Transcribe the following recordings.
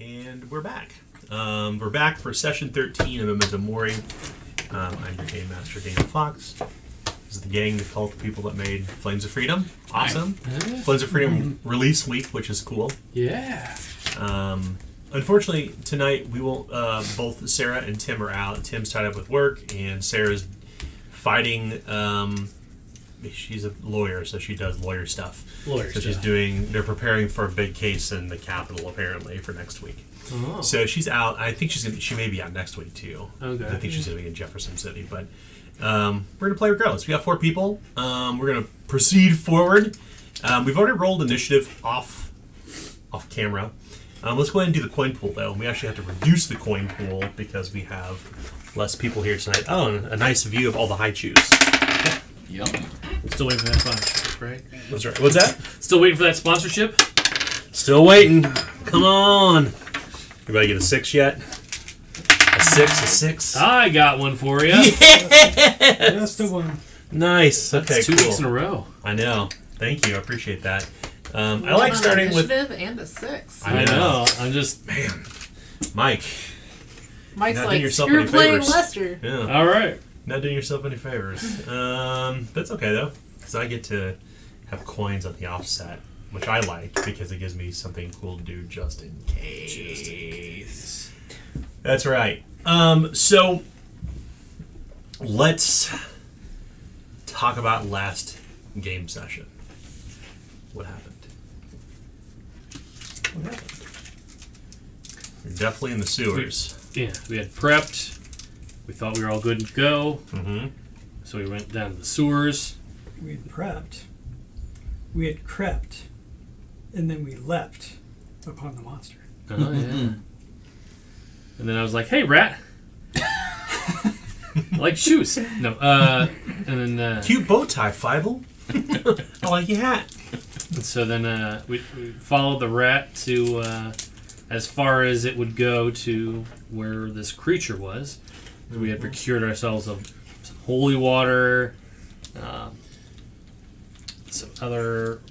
And we're back. We're back for session 13 of Memento Mori. I'm your Game Master, Daniel Fox. This is the gang, the cult, the people that made Flames of Freedom. Awesome. Flames of Freedom release week, which is cool. Yeah. Unfortunately, tonight we won't. Both Sarah and Tim are out. Tim's tied up with work, and Sarah's fighting. She's a lawyer, so she does lawyer stuff. They're preparing for a big case in the Capitol, apparently, for next week. Oh. So she's out. I think she may be out next week, too. Okay. I think she's going to be in Jefferson City. But we're going to play regardless. We got 4 people. We're going to proceed forward. We've already rolled initiative off camera. Let's go ahead and do the coin pool, though. We actually have to reduce the coin pool because we have less people here tonight. Oh, and a nice view of all the high chews. Yep. Still waiting for that sponsorship, right? That's right. What's that? Still waiting for that sponsorship? Still waiting. Come on. Everybody get a 6 yet? A 6? I got one for you. Yes! That's the one. Nice. That's okay, 2 cool. weeks in a row. I know. Thank you. I appreciate that. I like starting with... and a 6. I know. I'm just... Man. Mike's like, you're playing Lester. Yeah. All right. Not doing yourself any favors. That's okay, though, because I get to have coins on the offset, which I like because it gives me something cool to do just in case. That's right. So let's talk about last game session. What happened? You're definitely in the sewers. We had prepped. We thought we were all good to go. Mm-hmm. So we went down to the sewers. We had prepped. We had crept. And then we leapt upon the monster. Oh, yeah. And then I was like, hey, rat. I like shoes. No. And then... Cute bow tie, Fievel. I like your hat. And so then we followed the rat to as far as it would go to where this creature was. We had procured ourselves some holy water, some other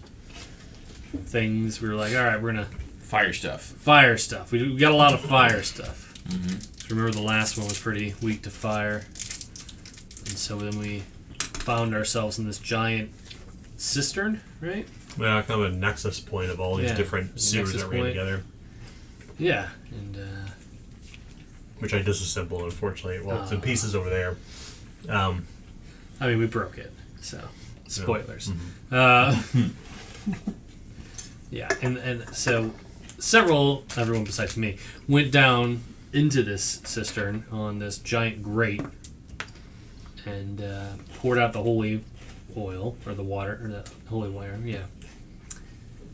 things. We were like, all right, we're going to... Fire stuff. We got a lot of fire stuff. Mm-hmm. Remember the last one was pretty weak to fire. And so then we found ourselves in this giant cistern, right? Yeah, kind of a nexus point of all these different sewers that ran together. Yeah, and... which I disassembled, unfortunately. Well, it's in pieces over there. I mean, we broke it, so spoilers. No. Mm-hmm. Yeah, and so everyone besides me, went down into this cistern on this giant grate and poured out the holy oil, or the water, or the holy water,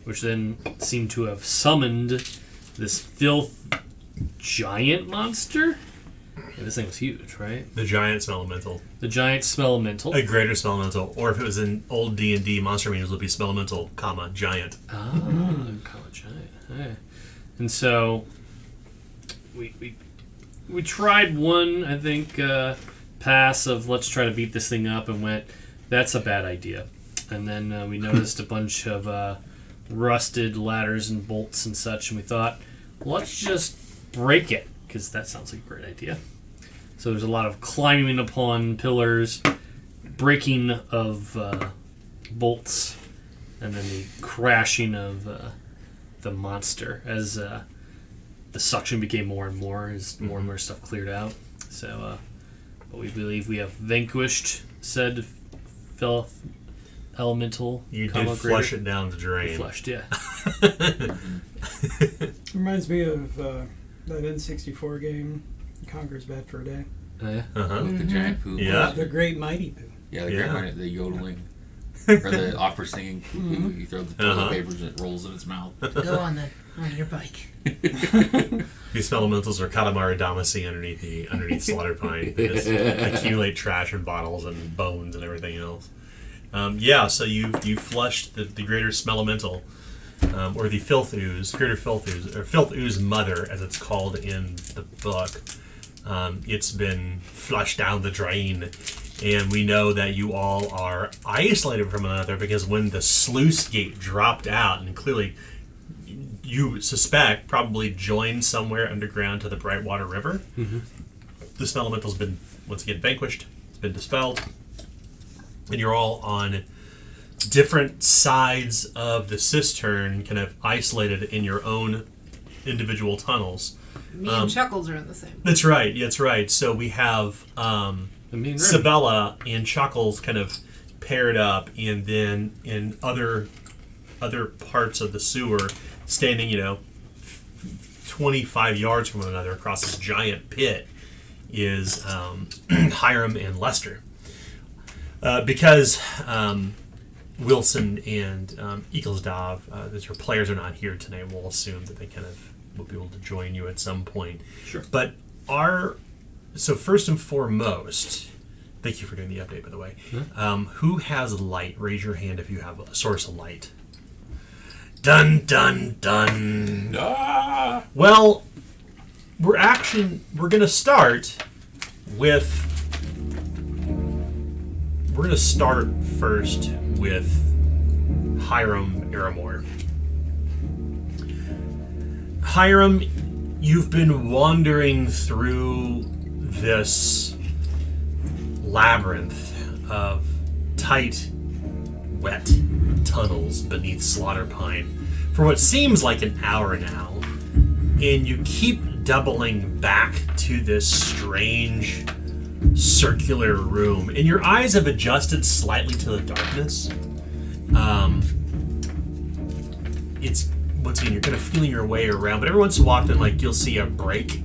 which then seemed to have summoned this filth giant monster? Yeah, this thing was huge, right? The giant smellemental. A greater smellemental. Or if it was in old D&D monster manuals, it would be smellemental, giant. Comma, giant. Okay. And so we tried one, I think, pass of let's try to beat this thing up, and went, that's a bad idea. And then we noticed a bunch of rusted ladders and bolts and such, and we thought, let's just break it, because that sounds like a great idea. So there's a lot of climbing upon pillars, breaking of bolts, and then the crashing of the monster as the suction became more and more as more and more stuff cleared out. So, but we believe we have vanquished said filth elemental. You did flush it down the drain. We flushed, yeah. Reminds me of that N64 game, Conquer's Bad for a Day. Oh, yeah? Uh-huh. With the giant poo. Yeah. The Great Mighty Poo. Yeah, the Great Mighty, the yodeling. Or the opera singing poo. Mm-hmm. You throw the toilet papers and it rolls in its mouth. Go on your bike. These elementals are Katamari Damacy underneath Slaughter Pine. They just accumulate trash and bottles and bones and everything else. So you flushed the greater smellemental, or the filth ooze, greater filth ooze, or filth ooze mother, as it's called in the book. It's been flushed down the drain, and we know that you all are isolated from one another because when the sluice gate dropped out, and clearly you suspect probably joined somewhere underground to the Brightwater River. Mm-hmm. This elemental's been once again vanquished. It's been dispelled, and you're all on different sides of the cistern, kind of isolated in your own individual tunnels. Me and Chuckles are in the same. That's right. That's right. So we have Sabella and Chuckles kind of paired up, and then in other parts of the sewer, standing 25 yards from one another across this giant pit, is Hiram and Lester. Because Wilson and Eaglesdov, that your players are not here tonight, we'll assume that they kind of will be able to join you at some point. Sure. But so first and foremost, thank you for doing the update, by the way. Who has light? Raise your hand if you have a source of light. Dun, dun, dun. Ah! Well, we're going to start with... We're going to start first with Hiram Aramore. Hiram, you've been wandering through this labyrinth of tight, wet tunnels beneath Slaughter Pine for what seems like an hour now, and you keep doubling back to this strange circular room, and your eyes have adjusted slightly to the darkness. It's once again, you're kind of feeling your way around, but every once in a while, like you'll see a break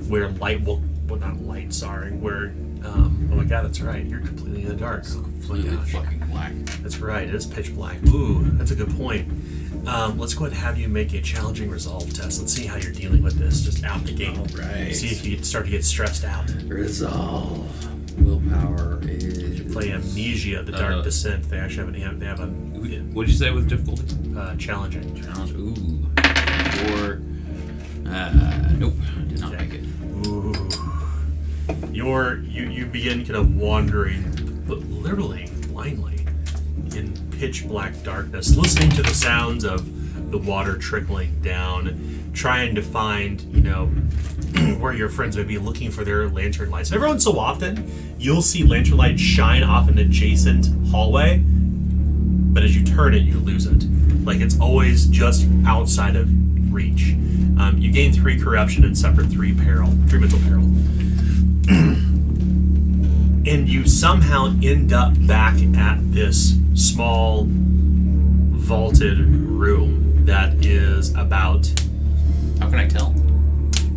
where light will, well, not light, sorry, where oh my god, that's right, you're completely in the dark. Completely fucking black. That's right, it is pitch black. Ooh, that's a good point. Let's go ahead and have you make a challenging resolve test. Let's see how you're dealing with this just out the gate. All right. See if you start to get stressed out. Resolve. Willpower is... You play Amnesia, the Dark Descent. They actually have a What'd you say with difficulty? challenging. Challenge. Ooh. 4. Nope. Did not make it. Ooh. You begin kind of wandering, but literally blindly, in pitch black darkness, listening to the sounds of the water trickling down, trying to find, where your friends may be, looking for their lantern lights. Every once so often, you'll see lantern lights shine off an adjacent hallway, but as you turn it, you lose it. Like it's always just outside of reach. You gain 3 corruption and suffer 3 mental peril. And you somehow end up back at this small vaulted room that is about... How can I tell?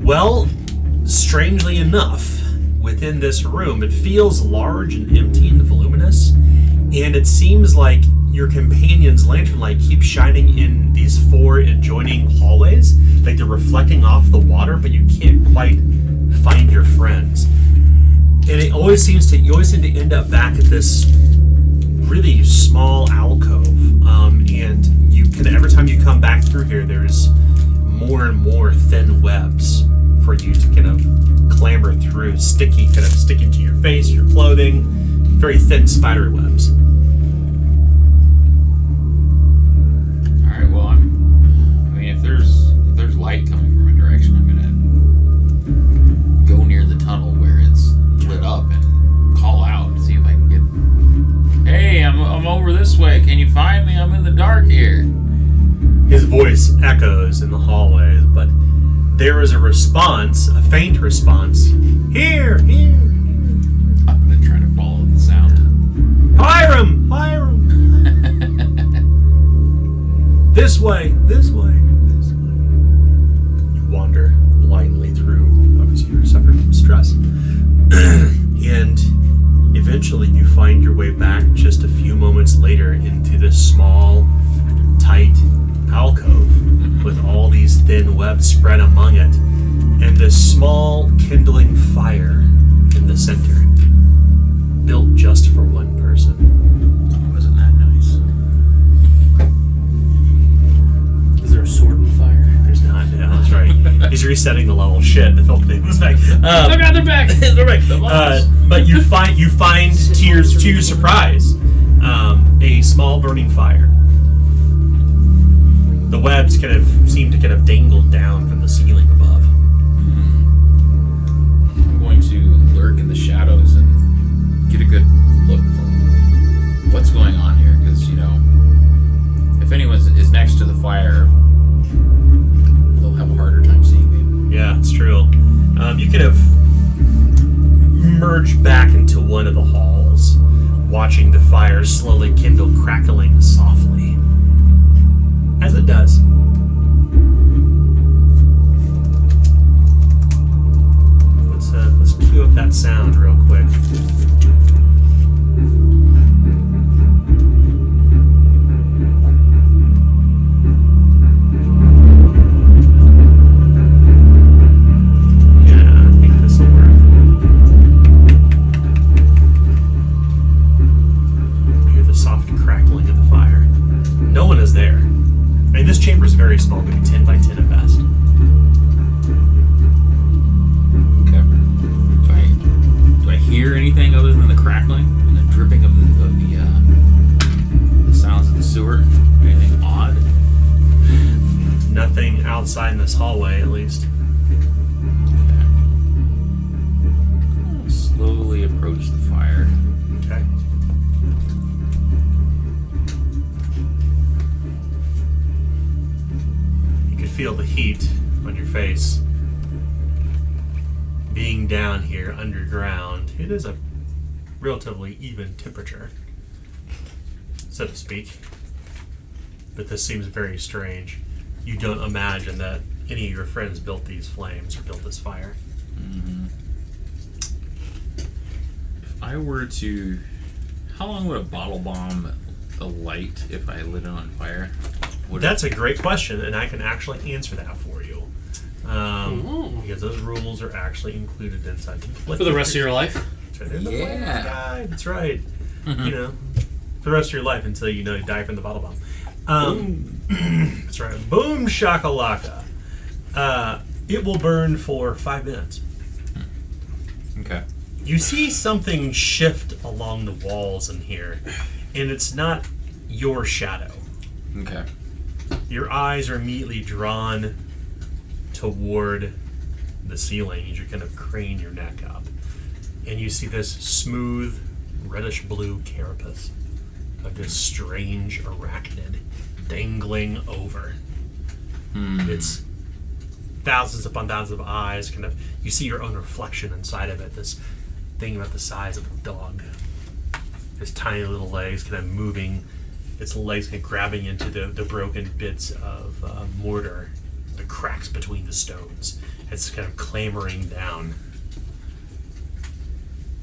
Well, strangely enough, within this room, it feels large and empty and voluminous, and it seems like your companion's lantern light keeps shining in these 4 adjoining hallways, like they're reflecting off the water, but you can't quite find your friends. And you always seem to end up back at this really small alcove, and you can, every time you come back through here, there's more and more thin webs for you to kind of clamber through, sticking to your face, your clothing, very thin spider webs. All right. Well, if there's light coming from a direction, I'm gonna go near the tunnel where it's lit up and call out to see if I can get. Hey, I'm over this way. Can you find me? I'm in the dark here. His voice echoes in the hallways, but there is a response, a faint response. Here. I'm gonna try to follow the sound. Hiram! This way. You wander blindly through. Obviously, you're suffering from stress. And eventually you find your way back just a few moments later into this small, tight alcove with all these thin webs spread among it, and this small kindling fire in the center, built just for one person. Wasn't that nice? Is there a sword in the fire? There's not. Yeah, that's right. He's resetting the level. Shit, the filth thing was back. Oh god, they're back! They're back. But you find to your surprise, a small burning fire. The webs kind of seem to kind of dangle down from the ceiling above. I'm going to lurk in the shadows and get a good look for what's going on here, because, if anyone is next to the fire, they'll have a harder time seeing me. Yeah, it's true. You could have merged back into one of the halls, watching the fire slowly kindle, crackling softly. As it does. Let's cue up that sound real quick. This chamber is very small, maybe 10 by 10 at best. Okay. Do I hear anything other than the crackling and the dripping of the sounds of the sewer? Anything odd? Nothing outside in this hallway, at least. Okay. I'll slowly approach the fire. Okay. Feel the heat on your face. Being down here underground, it is a relatively even temperature, so to speak. But this seems very strange. You don't imagine that any of your friends built these flames or built this fire. Mm-hmm. If I were to... How long would a bottle bomb alight if I lit it on fire? That's a great question, and I can actually answer that for you. Because those rules are actually included inside the For the rest of your life? Yeah. Guide. That's right. For the rest of your life until you die from the bottle bomb. That's right. Boom shakalaka. It will burn for 5 minutes. Okay. You see something shift along the walls in here, and it's not your shadow. Okay. Your eyes are immediately drawn toward the ceiling as you kind of crane your neck up. And you see this smooth, reddish-blue carapace of this strange arachnid dangling over. It's thousands upon thousands of eyes. You see your own reflection inside of it, this thing about the size of a dog. His tiny little legs kind of moving. Its legs kind of grabbing into the broken bits of mortar, the cracks between the stones. It's kind of clambering down,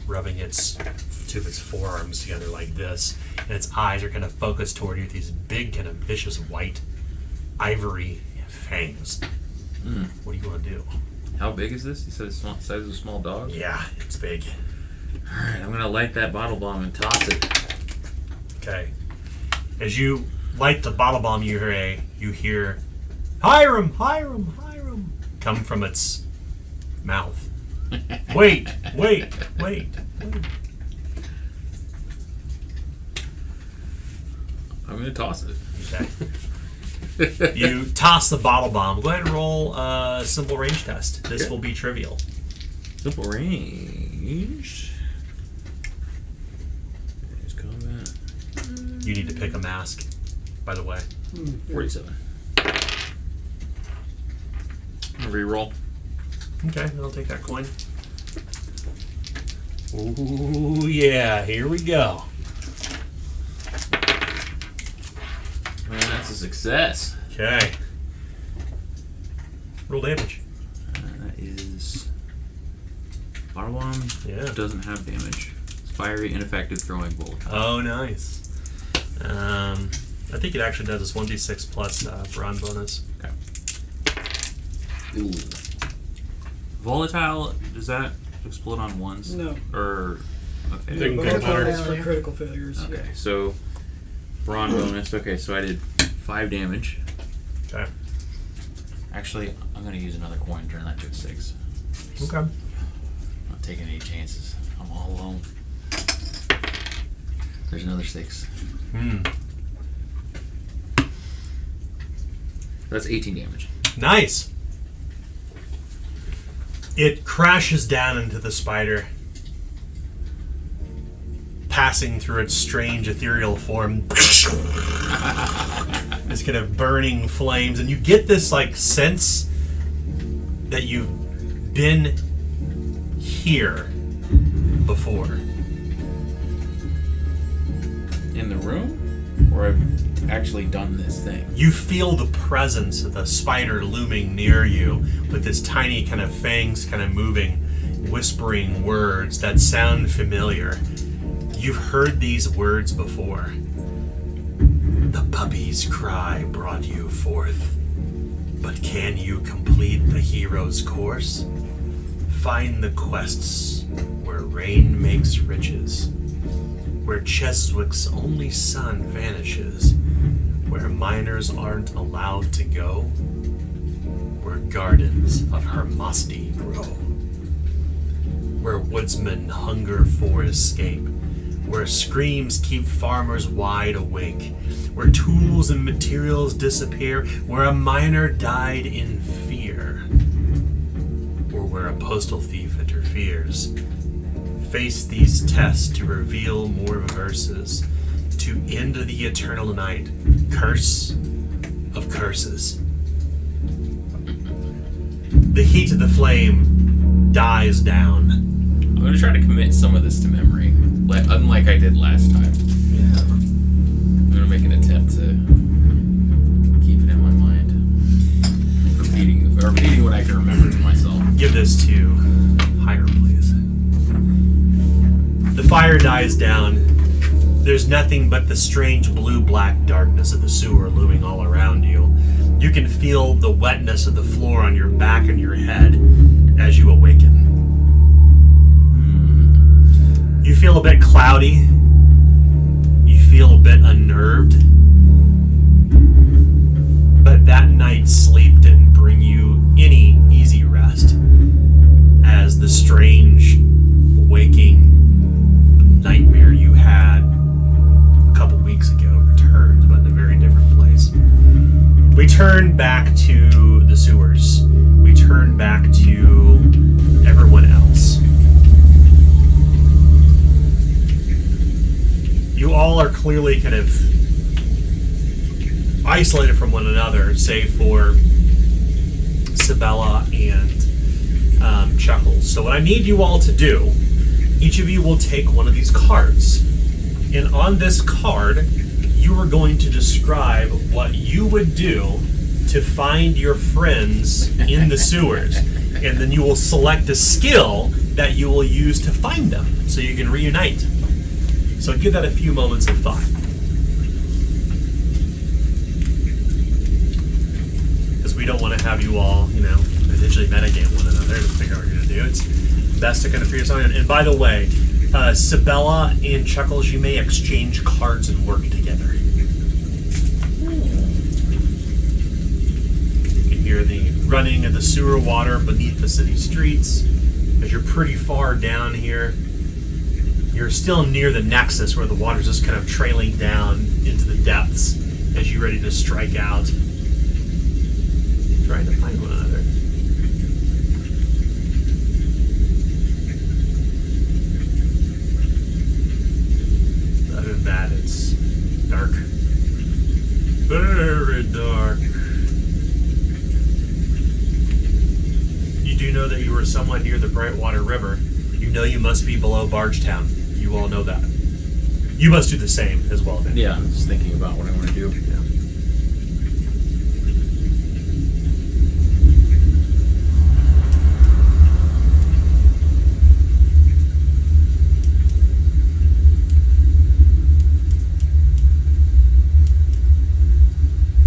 rubbing two of its forearms together like this, and its eyes are kind of focused toward you with these big, kind of vicious white, ivory fangs. What do you want to do? How big is this? You said it's size of a small dog? Yeah, it's big. Alright, I'm going to light that bottle bomb and toss it. Okay. As you light the bottle bomb, you hear, Hiram, Hiram, Hiram, come from its mouth. Wait. I'm going to toss it. Okay. You toss the bottle bomb. Go ahead and roll a simple range test. This will be trivial. Simple range. Combat. You need to pick a mask, by the way. 47. Reroll. Okay, I'll take that coin. Ooh, yeah, here we go. Man, that's a success. Okay. Roll damage. That is... Bottle bomb doesn't have damage. It's fiery, ineffective, throwing bolt. Oh, nice. I think it actually does this 1d6 plus brawn bonus. Okay. Ooh. Volatile, does that explode on ones? No. Or... Okay. They can Both go are better. for critical failures. Okay, Yeah. so... Brawn bonus. Okay, so I did 5 damage. Okay. Actually, I'm going to use another coin, turn that to a 6. Okay. I'm not taking any chances. I'm all alone. There's another 6. That's 18 damage. Nice. It crashes down into the spider, passing through its strange ethereal form. This kind of burning flames, and you get this like sense that you've been here before. In the room? Or I've actually done this thing? You feel the presence of the spider looming near you with its tiny kind of fangs kind of moving, whispering words that sound familiar. You've heard these words before. The puppy's cry brought you forth. But can you complete the hero's course? Find the quests where rain makes riches, where Cheswick's only son vanishes, where miners aren't allowed to go, where gardens of hermosity grow, where woodsmen hunger for escape, where screams keep farmers wide awake, where tools and materials disappear, where a miner died in fear, or where a postal thief interferes. Face these tests to reveal more verses, to end the eternal night, curse of curses. The heat of the flame dies down. I'm going to try to commit some of this to memory, unlike I did last time. Yeah. I'm going to make an attempt to keep it in my mind. Repeating what I can remember to myself. Give this to Hiram, please. The fire dies down. There's nothing but the strange blue-black darkness of the sewer looming all around you. You can feel the wetness of the floor on your back and your head as you awaken. You feel a bit cloudy. You feel a bit unnerved. But that night's sleep didn't bring you any easy rest, as the strange waking nightmare you had a couple weeks ago returns, but in a very different place. We turn back to the sewers. We turn back to everyone else. You all are clearly kind of isolated from one another, save for Sabella and Chuckles. So what I need you all to do, each of you will take one of these cards. And on this card, you are going to describe what you would do to find your friends in the sewers. And then you will select a skill that you will use to find them so you can reunite. So give that a few moments of thought. Because we don't want to have you all, potentially metagame one another to figure out what you're going to do. It's best to kind of figure something out. And by the way, Sabella and Chuckles, you may exchange cards and work together. You can hear the running of the sewer water beneath the city streets. As you're pretty far down here, you're still near the nexus where the water's just kind of trailing down into the depths as you're ready to strike out, trying to find one another. Other than that, it's dark. Very dark. You do know that you are somewhat near the Brightwater River. You know you must be below Bargetown. You all know that. You must do the same as well, then. Yeah, I'm just thinking about what I want to do. Yeah.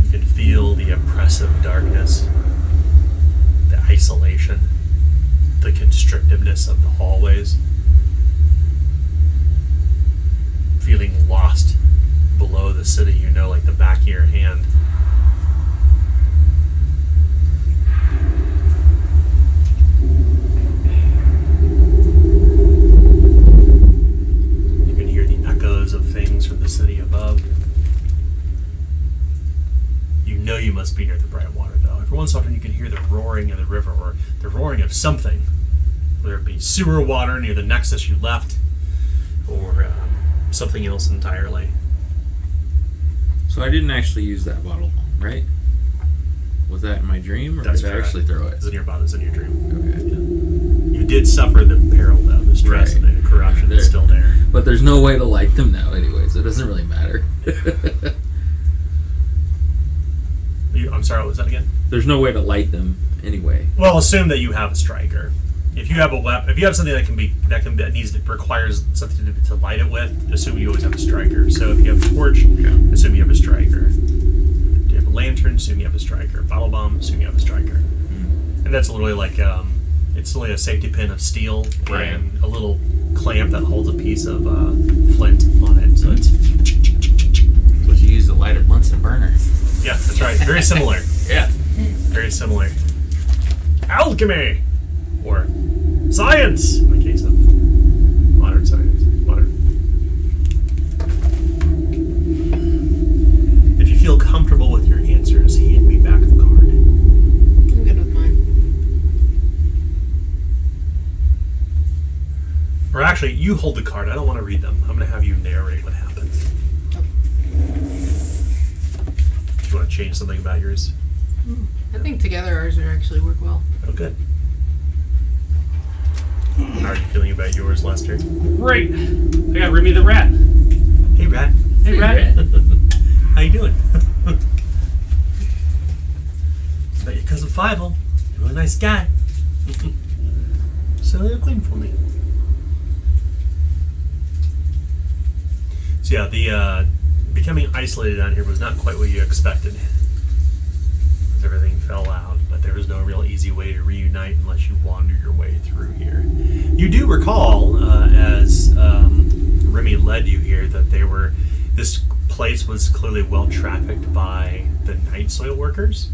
You can feel the oppressive darkness, the isolation, the constrictiveness of the hallways. Feeling lost below the city, like the back of your hand. You can hear the echoes of things from the city above. You know you must be near the Brightwater. the roaring of something, whether it be sewer water near the nexus you left, or something else entirely. So I didn't actually use that bottle, right? Was that in my dream, or That's did I correct. actually throw it? It's in your body, it's in your dream. Okay. You did suffer the peril, though, the stress Right. and the corruption that's still there. But there's no way to light them now anyway, so it doesn't really matter. I'm sorry, what was that again? There's no way to light them anyway. Well, assume that you have a striker. If you have a weapon, if you have something that requires something to light it with, assume you always have a striker. So if you have a torch, assume you have a striker. If you have a lantern, assume you have a striker. Bottle bomb, assume you have a striker. And that's literally like it's only a safety pin of steel and a little clamp that holds a piece of flint on it. So it's What you use to light a Bunsen burner. yeah, that's right. Very similar. Yeah. Very similar. Alchemy! Or science, in the case of modern science. If you feel comfortable with your answers, hand me back the card. I'm good with mine. Or actually, you hold the card. I don't want to read them. I'm going to have you narrate what happens. Do you want to change something about yours? I think together ours would actually work well. Oh, good. How are you feeling about yours, Lester? Great. I got Remy the rat. Hey, Rat. Hey, rat. How you doing? It's about your cousin Fievel. You're a really nice guy. So they're clean for me. So yeah, the becoming isolated down here was not quite what you expected. Because everything fell out, but there was no real easy way to reunite unless you wander your way through here. You do recall, as Remy led you here, that this place was clearly well trafficked by the night soil workers.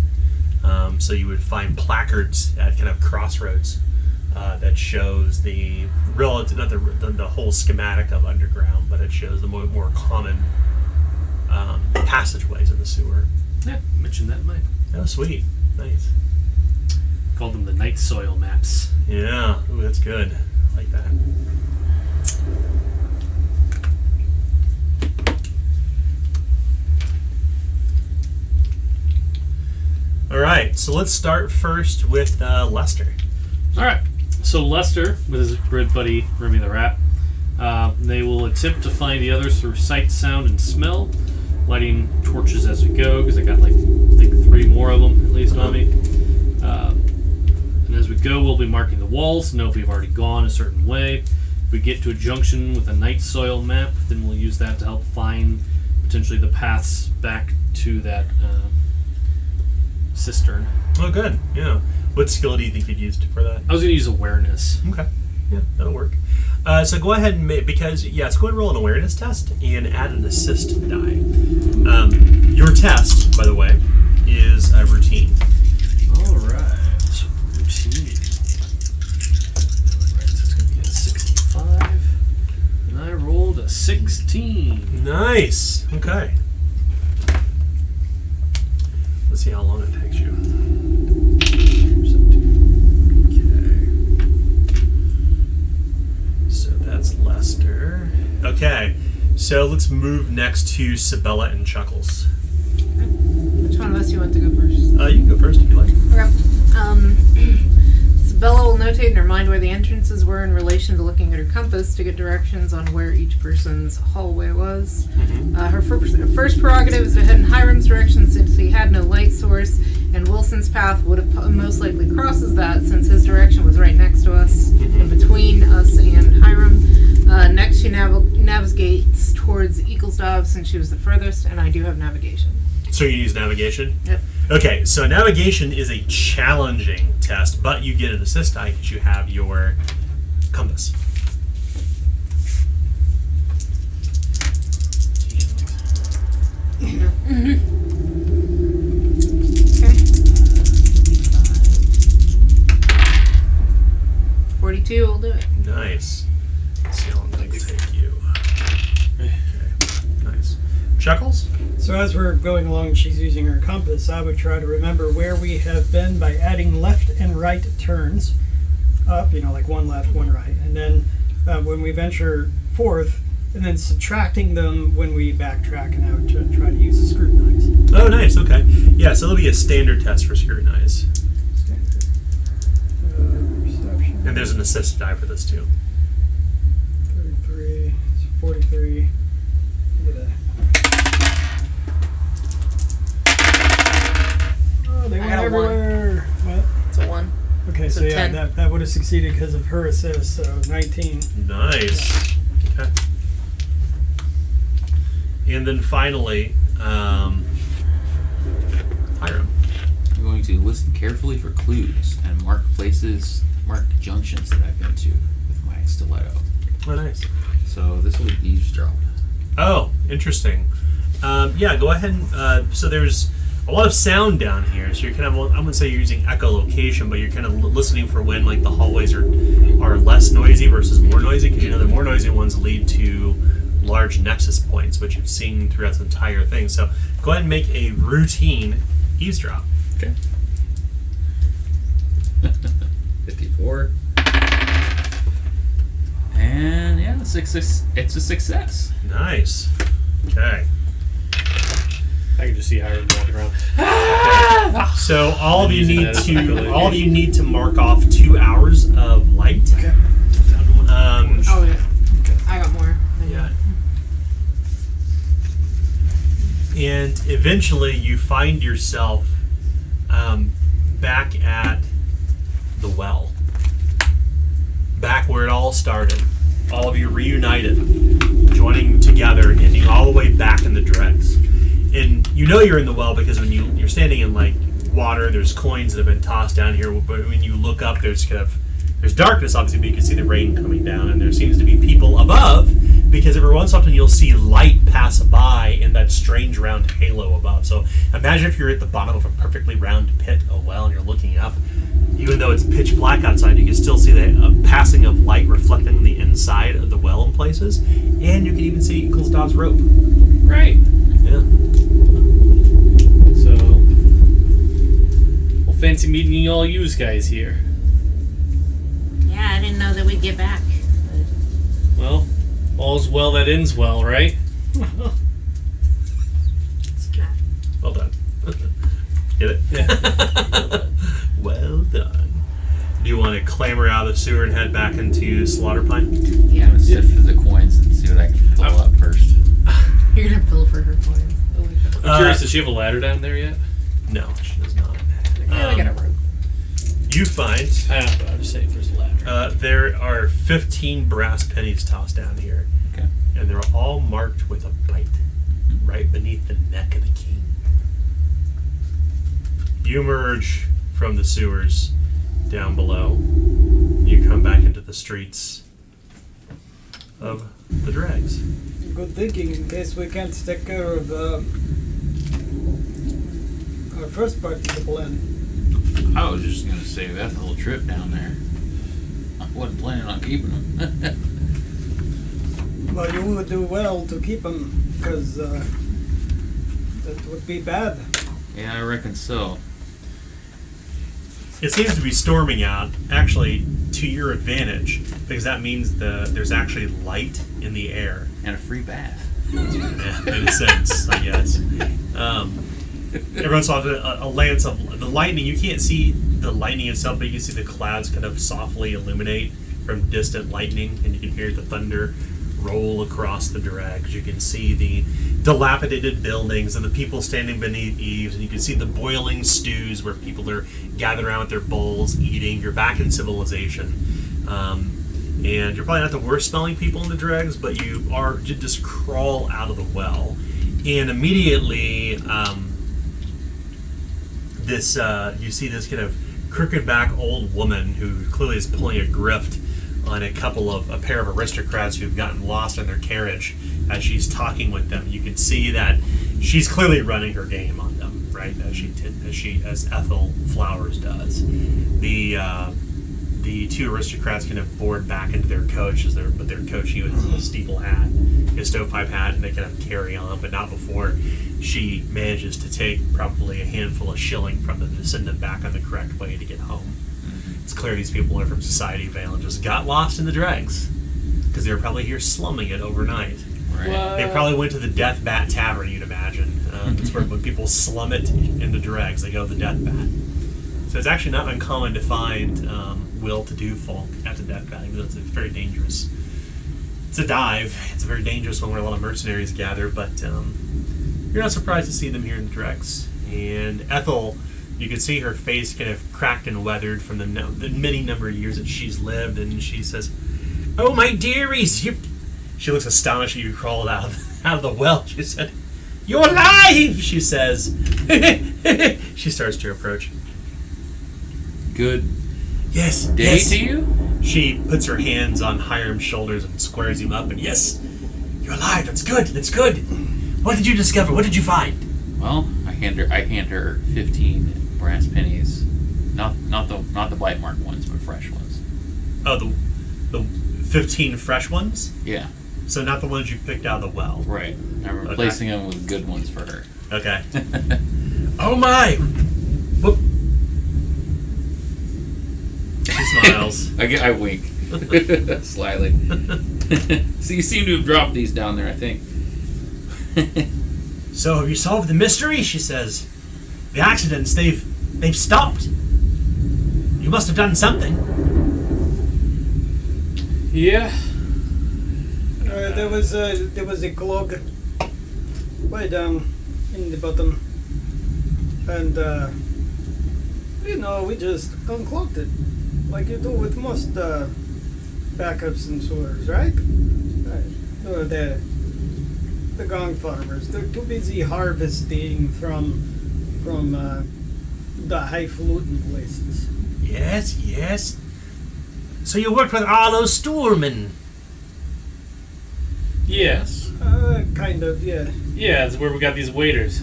So you would find placards at kind of crossroads that shows the relative, not the whole schematic of underground, but it shows the more common passageways in the sewer. Yeah, mentioned that in mine. Oh, sweet. Nice. Called them the night soil maps. Yeah. Ooh, that's good. I like that. All right. So let's start first with Lester. All right. So Lester, with his good buddy Remy the rat, they will attempt to find the others through sight, sound, and smell, lighting torches as we go, because I got, like, I think 3 more of them, at least, on me. And as we go, we'll be marking the walls, know if we've already gone a certain way. If we get to a junction with a night soil map, then we'll use that to help find, potentially, the paths back to that cistern. Oh, good. Yeah. What skill do you think you'd use for that? I was going to use awareness. Okay. Yeah, that'll work. So go ahead and let's go ahead and roll an awareness test and add an assist die. Your test, by the way, is a routine. All right. So routine. All right, so it's going to be a 65. And I rolled a 16. Nice. Okay. Let's see how long it takes you. 17. Okay. So that's Lester. Okay. So let's move next to Sabella and Chuckles. Which one of us you want to go first? You can go first if you like. Okay. Bella will notate in her mind where the entrances were in relation to looking at her compass to get directions on where each person's hallway was. Her first prerogative is to head in Hiram's direction since he had no light source, and Wilson's path would have most likely crosses that since his direction was right next to us, in between us and Hiram. Next, she navigates towards Eaglesdove since she was the furthest, and I do have navigation. So you use navigation? Yep. Okay, so navigation is a challenging test, but you get an assist die because you have your compass. Okay. 42 will do it. Nice. Let's see how long that will take you. Okay, nice. Chuckles? So as we're going along, she's using her compass. I would try to remember where we have been by adding left and right turns up, like one left, one right. And then when we venture forth, and then subtracting them when we backtrack, and I would try to use the scrutinize. Oh, nice. Okay. Yeah, so there'll be a standard test for scrutinize. Standard. Perception. And there's an assist die for this, too. 33, 43. Look at that. Oh, they I went got a one. everywhere. What? It's a 1. Okay, So so yeah, 10. that would have succeeded because of her assist, so 19. Nice. Okay. And then finally, Hiram. I'm going to listen carefully for clues and mark junctions that I've been to with my stiletto. Oh, nice. So this will be eavesdrop. Oh, interesting. Yeah, go ahead and... so there's a lot of sound down here, so you're kind of... I wouldn't say you're using echolocation, but you're kind of listening for when the hallways are less noisy versus more noisy, because the more noisy ones lead to large nexus points, which you've seen throughout the entire thing. So go ahead and make a routine eavesdrop. Okay. 54. And yeah, it's a success. Nice. Okay. I can just see Hiram walking around. So all of you Using need that as to echolocation. mark off 2 hours of light. Okay. Oh, yeah. I got more. Yeah. And eventually you find yourself back at the well. Back where it all started. All of you reunited, joining together, ending all the way back in the dregs. And you're in the well because when you're standing in water, there's coins that have been tossed down here, but when you look up, there's darkness, obviously, but you can see the rain coming down, and there seems to be people above, because every once in a while you'll see light pass by in that strange round halo above. So imagine if you're at the bottom of a perfectly round pit, a well, and you're looking up. Even though it's pitch black outside, you can still see the passing of light reflecting the inside of the well in places, and you can even see Kulzdov's rope. Right. Yeah. So, well, fancy meeting all yous guys here. Yeah, I didn't know that we'd get back. Well, all's well that ends well, right? Well done. Get it? Yeah. Well done. Do you want to clamber out of the sewer and head back into Slaughter Pine? I'm Yeah. gonna sift through the coins and see what I can pull up first. You're going to bill for her coins. Oh my God. I'm curious, does she have a ladder down there yet? No, she does not. Yeah, I got a rope. You find I don't know, but I'm just saying if there's a ladder. there are 15 brass pennies tossed down here, Okay. and they're all marked with a bite right beneath the neck of the king. You emerge from the sewers down below. You come back into the streets of the dregs. Good thinking, in case we can't take care of our first part of the plan. I was just gonna save that whole trip down there. I wasn't planning on keeping them. Well, you would do well to keep them, because that would be bad. Yeah, I reckon so. It seems to be storming out, actually, to your advantage, because that means there's actually light in the air. And a free bath. Yeah, in a sense, I guess. Everyone saw a lance of the lightning. You can't see the lightning itself, but you can see the clouds kind of softly illuminate from distant lightning, and you can hear the thunder roll across the dregs. You can see the dilapidated buildings and the people standing beneath eaves, and you can see the boiling stews where people are gathered around with their bowls eating. You're back in civilization. And you're probably not the worst smelling people in the dregs, but you just crawl out of the well. And immediately, you see this kind of crooked back old woman who clearly is pulling a grift on a pair of aristocrats who've gotten lost in their carriage as she's talking with them. You can see that she's clearly running her game on them, right? As Ethel Flowers does. The the two aristocrats kind of board back into their coach but they're coaching with his steeple hat, his stovepipe hat, and they kind of carry on, but not before she manages to take probably a handful of shilling from them to send them back on the correct way to get home. It's clear these people are from Society Vale and just got lost in the dregs because they were probably here slumming it overnight. Right. They probably went to the Death Bat Tavern, you'd imagine. That's where when people slum it in the dregs, they go to the Death Bat. So it's actually not uncommon to find well-to-do folk at the Death Bat, even though it's very dangerous. It's a dive. It's very dangerous one where a lot of mercenaries gather, but you're not surprised to see them here in the dregs. And Ethel, you can see her face kind of cracked and weathered from the many number of years that she's lived, and she says, "Oh, my dearies, She looks astonished that you crawled out of the well. She said, "You're alive!" she says. She starts to approach. Good Yes. day yes. to you? She puts her hands on Hiram's shoulders and squares him up, and yes, you're alive. That's good. That's good. What did you discover? What did you find? Well, I hand her 15 brass pennies. Not the bite mark ones, but fresh ones. Oh, the 15 fresh ones? Yeah. So not the ones you picked out of the well. Right. I'm replacing them with good ones for her. Okay. Oh my! Whoop. She smiles. I wink slyly. So you seem to have dropped these down there, I think. So have you solved the mystery? She says. The accidents, they've stopped. You must have done something. Yeah. There was a clog way down in the bottom, and we just unclogged it like you do with most backups and sewers, right? No, the gong farmers, they're too busy harvesting from the highfalutin places. Yes, yes. So you worked with Arlo Stoolman. Yes. Kind of, yeah. Yeah, that's where we got these waiters.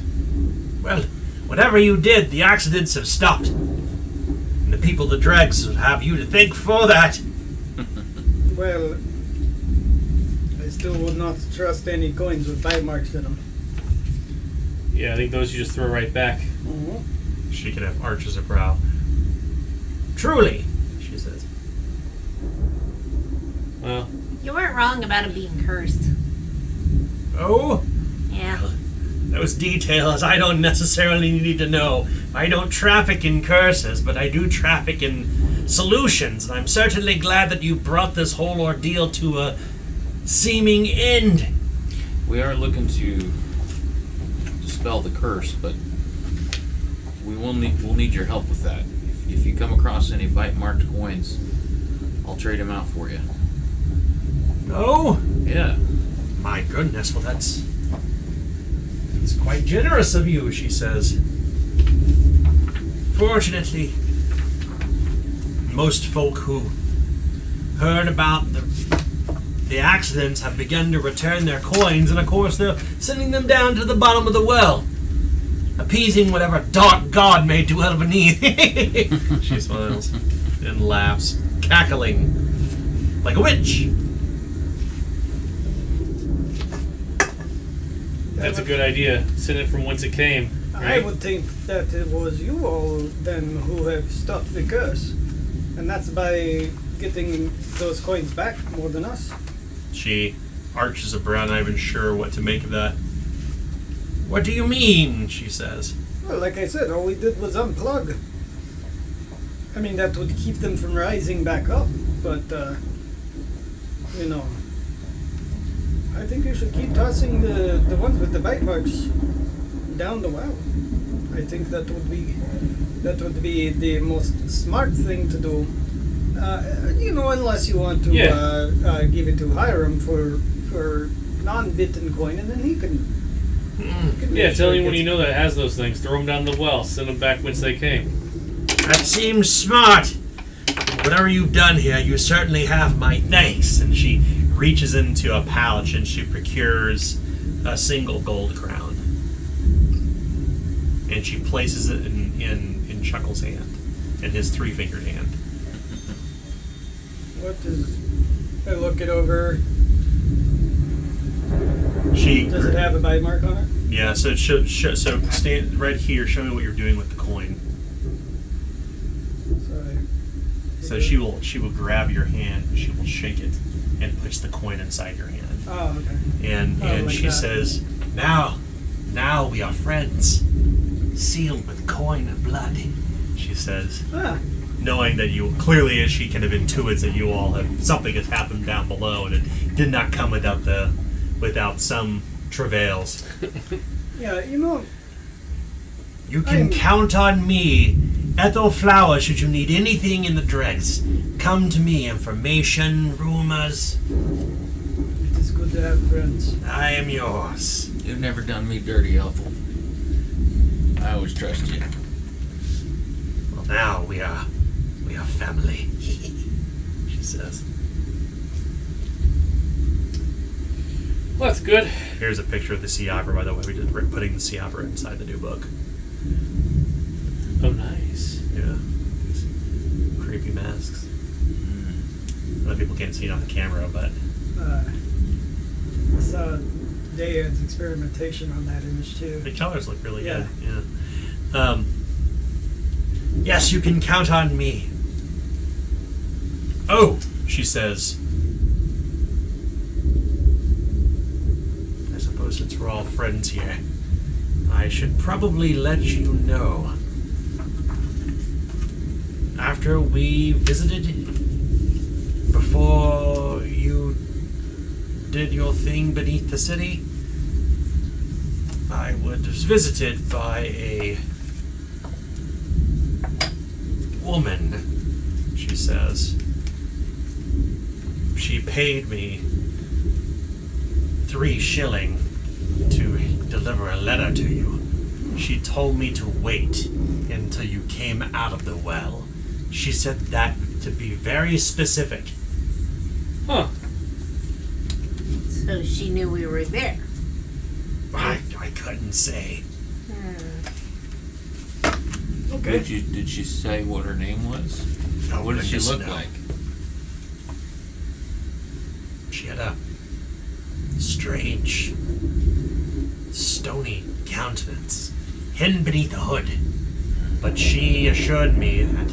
Well, whatever you did, the accidents have stopped. And the people of the dregs will have you to thank for that. Well, I still would not trust any coins with bite marks in them. Yeah, I think those you just throw right back. Mm-hmm. She kind of arches her brow. Truly, she says. Well, You weren't wrong about it being cursed. Oh? Yeah. Those details I don't necessarily need to know. I don't traffic in curses, but I do traffic in solutions, and I'm certainly glad that you brought this whole ordeal to a seeming end. We are looking to dispel the curse, but we'll need your help with that. If you come across any bite marked coins, I'll trade them out for you. Oh? Yeah. My goodness, well that's quite generous of you, she says. Fortunately, most folk who heard about the accidents have begun to return their coins, and of course they're sending them down to the bottom of the well, appeasing whatever dark god may dwell beneath. She smiles and laughs, cackling like a witch. that's a good idea. Send it from whence it came. I would think that it was you all then who have stopped the curse, and that's by getting those coins back more than us. She arches a brow, not even sure what to make of that. What do you mean? She says. Well, like I said, all we did was unplug. I mean, that would keep them from rising back up, but, I think you should keep tossing the ones with the bite marks down the well. I think that would be the most smart thing to do. Unless you want to give it to Hiram for non-bitten coin, and then he can Yeah, tell anyone you know that has those things. Throw them down the well. Send them back whence they came. That seems smart. Whatever you've done here, you certainly have my thanks. And she reaches into a pouch and she procures a single gold crown. And she places it in Chuckle's hand, in his 3-fingered hand. What is... I look it over. Does it have a bite mark on it? Yeah, so so stand right here. Show me what you're doing with the coin. So she will grab your hand, and she will shake it, and puts the coin inside your hand. Oh, okay. And like she that. says, now we are friends, sealed with coin and blood. She says, knowing that you clearly, as she kind of intuits that you all have something has happened down below, and it did not come without some travails. Yeah, You can count on me, Ethel Flower, should you need anything in the dregs. Come to me, information, rumors. It is good to have friends. I am yours. You've never done me dirty, Ethel. I always trust you. Well, now we are family, she says. Well, that's good. Here's a picture of the sea opera, by the way. We're putting the sea opera inside the new book. Oh, nice. Yeah. These creepy masks. A lot of people can't see it on the camera, but... I saw Dayan's experimentation on that image, too. the colors look really Yeah. good. Yeah. Yes, you can count on me. Oh, she says. I suppose since we're all friends here, I should probably let you know. After we visited, before you did your thing beneath the city, I was visited by a woman, she says. She paid me 3 shilling to deliver a letter to you. She told me to wait until you came out of the well. She said that to be very specific. Huh. So she knew we were there. I couldn't say. Okay. Did she say what her name was? Oh, What did she goodness, look no. like? She had a strange, stony countenance, hidden beneath the hood. But she assured me that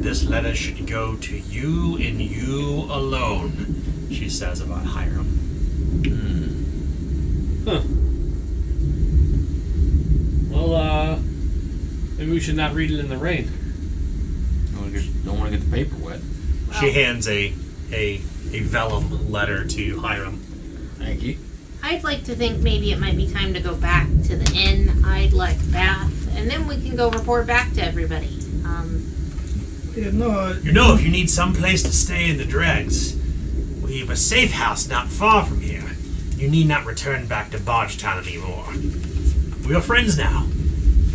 this letter should go to you and you alone, she says about Hiram. Huh. Well, maybe we should not read it in the rain. Don't want to get the paper wet. She hands a vellum letter to Hiram. Thank you. I'd like to think maybe it might be time to go back to the inn. I'd like a bath, and then we can go report back to everybody. Yeah, no, You know, if you need some place to stay in the dregs, we have a safe house not far from here. You need not return back to Bargetown anymore. We are friends now,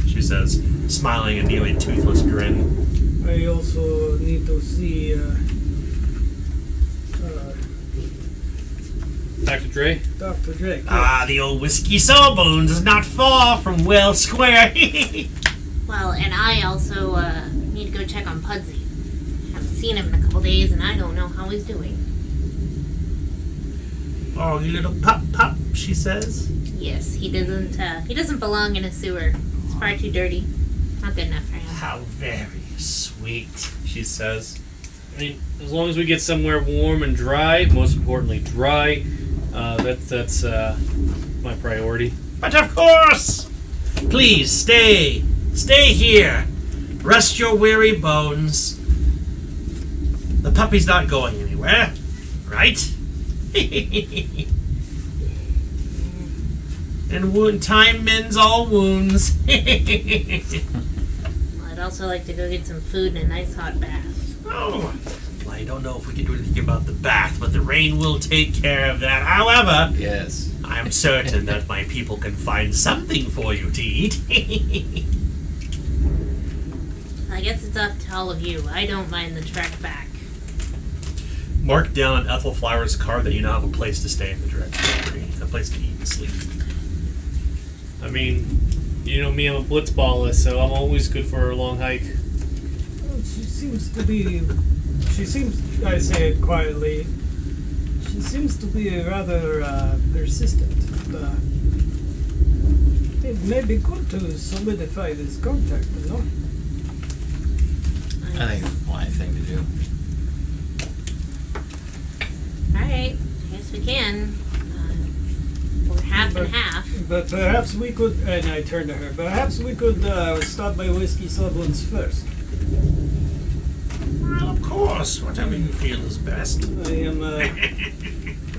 she says, smiling a nearly toothless grin. I also need to see Dr. Dre? Dr. Drake. Ah, the old whiskey sawbones is not far from Well Square. Well, and I also need to go check on Pudsey. Haven't seen him in a couple days, and I don't know how he's doing. Oh, you little pup, she says. Yes, he doesn't belong in a sewer. It's far too dirty. Not good enough for him. How very sweet, she says. I mean, as long as we get somewhere warm and dry, most importantly dry, that's my priority. But of course! Please, stay. Stay here. Rest your weary bones. The puppy's not going anywhere, right? And time mends all wounds. Well, I'd also like to go get some food and a nice hot bath. Oh, well, I don't know if we can do anything about the bath, but the rain will take care of that. However, Yes. I'm certain that my people can find something for you to eat. I guess it's up to all of you. I don't mind the trek back. Mark down on Ethel Flower's card that you now have a place to stay in the direct country, a place to eat and sleep. I mean, you know me, I'm a blitzballer, so I'm always good for a long hike. She seems to be She seems, I say it quietly, she seems to be rather persistent. It may be good to solidify this contact, no? I think it's a wise thing to do. Alright, I guess we can. We're half and half. But perhaps we could, and I turn to her, perhaps we could stop by Whiskey Sutherland's first. Well, of course. Whatever you feel is best.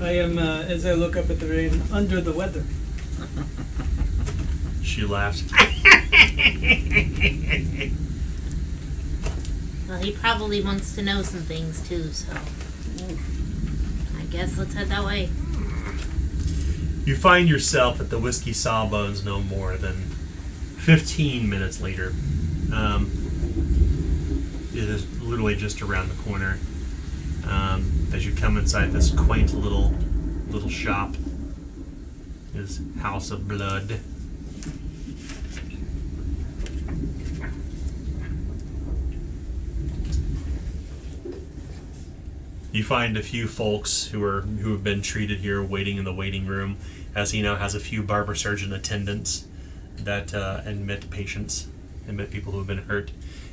I am, as I look up at the rain, under the weather. She laughs. Well, he probably wants to know some things too, so I guess let's head that way. You find yourself at the Whiskey Sawbones no more than 15 minutes later. It is literally just around the corner. As you come inside this quaint little shop, his House of Blood. You find a few folks who have been treated here, waiting in the waiting room, as he now has a few barber surgeon attendants that admit patients, admit people who have been hurt.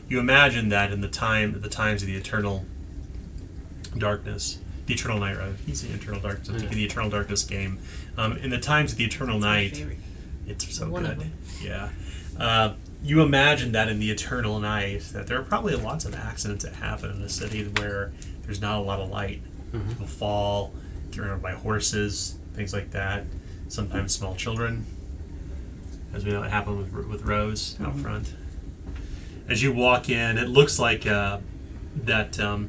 You imagine that in the times of the eternal darkness, the eternal night, rather. He's the eternal darkness. I'm thinking the eternal darkness game. In the times of the eternal night, it's so One of good. them. Yeah. You imagine that in the eternal night, that there are probably lots of accidents that happen in a city where there's not a lot of light. People fall, get run over by horses, things like that. Sometimes small children, as we know, it happened with Rose out front. As you walk in, it looks like that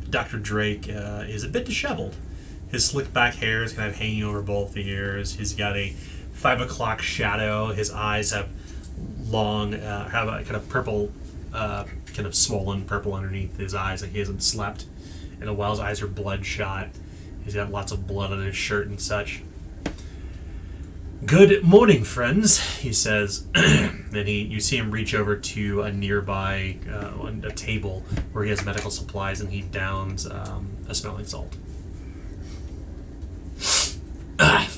Dr. Drake is a bit disheveled. His slick back hair is kind of hanging over both ears. He's got a 5 o'clock shadow. His eyes have have a kind of purple, kind of swollen purple underneath his eyes, like he hasn't slept in a while. His eyes are bloodshot. He's got lots of blood on his shirt and such. "Good morning, friends," he says. And you see him reach over to a nearby a table where he has medical supplies, and he downs a smelling salt.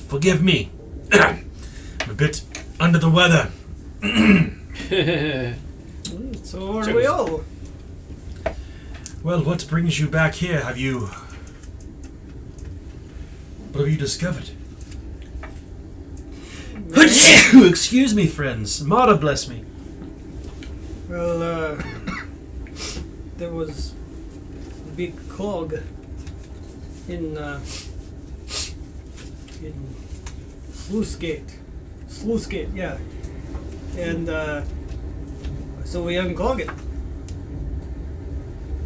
"Forgive me. I'm a bit under the weather." So are we all. "Well, what brings you back here? What have you discovered?" "Excuse me, friends. Mara bless me." Well, there was a big clog in Sluice Gate, yeah. And so we unclog it.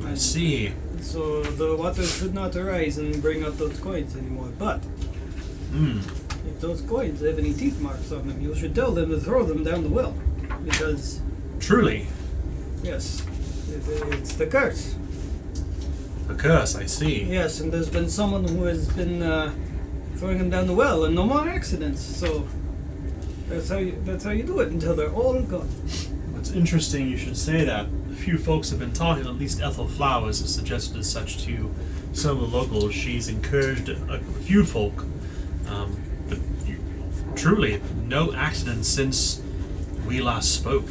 I see. So the water should not arise and bring up those coins anymore. But if those coins have any teeth marks on them, you should tell them to throw them down the well. Because, Truly. yes, it's the curse. A curse, I see. Yes, and there's been someone who has been throwing them down the well, and no more accidents. So that's how you do it until they're all gone. It's interesting you should say that. A few folks have been talking, at least Ethel Flowers has suggested as such to some of the locals. She's encouraged a few folk. But truly, no accidents since we last spoke.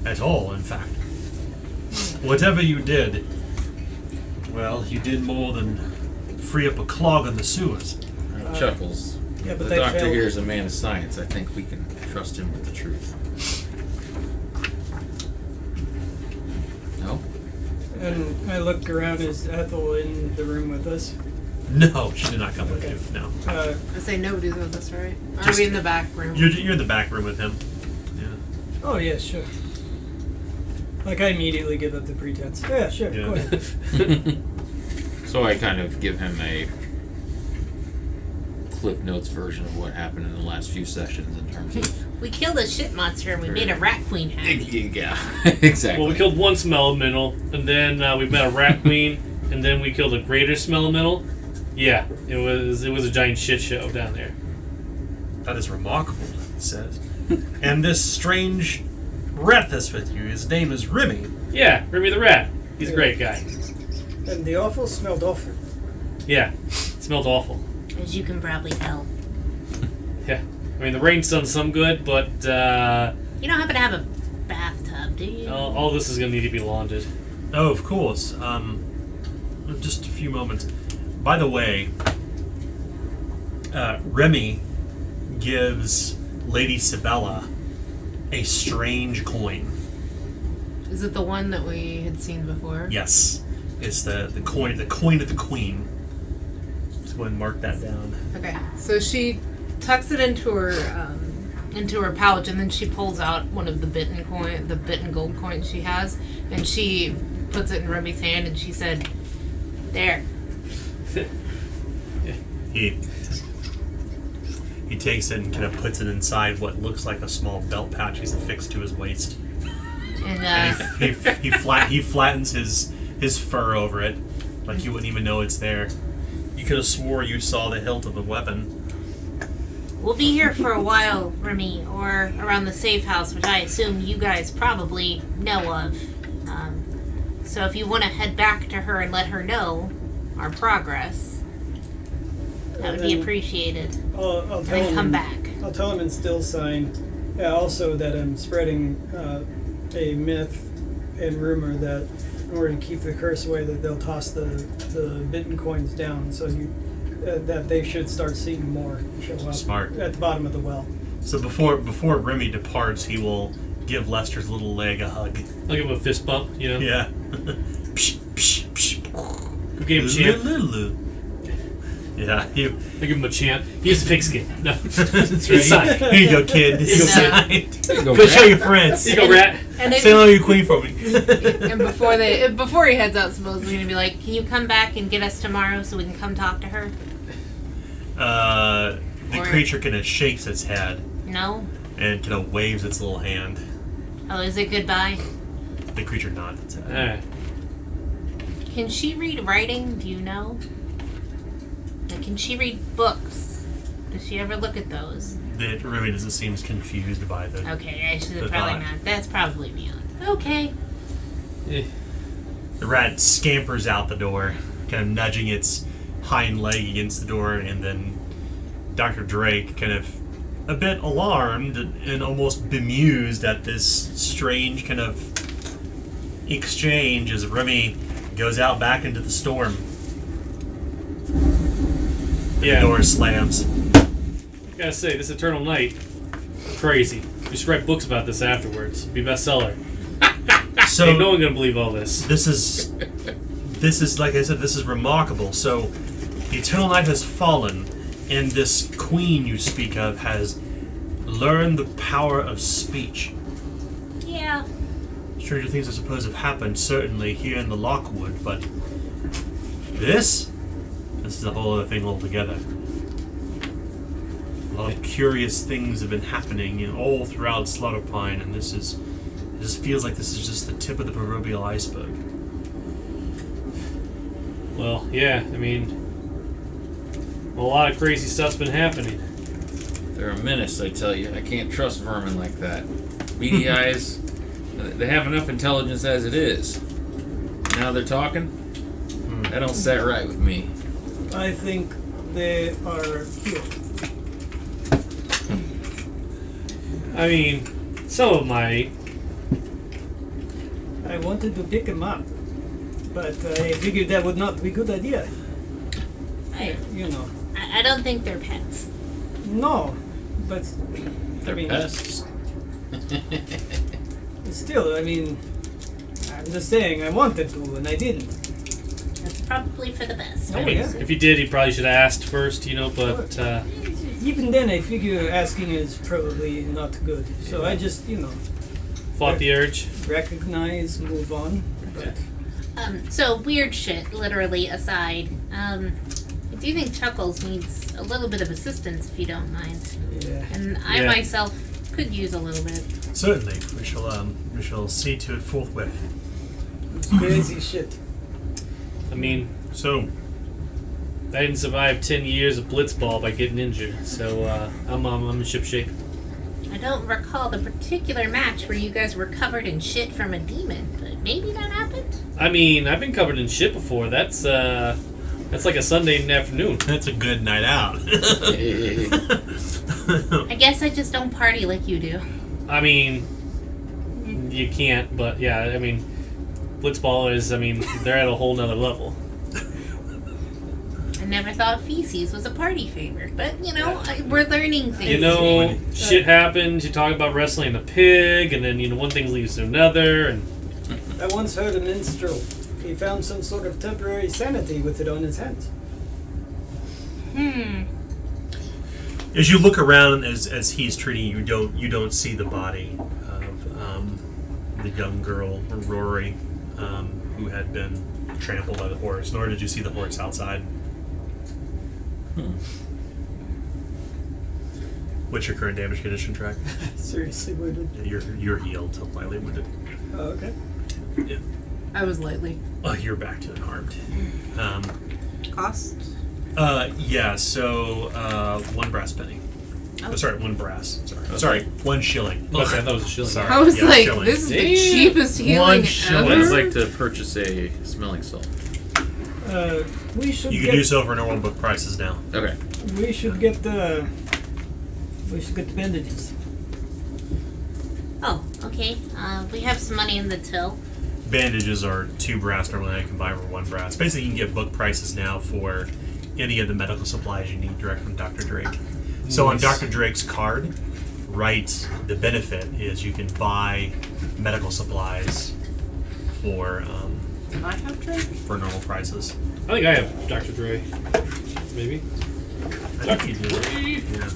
At all, in fact. Whatever you did, well, you did more than free up a clog in the sewers. Chuckles. Yeah, but The they doctor failed. here is a man of science. I think we can trust him with the truth. No? And I look around. Is Ethel in the room with us? No, she did not come with you. No. I say nobody's with us, right? Or are Just- we in the back room? You're in the back room with him. Yeah. Oh, yeah, sure. Like, I immediately give up the pretense. Yeah, sure, Yeah. go ahead. So I kind of give him a Cliff Notes version of what happened in the last few sessions in terms of... We killed a shit monster and we made a rat queen happy. Yeah, exactly. Well, we killed one Smellimental, and then we met a rat queen, and then we killed a greater Smellimental. Yeah, it was a giant shit show down there. That is remarkable, he says. And this strange rat that's with you, his name is Remy. Yeah, Remy the rat. He's a great guy. And the offal smelled awful. Yeah, it smelled awful. As you can probably tell. Yeah, I mean the rain's done some good, but You don't happen to have a bathtub, do you? all this is gonna need to be laundered. Oh, of course. Just a few moments. By the way, Remy gives Lady Sibella a strange coin. Is it the one that we had seen before? Yes, it's the coin of the Queen. Just go ahead and mark that down. Okay, so she tucks it into her pouch, and then she pulls out one of the bitten gold coins she has, and she puts it in Remy's hand, and she said, "There." He takes it and kind of puts it inside what looks like a small belt pouch he's affixed to his waist. And And he flattens his fur over it, like you wouldn't even know it's there. You could have swore you saw the hilt of a weapon. We'll be here for a while, Remy, or around the safe house, which I assume you guys probably know of. So if you want to head back to her and let her know our progress, that would be then appreciated. I'll And tell then come him. back. I'll tell him in still sign. Also, that I'm spreading a myth and rumor that in order to keep the curse away, that they'll toss the bitten coins down, so that they should start seeing more show up Smart. at the bottom of the well. So before Remy departs, he will give Lester's little leg a hug. I'll give him a fist bump, you know. Yeah. Psh, psh, psh. Who gave him a chant? Yeah. I give him a chant. He has pigskin. No, That's It's right. not. Here you go, kid. Here you go, Sign. There you go, Go show Rat. your friends. Here you go, rat. and Say hello to your queen for me. and before he heads out, supposedly gonna be like, Can you come back and get us tomorrow so we can come talk to her? The Or- creature kind of shakes its head No? and kind of waves its little hand. Oh, is it goodbye? The creature nods its head. Alright. Can she read writing? Do you know? Like, can she read books? Does she ever look at those? It really doesn't seem as confused by the. Okay, I should The have probably thought. not. That's probably beyond. Okay. Eh. The rat scampers out the door, kind of nudging its hind leg against the door, and then Dr. Drake, kind of a bit alarmed and almost bemused at this strange kind of exchange as Remy goes out back into the storm. And Yeah. the door slams. I gotta say, this Eternal Night, crazy. We should write books about this afterwards. Be bestseller. So Ain't no one gonna believe all this. This is like I said, this is remarkable. So the Eternal Night has fallen, and this queen you speak of has learned the power of speech. Yeah. Stranger things I suppose have happened, certainly here in the Lockwood, but this is a whole other thing altogether. A lot of curious things have been happening all throughout Slaughterpine, and it just feels like this is just the tip of the proverbial iceberg. Well, yeah, I mean, a lot of crazy stuff's been happening. They're a menace, I tell you. I can't trust vermin like that. Beady eyes, they have enough intelligence as it is. Now they're talking? That don't set right with me. I think they are here. I mean, some of my. I wanted to pick him up, but I figured that would not be a good idea. You know. I don't think they're pets. No, but They're pests. still, I mean, I'm just saying I wanted to and I didn't. That's probably for the best. Oh, I mean, yeah. if he did, he probably should have asked first, you know, but, Even then, I figure asking is probably not good. So I just, fought the urge. recognize, move on. But So weird shit, literally aside. I do think Chuckles needs a little bit of assistance, if you don't mind. yeah, And I Yeah. myself could use a little bit. Certainly, we shall see to it forthwith. it's crazy shit. I mean, So, I didn't survive 10 years of blitzball by getting injured, so I'm in ship shape. I don't recall the particular match where you guys were covered in shit from a demon, but maybe that happened. I mean, I've been covered in shit before. That's like a Sunday afternoon. That's a good night out. Hey. I guess I just don't party like you do. I mean, you can't, but yeah, I mean, Blitzball is, they're at a whole nother level. I never thought feces was a party favor, but we're learning things. You know, today. shit happens. You talk about wrestling a pig, and then, one thing leads to another, and... I once heard a minstrel. He found some sort of temporary sanity with it on his hands. As you look around, as he's treating you, you don't see the body of the young girl, Rory, who had been trampled by the horse. Nor did you see the horse outside. What's your current damage condition track? Seriously wounded. Yeah, you're healed to lightly wounded. Oh, okay. Yeah. I was lightly. Oh, you're back to unharmed. Cost? Yeah, so 1 brass penny. Oh. Oh, sorry, 1 brass. Sorry, 1 shilling. Okay, I thought it was a shilling. Sorry. I was Yeah, like, shilling. this is the Damn. cheapest healing 1 ever. shilling. I'd like to purchase a smelling salt. We should You get can do so for normal book prices now. Okay. we should get the bandages. Oh, okay. We have some money in the till. Bandages are 2 brass normally. I can buy for 1 brass. Basically, you can get book prices now for any of the medical supplies you need direct from Dr. Drake. So on Nice. Dr. Drake's card, the benefit is you can buy medical supplies for Do I have drink? for normal prices. I think I have Dr. Dre. Maybe. I think you do. Yeah.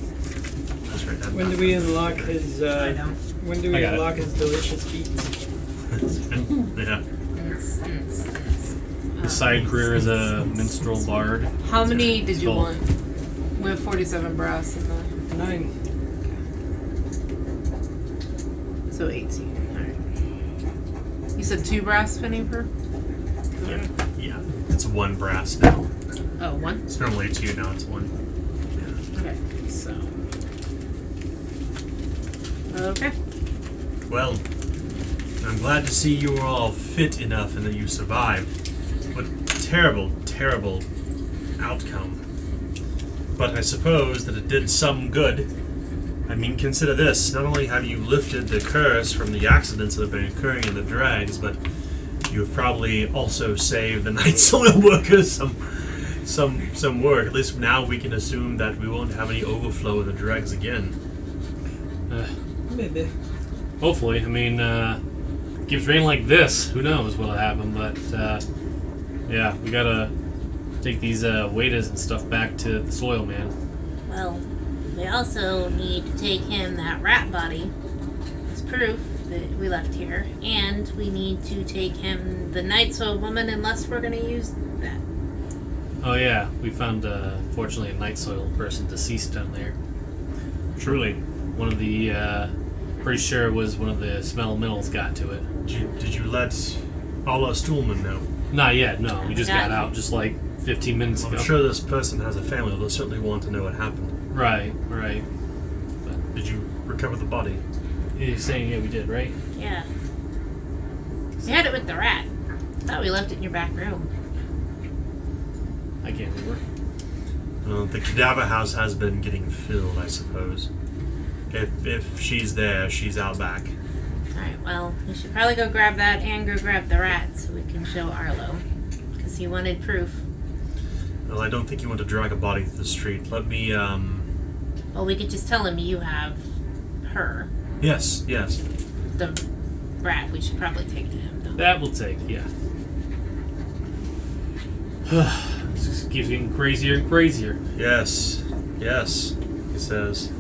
That's right. When do we unlock his? I don't. When do I we got it. unlock his delicious beats? Yeah. His side career as a minstrel bard. How many did you Cool. want? We have 47 brass in the... 9. So 18. Alright. You said 2 brass penny per? Yeah. It's 1 brass now. Oh, 1? It's normally 2, now it's 1. Okay, so... Okay. Well, I'm glad to see you are all fit enough and that you survived. What terrible, terrible outcome. But I suppose that it did some good. I mean, consider this. Not only have you lifted the curse from the accidents that have been occurring in the drags, but you have probably also saved the night soil workers some work. At least now we can assume that we won't have any overflow of the dregs again. Maybe. Hopefully. Keeps raining like this. Who knows what'll happen, but yeah, we gotta take these waiters and stuff back to the soil, man. Well, we also need to take him that rat body as proof that we left here, and we need to take him the night soil woman unless we're going to use that. Oh yeah, we found fortunately a night soil person deceased down there. Truly. One of the pretty sure it was one of the smell minerals got to it. Did you let Allah Stuhlman know? Not yet, no. We just got Got out just like 15 minutes I'm ago. sure this person has a family. They'll certainly want to know what happened. Right. Did you recover the body? You're saying yeah we did, right? Yeah. We had it with the rat. Thought we left it in your back room. I can't remember. Well, the cadaver house has been getting filled, I suppose. If she's there, she's out back. Alright, well, we should probably go grab that and go grab the rat so we can show Arlo. Because he wanted proof. Well, I don't think you want to drag a body through the street. Let me, Well, we could just tell him you have her. Yes. The rat, we should probably take to him, though. That will take, yeah. This just keeps getting crazier and crazier. Yes, he says.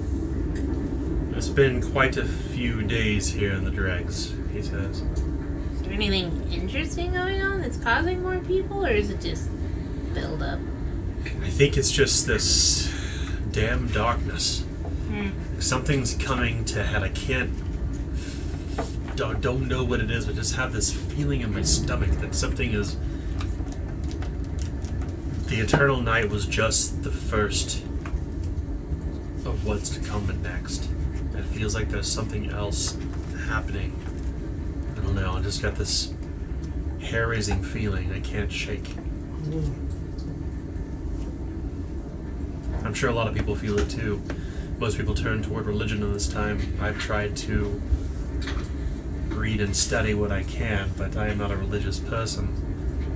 It's been quite a few days here in the dregs, he says. Is there anything interesting going on that's causing more people, or is it just build up? I think it's just this damn darkness. Something's coming to head. I don't know what it is, but just have this feeling in my stomach that something is... The eternal night was just the first of what's to come next. It feels like there's something else happening. I don't know, I just got this hair-raising feeling I can't shake. I'm sure a lot of people feel it too. Most people turn toward religion in this time. I've tried to read and study what I can, but I am not a religious person.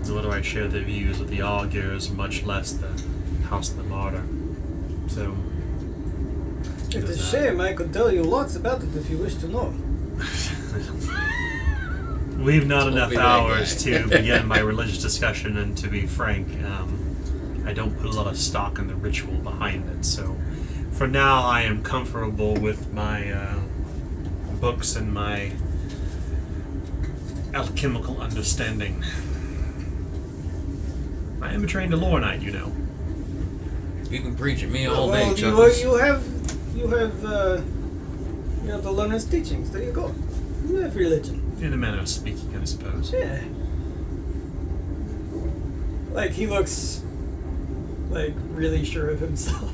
Nor do I share the views of the Augurs, much less the House of the Martyr. So, It's a shame. I could tell you lots about it if you wish to know. we've not Don't enough be that hours guy. to begin my religious discussion, and to be frank, I don't put a lot of stock in the ritual behind it. So, for now, I am comfortable with my books and my alchemical understanding. I am a trained lore knight, you know. You can preach at me all day, Well, Chuckles. you have the learner's teachings. There you go. You have religion. In a manner of speaking, I suppose. Yeah. Like, he looks, like, really sure of himself.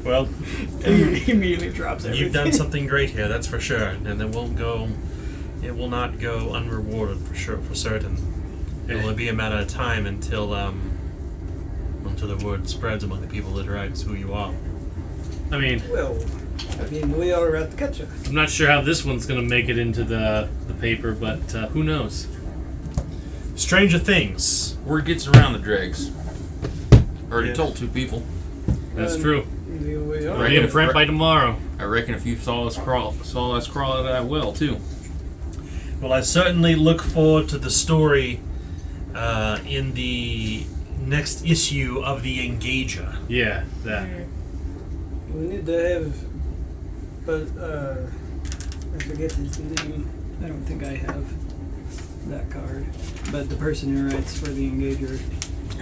Well, He immediately drops everything. you've done something great here, that's for sure, and it will not go unrewarded for sure, for certain. It will be a matter of time until the word spreads among the people that derives who you are. I mean, Well, we are at Ketcher. I'm not sure how this one's going to make it into the paper, but who knows? Stranger things. Word gets around the dregs. Already Yeah. told 2 people. That's And true. Here we are. We'll be in print by tomorrow. I reckon if you saw us crawl it, I will too. Well, I certainly look forward to the story in the next issue of the Engager. Yeah, that. We need to have, but I forget his name. I don't think I have that card. But the person who writes for the Engager.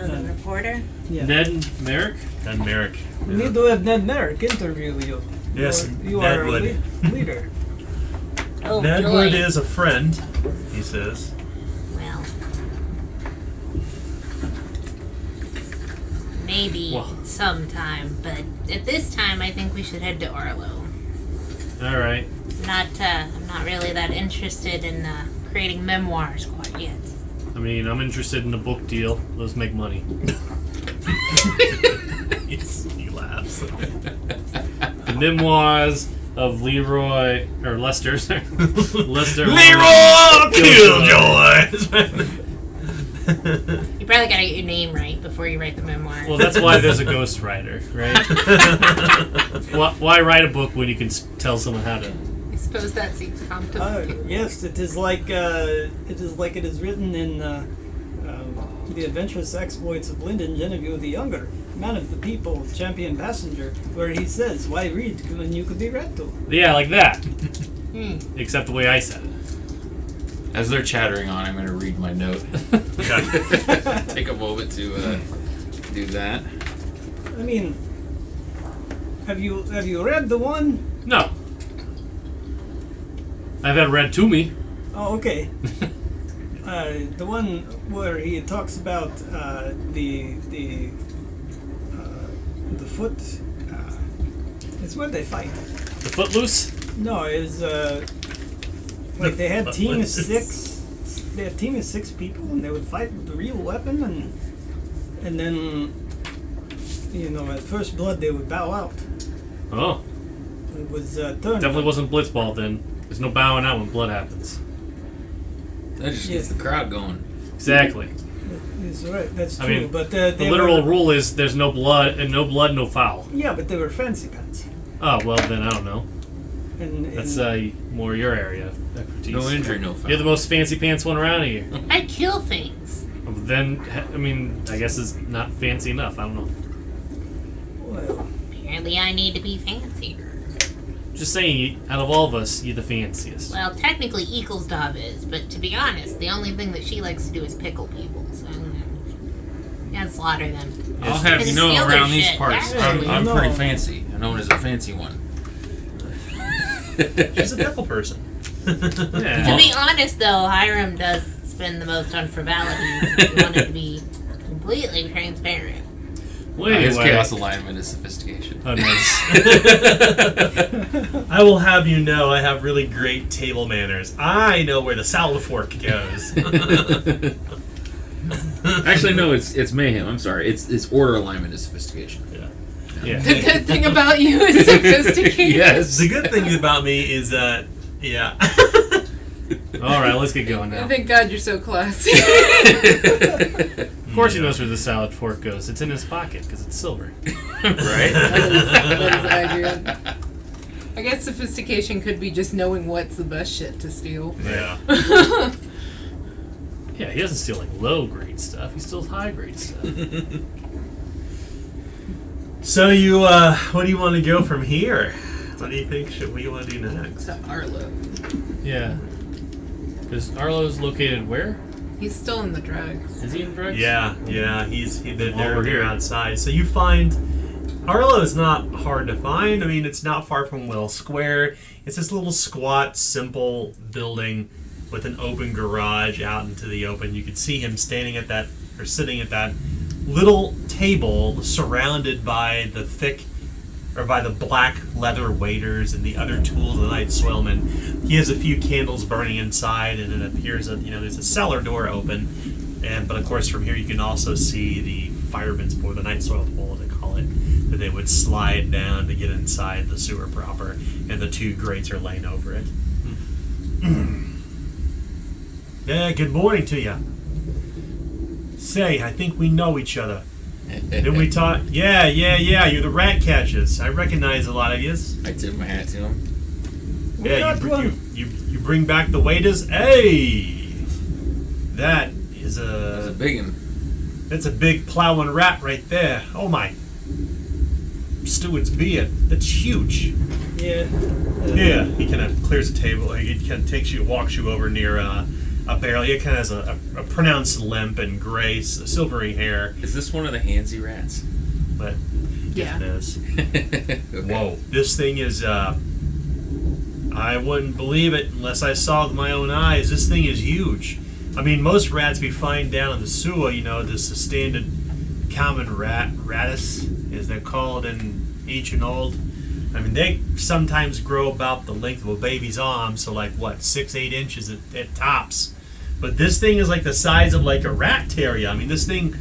Oh, the reporter? Yeah. Ned Merrick? And Merrick. We need to have Ned Merrick interview you. Yes, You Ned are a would. leader. Oh, Ned joy. Wood is a friend, he says. Well. Maybe Well. sometime, but at this time I think we should head to Arlo. Alright. I'm not really that interested in creating memoirs quite yet. I mean, I'm interested in a book deal. Let's make money. He laughs. The memoirs of Lester. Lester. Leroy Killjoy! You probably gotta get your name right before you write the memoir. Well, that's why there's a ghostwriter, right? Why write a book when you can tell someone how to? I suppose that seems complicated. Yes, it is like it is written in The Adventurous Exploits of Lyndon Genevieve the Younger, Man of the People, Champion Passenger, where he says, "Why read when you could be read to?" Yeah, like that. Hmm. Except the way I said it. As they're chattering on, I'm going to read my note. Okay. Take a moment to do that. I mean, have you read the one? No. I've had read to me. Oh, okay. The one where he talks about the foot. It's where they fight. The Footloose? No, it's like they had team of Footloose. 6. They had team of 6 people, and they would fight with the real weapon, and then at first blood they would bow out. Oh. It was turned. Definitely wasn't Blitzball then. There's no bowing out when blood happens. That just gets the crowd going. Exactly. That's right. That's I true. mean, but The literal rule is there's no blood, no foul. Yeah, but they were fancy pants. Oh, well, then I don't know. And That's more your area of expertise. No injury, no foul. You're the most fancy pants one around here. I kill things. Then, I mean, I guess it's not fancy enough. I don't know. well, Apparently I need to be fancier. Just saying, out of all of us, you're the fanciest. Well, technically Eaglesdove is, but to be honest, the only thing that she likes to do is pickle people, so and slaughter them. I'll have you And know, steal around their these shit, parts, actually. I'm No. pretty fancy. I'm known as a fancy one. She's a pickle person. To Yeah. be honest, though, Hiram does spend the most on frivolities. If you wanted to be completely transparent. Wait, His wait. chaos alignment is sophistication. Oh, nice. I will have you know I have really great table manners. I know where the salad fork goes. Actually, no, it's mayhem. I'm sorry. It's order alignment is sophistication. Yeah. The good thing about you is sophisticated. Yes. The good thing about me is that, yeah. All right, let's get going now. Thank God you're so classy. Of course he knows where the salad fork goes. It's in his pocket because it's silver. Right? That is accurate. I guess sophistication could be just knowing what's the best shit to steal. Yeah. Yeah, he doesn't steal like low grade stuff. He steals high grade stuff. So you, what do you want to go from here? What do you think we want to do next? To Arlo. Yeah. Because Arlo's located where? He's still in the drugs. Is he in drugs? Yeah, they're Over here. outside. So you find Arlo is not hard to find. I mean, it's not far from Will Square. It's this little squat, simple building with an open garage out into the open. You could see him sitting at that little table surrounded by the black leather waiters and the other tools of the night soilman. He has a few candles burning inside, and it appears that there's a cellar door open. But of course, from here you can also see the fireman's pole, the night soil pole, they call it, that they would slide down to get inside the sewer proper, and the two grates are laying over it. Yeah, good morning to you. Say, I think we know each other. Then we talk. Yeah. You're the rat catchers. I recognize a lot of yous. I tip my hat to him. Yeah, you bring back the waiters. Hey, that is That's a big one. That's a big plowing rat right there. Oh my. Steward's beard. That's huge. Yeah. Yeah, he kind of clears the table. He kind of walks you over near a barrel. He kind of has a pronounced limp and gray, silvery hair. Is this one of the handsy rats? But Yeah. it is. Okay. Whoa, this thing is. I wouldn't believe it unless I saw it with my own eyes. This thing is huge. I mean, most rats we find down in the sewer, this is standard common ratus, as they're called in ancient old. I mean, they sometimes grow about the length of a baby's arm, so 6-8 inches at tops. But this thing is like the size of like a rat terrier. I mean, this thing,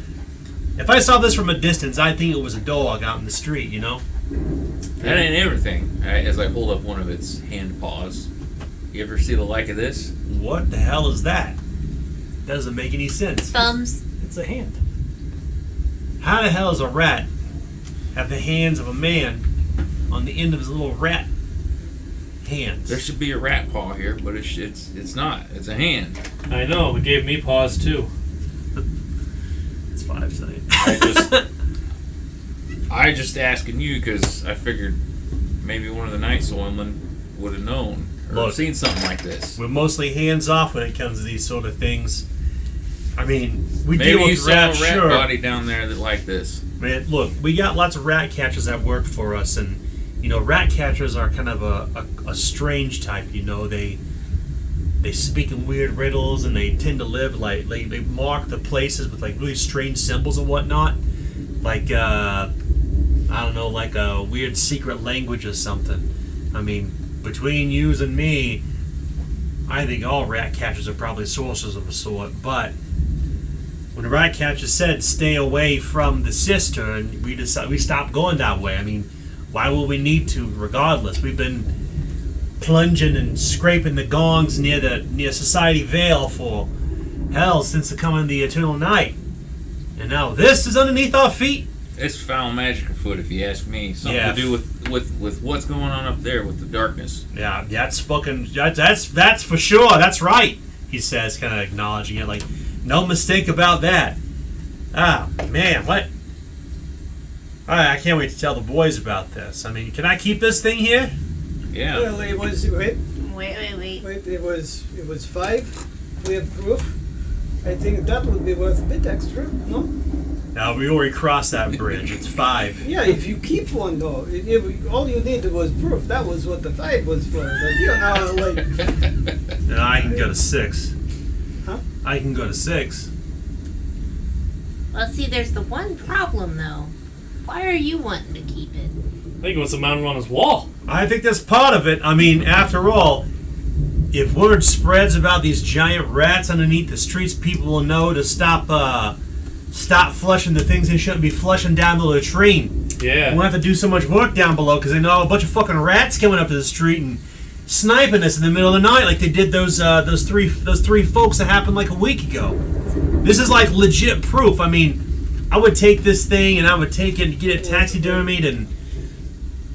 if I saw this from a distance, I'd think it was a dog out in the street, That ain't everything. As I hold up one of its hand paws. You ever see the like of this? What the hell is that? Doesn't make any sense. Thumbs. It's a hand. How the hell does a rat have the hands of a man on the end of his little rat hands? There should be a rat paw here, but it's not. It's a hand. I know. It gave me pause too. It's 5 cents. I just asking you because I figured maybe one of the night soilmen would have known or Look. seen something like this. We're mostly hands off when it comes to these sort of things. I mean, we Maybe deal you with saw a rats, rat sure. body down there that like this. Man, look, we got lots of rat catchers that work for us, and rat catchers are kind of a strange type. They speak in weird riddles, and they tend to live they mark the places with really strange symbols and whatnot, I don't know, like a weird secret language or something. I mean, between yous and me, I think all rat catchers are probably sorcerers of a sort, but when the rat catcher said stay away from the cistern, we stopped going that way. I mean, why would we need to regardless? We've been plunging and scraping the gongs near Society Vale for hell since the coming of the eternal night. And now this is underneath our feet? It's foul magic afoot, if you ask me. Something Yeah. to do with what's going on up there with the darkness. Yeah, that's for sure. That's right, he says, kind of acknowledging it. No mistake about that. Ah, man, what? I can't wait to tell the boys about this. I mean, can I keep this thing here? Yeah. Well, it was Wait. it was 5. We have proof. I think that would be worth a bit extra, no? Now, we already crossed that bridge. It's 5. Yeah, if you keep one though, all you needed was proof. That was what the 5 was for. And I can go to 6. Huh? I can go to 6. Well, see, there's the one problem, though. Why are you wanting to keep it? I think he wants to mount it on his wall. I think that's part of it. I mean, after all, if word spreads about these giant rats underneath the streets, people will know to stop flushing the things they shouldn't be flushing down the latrine. Yeah. We won't have to do so much work down below because they know a bunch of fucking rats coming up to the street and sniping us in the middle of the night like they did those three folks that happened like a week ago. This is like legit proof. I mean, I would take this thing and I would take it and get it taxidermied and.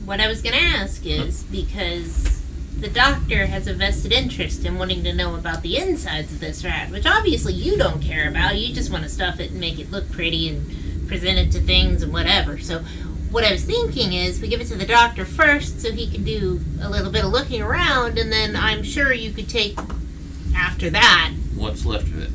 What I was going to ask is because the doctor has a vested interest in wanting to know about the insides of this rat, which obviously you don't care about. You just want to stuff it and make it look pretty and present it to things and whatever. So what I was thinking is we give it to the doctor first so he can do a little bit of looking around, and then I'm sure you could take after that What's left of it?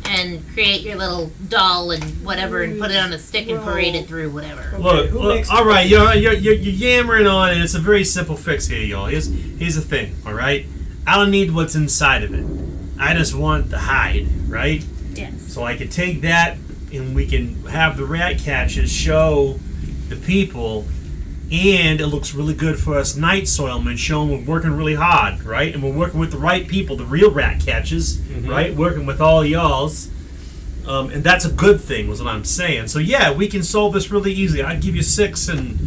and create your little doll and whatever and put it on a stick and parade it through whatever. Look, all right, you're yammering on, and it's a very simple fix here, y'all. Here's the thing, all right? I don't need what's inside of it. I just want the hide, right? Yes. So I can take that, and we can have the rat catchers show the people, and it looks really good for us night soilmen, showing we're working really hard, right? And we're working with the right people, the real rat catchers, right? Working with all y'all's. And that's a good thing, was what I'm saying. So yeah, we can solve this really easily. I'd give you 6, and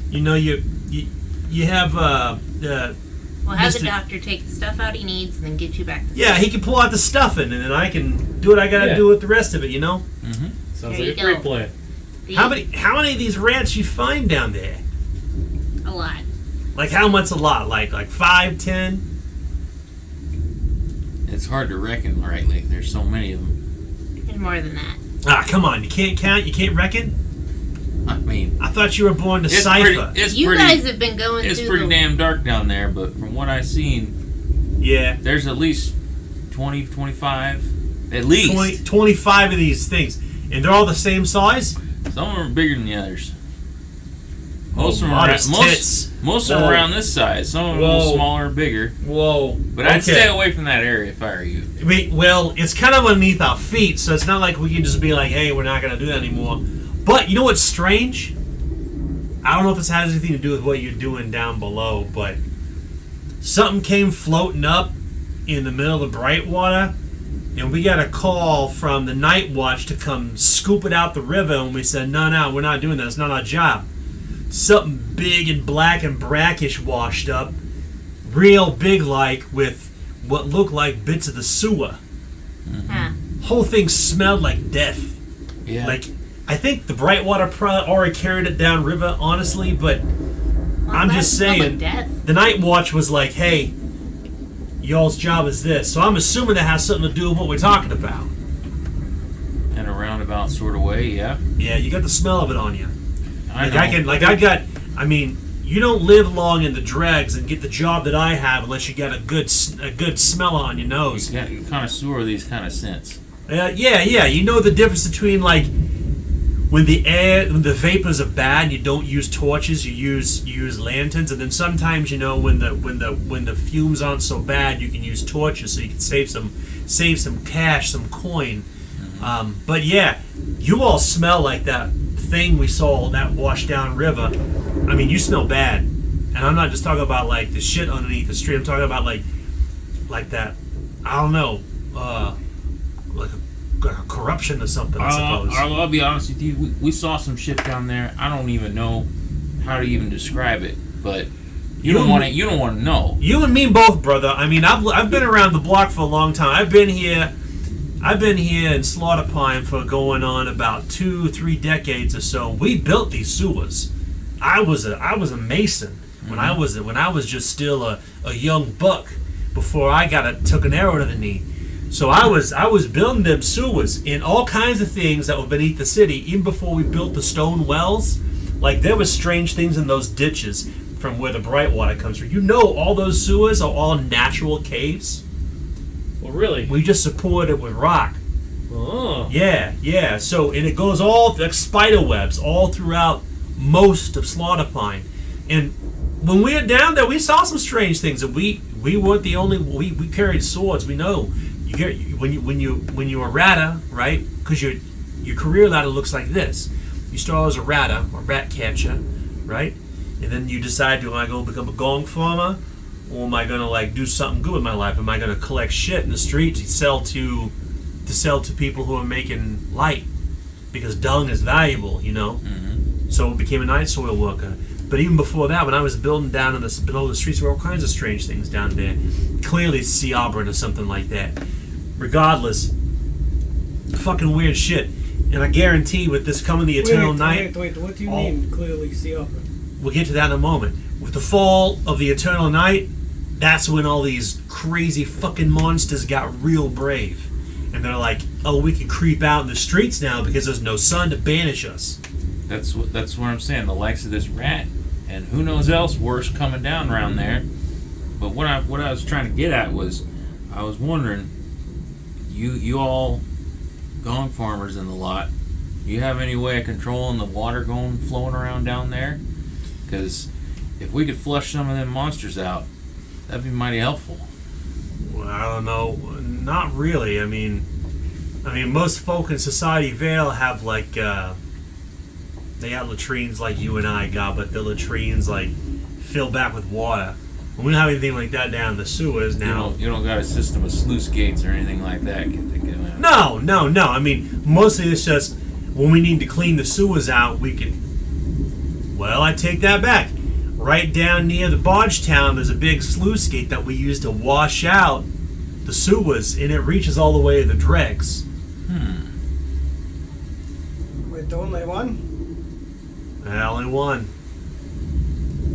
you know you have We'll have the doctor take the stuff out he needs and then get you back to yeah, he can pull out the stuffing, and then I can do what I gotta do with the rest of it. You know. Sounds There like you a great go. plan. How many of these rats you find down there? A lot. Like how much? A lot? Like 5, 10? It's hard to reckon rightly. There's so many of them. And more than that. Ah, come on! You can't count. You can't reckon. I mean, I thought you were born to it's cipher. You guys have been going It's through pretty the... damn dark down there, but from what I've seen, Yeah. there's at least 20, 25, at least. 25 of these things, and they're all the same size. Some of them are bigger than the others. Oh, Most of them modest are tits. most of them are around this size. Some of them are a little smaller, bigger. Whoa! But I'd stay away from that area if I were you. I mean, well, it's kind of underneath our feet, so it's not like we can just be like, "Hey, we're not going to do that anymore." But you know what's strange? I don't know if this has anything to do with what you're doing down below, but something came floating up in the middle of the Brightwater, and we got a call from the Night Watch to come scoop it out the river, and we said, no, we're not doing that. It's not our job. Something big and black and brackish washed up, real big like, with what looked like bits of the sewer. Huh. Whole thing smelled like death. Yeah. Like, I think the Brightwater probably already carried it down river, honestly, but Well, I'm that just smelled saying, like death. the Night Watch was like, hey, y'all's job is this. So I'm assuming that has something to do with what we're talking about. In a roundabout sort of way, yeah. Yeah, you got the smell of it on you. I I mean, you don't live long in the dregs and get the job that I have unless you got a good smell on your nose. You kind of sewer these kind of scents. Yeah. You know the difference between like when the vapors are bad, you don't use torches, you use lanterns, and then sometimes when the fumes aren't so bad, you can use torches so you can save some cash, some coin. But yeah, you all smell like that thing we saw that washed down river. I mean, you smell bad, and I'm not just talking about like the shit underneath the street. I'm talking about like that. I don't know, like a corruption or something. I suppose. I'll be honest with you. We saw some shit down there. I don't even know how to even describe it, but you don't want to know. You and me both, brother. I mean, I've been around the block for a long time. I've been here in Slaughter Pine for going on about 2-3 decades or so. We built these sewers. I was a mason when I was just still a young buck before I took an arrow to the knee. So I was building them sewers in all kinds of things that were beneath the city, even before we built the stone wells. Like there was strange things in those ditches from where the Brightwater comes from. You know, all those sewers are all natural caves. Well, really? We just support it with rock. Oh. Yeah. So, and it goes all like spider webs all throughout most of Slaughter Pine. And when we were down there, we saw some strange things. And we weren't the only. We carried swords. We know you get when you're a ratter, right? Because your career ladder looks like this. You start as a ratter or rat catcher, right? And then you decide, am I going to become a gong farmer, or am I going to like do something good with my life? Am I going to collect shit in the streets and sell to people who are making light? Because dung is valuable, you know. Mm-hmm. So I became a night soil worker. But even before that, when I was building down in the below the streets, there were all kinds of strange things down there. Clearly, sea operan or something like that. Regardless, fucking weird shit. And I guarantee, with this coming the eternal night. Wait. What do you mean? Clearly, sea opera. We'll get to that in a moment. With the fall of the eternal night, that's when all these crazy fucking monsters got real brave. And they're like, oh, we can creep out in the streets now because there's no sun to banish us. That's what I'm saying. The likes of this rat, and who knows else worse coming down around there. But what I was trying to get at was, I was wondering, you all gong farmers in the lot, you have any way of controlling the water flowing around down there? Because if we could flush some of them monsters out, that'd be mighty helpful. Well, I don't know. Not really. I mean, most folk in Society Vale have like, they got latrines like you and I got, but the latrines like fill back with water. We don't have anything like that down in the sewers now. You don't got a system of sluice gates or anything like that. No. I mean, mostly it's just when we need to clean the sewers out, we can. Well, I take that back. Right down near the barge town, there's a big sluice gate that we use to wash out the sewers, and it reaches all the way to the dregs. Wait, only one? Only one.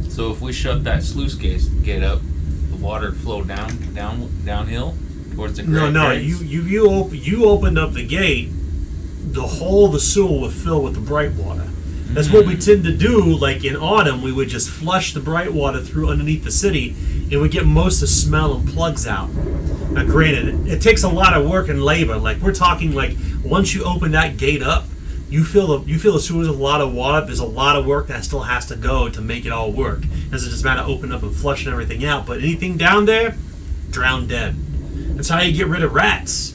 So if we shut that sluice gate up, the water would flow downhill towards the No. dregs? You opened up the gate, the whole of the sewer would fill with the bright water. That's what we tend to do. Like in autumn, we would just flush the bright water through underneath the city, and we get most of the smell and plugs out. Now, granted, it takes a lot of work and labor. Like we're talking, like once you open that gate up, you feel the sewers with a lot of water. There's a lot of work that still has to go to make it all work. It's just a matter of opening up and flushing everything out. But anything down there, drown dead. That's how you get rid of rats.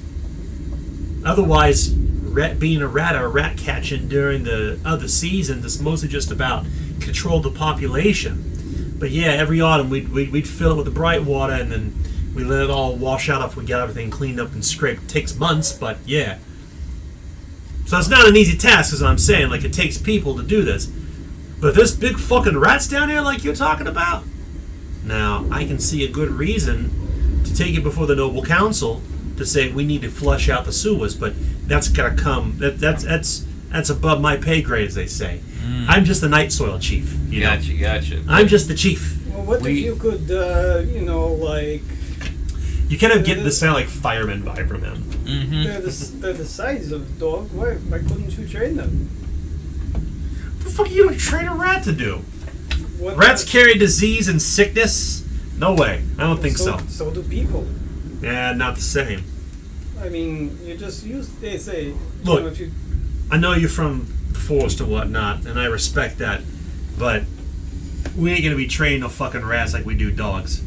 Otherwise, being a rat or rat catching during the other seasons is mostly just about control the population. But yeah, every autumn we'd fill it with the bright water, and then we let it all wash out after we got everything cleaned up and scraped. It takes months, but yeah. So it's not an easy task, as I'm saying. Like, it takes people to do this. But this big fucking rats down here like you're talking about? Now, I can see a good reason to take it before the Noble Council to say we need to flush out the sewers, but that's gotta come. That's above my pay grade, as they say. I'm just the night soil chief. You know? Gotcha. I'm just the chief. Well, what if you could, like... You kind of get the sound like fireman vibe from him. Mm-hmm. They're the size of dog. Why couldn't you train them? What the fuck are you going to train a rat to do? What Rats carry disease and sickness? No way. I don't think so. So do people. Yeah, not the same. I mean, you just use... They say... Look, if you, I know you're from the forest or whatnot, and I respect that, but we ain't going to be training no fucking rats like we do dogs.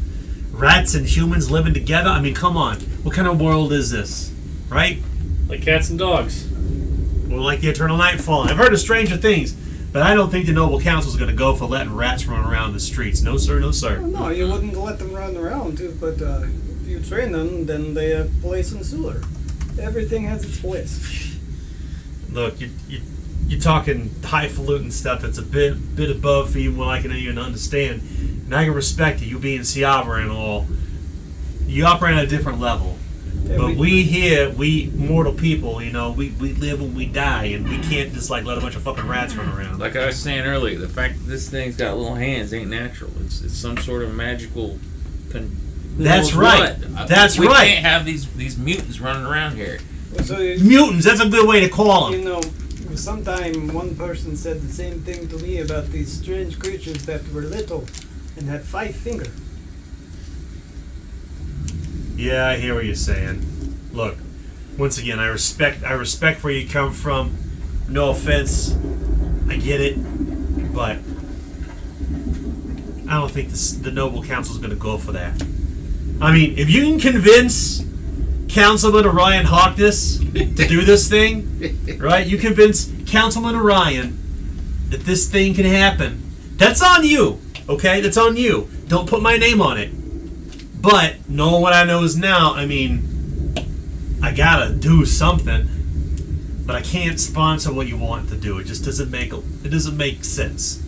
Rats and humans living together? I mean, come on. What kind of world is this? Right? Like cats and dogs. Well, like the Eternal Nightfall. I've heard of stranger things, but I don't think the Noble Council's going to go for letting rats run around the streets. No, sir, no, sir. no, you wouldn't let them run around, too, but if you train them, then they have place in the sewer. Everything has its place. Look, you're talking highfalutin stuff that's a bit above even what I can even understand. And I can respect it, you being Siabra and all. You operate at a different level. Yeah, But we mortal people, we live and we die, and we can't just like let a bunch of fucking rats run around. Like I was saying earlier, the fact that this thing's got little hands ain't natural. It's some sort of magical. That's right. That's we right. We can't have these mutants running around here. So, Mutants, that's a good way to call them. sometime one person said the same thing to me about these strange creatures that were little and had 5 fingers. Yeah, I hear what you're saying. Look, once again, I respect where you come from. No offense, I get it, but I don't think the Noble Council is going to go for that. I mean, if you can convince Councilman Orion Harkness to do this thing, right? You convince Councilman Orion that this thing can happen, that's on you. Okay, that's on you. Don't put my name on it. But knowing what I know is now, I mean, I gotta do something. But I can't sponsor what you want to do. It just doesn't make sense.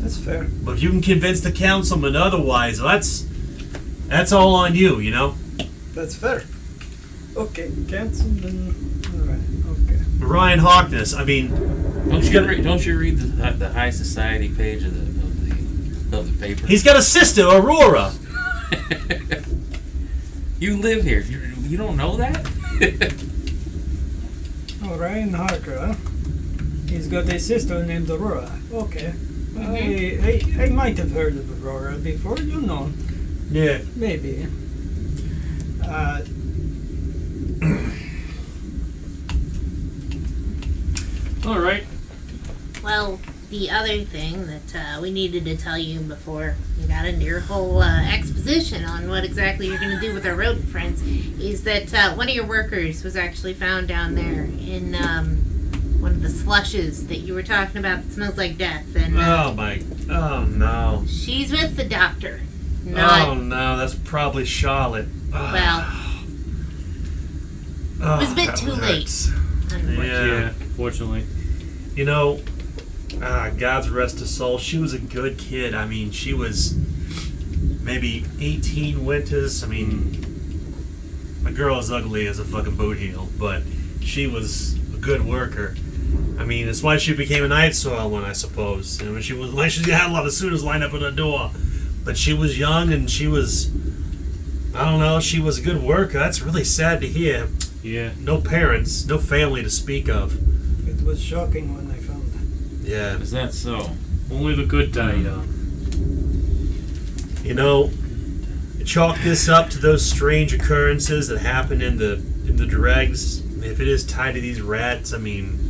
That's fair. But if you can convince the councilman otherwise, that's all on you, you know? That's fair. Okay, cancelled and alright, okay. Ryan Harkness, I mean, Don't you read the high society page of the paper? he's got a sister, Aurora. You live here. You don't know that? Oh, Ryan Harker, huh? He's got a sister named Aurora. Okay. I might have heard of Aurora before, you know. Yeah. Maybe. All right. Well, the other thing that we needed to tell you before you got into your whole exposition on what exactly you're going to do with our rodent friends is that one of your workers was actually found down there in one of the slushes that you were talking about that smells like death. And Oh no. she's with the doctor. Oh Not no, that's probably Charlotte. well. Oh, It was a bit that too late. hurts. Unfortunately. Yeah. Fortunately. You know, God's rest her soul. She was a good kid. I mean, she was maybe 18 winters. I mean, my girl is ugly as a fucking boot heel, but she was a good worker. I mean, that's why she became a night soil one, I suppose. And when she had a lot of suitors lined up at the door. But she was young and she was, I don't know, she was a good worker. That's really sad to hear. Yeah. No parents, no family to speak of. It was shocking when I found it. Yeah. Is that so? Only the good die young. You know, chalk this up to those strange occurrences that happen in the dregs. If it is tied to these rats, I mean,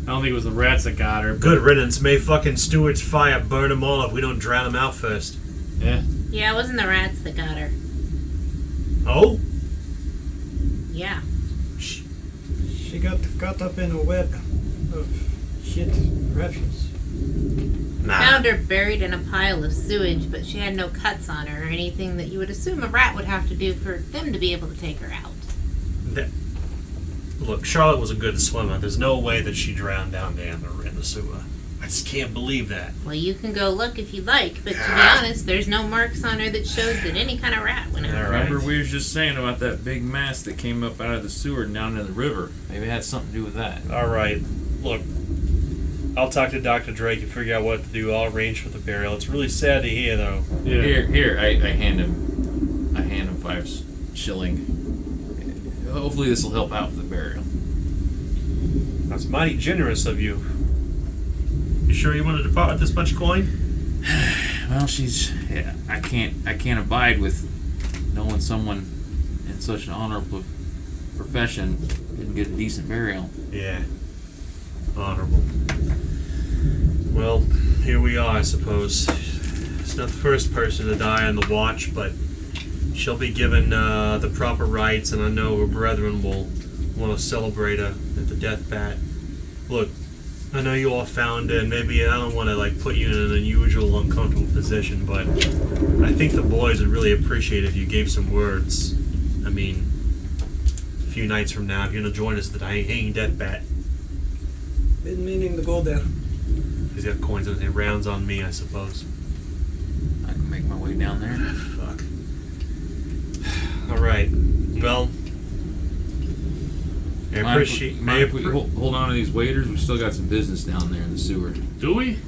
I don't think it was the rats that got her. But good riddance. May fucking Stewart's fire burn them all if we don't drown them out first. Yeah. Yeah, it wasn't the rats that got her. Oh? Yeah. She got caught up in a web of shit refuse. Nah. Found her buried in a pile of sewage, but she had no cuts on her or anything that you would assume a rat would have to do for them to be able to take her out. Look, Charlotte was a good swimmer. There's no way that she drowned down there in the sewer. I just can't believe that. Well, you can go look if you'd like, but to be honest, there's no marks on her that shows that any kind of rat went out. All right. Remember we was just saying about that big mass that came up out of the sewer and down in the river. Maybe it had something to do with that. All right. Look, I'll talk to Dr. Drake and figure out what to do. I'll arrange for the burial. It's really sad to hear, though. Yeah. Here, I hand him 5 shilling. Hopefully this will help out with the burial. That's mighty generous of you. You sure you want to depart with this much coin? Well, I can't abide with knowing someone in such an honorable profession didn't get a decent burial. Yeah. Honorable. Well, here we are, I suppose. It's not the first person to die on the watch, but she'll be given the proper rites, and I know her brethren will want to celebrate her at the death bat. Look, I know you all found it, and maybe I don't want to put you in an unusual, uncomfortable position, but I think the boys would really appreciate if you gave some words. I mean, a few nights from now, if you're going to join us at the hanging death bat. Been meaning to go there. He's got coins on his rounds on me, I suppose. I can make my way down there. Fuck. Alright. Well, I appreciate. Mind if we hold on to these waiters? We still got some business down there in the sewer. Do we?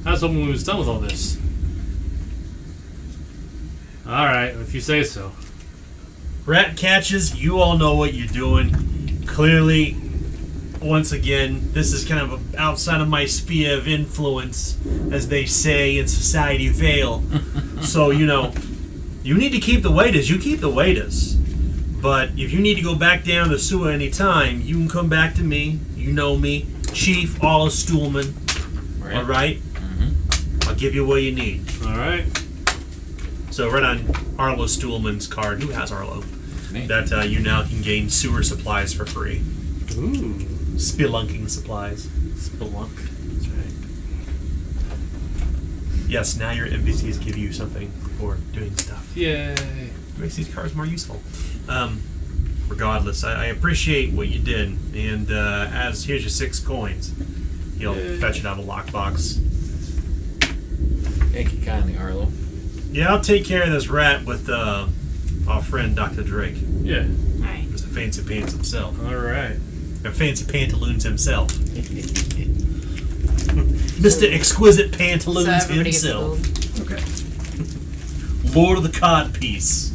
How's when we was done with all this? Alright, if you say so. Rat catches, you all know what you're doing. Clearly, once again, this is kind of outside of my sphere of influence, as they say in Society Vale. So, you need to keep the waiters. You keep the waiters. But if you need to go back down the sewer anytime, you can come back to me. You know me. Chief Arlo Stuhlman. Right. All right? Mm-hmm. I'll give you what you need. Alright. So right on Arlo Stuhlman's card, who has Arlo, Me. that you now can gain sewer supplies for free. Ooh. Spelunking supplies. Spelunk. That's right. Yes, now your NPCs give you something for doing stuff. Yay. Makes these cards more useful. Regardless, I appreciate what you did, and as here's your 6 coins. He'll fetch it out of a lockbox. Thank you kindly, Arlo. Yeah, I'll take care of this rat with our friend Dr. Drake. Yeah. Alright. Mr. Fancy Pants himself. All right. Or Fancy Pantaloons himself. Mr. Exquisite So Pantaloons everybody gets himself. gold. Okay. Lord of the Cod Piece.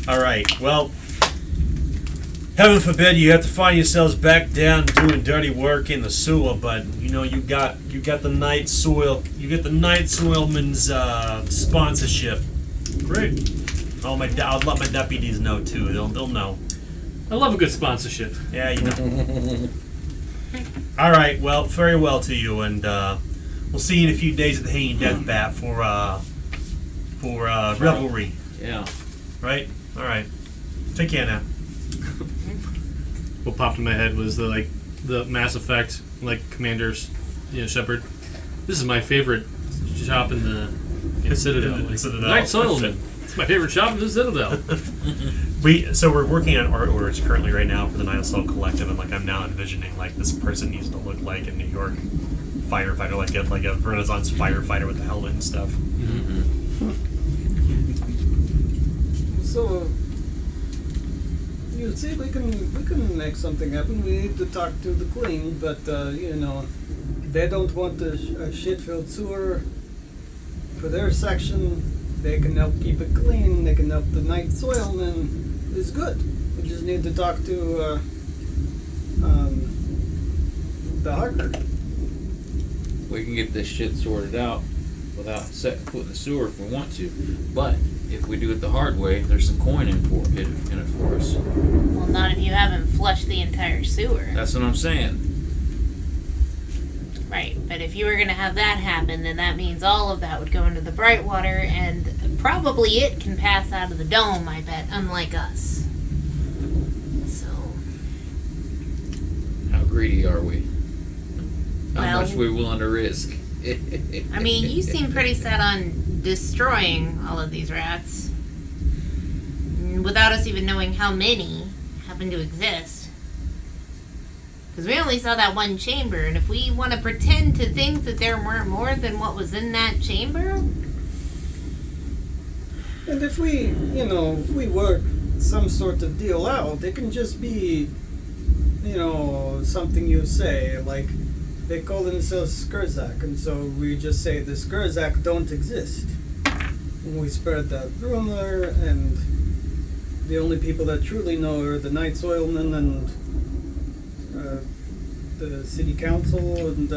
Alright, well, heaven forbid you have to find yourselves back down doing dirty work in the sewer, but you know you got the night soil, you get the night soilman's sponsorship. Great. I'll let my deputies know too. They'll know. I love a good sponsorship. Yeah, you know. All right. Well, very well to you, and we'll see you in a few days at the Hanging Death Bat for revelry. Yeah. Right. All right. Take care now. What popped in my head was the Mass Effect Commander's Shepard. This is my favorite shop in the Citadel. Citadel. Night Soilman. It's my favorite shop in the Citadel. We're working on art orders currently right now for the Night Assault Collective, and I'm now envisioning this person needs to look like a New York firefighter, like a Renaissance firefighter with the helmet and stuff. So, you see, we can make something happen. We need to talk to the Queen, but they don't want a shit-filled sewer for their section. They can help keep it clean. They can help the night soilman. It's good. We just need to talk to the Harker. We can get this shit sorted out without setting foot in the sewer if we want to. But if we do it the hard way, there's some coin in it for us. Well, not if you haven't flushed the entire sewer. That's what I'm saying. Right, but if you were going to have that happen, then that means all of that would go into the Brightwater, and probably it can pass out of the dome, I bet, unlike us. So... How greedy are we? How Well- much we willing to risk? I mean, you seem pretty set on destroying all of these rats. Without us even knowing how many happen to exist. Because we only saw that one chamber, and if we want to pretend to think that there weren't more than what was in that chamber... And if we work some sort of deal out, it can just be, something you say, like they call themselves Skurzak, and so we just say the Skurzak don't exist. And we spread that rumor, and the only people that truly know are the Night Soilmen and the city council, and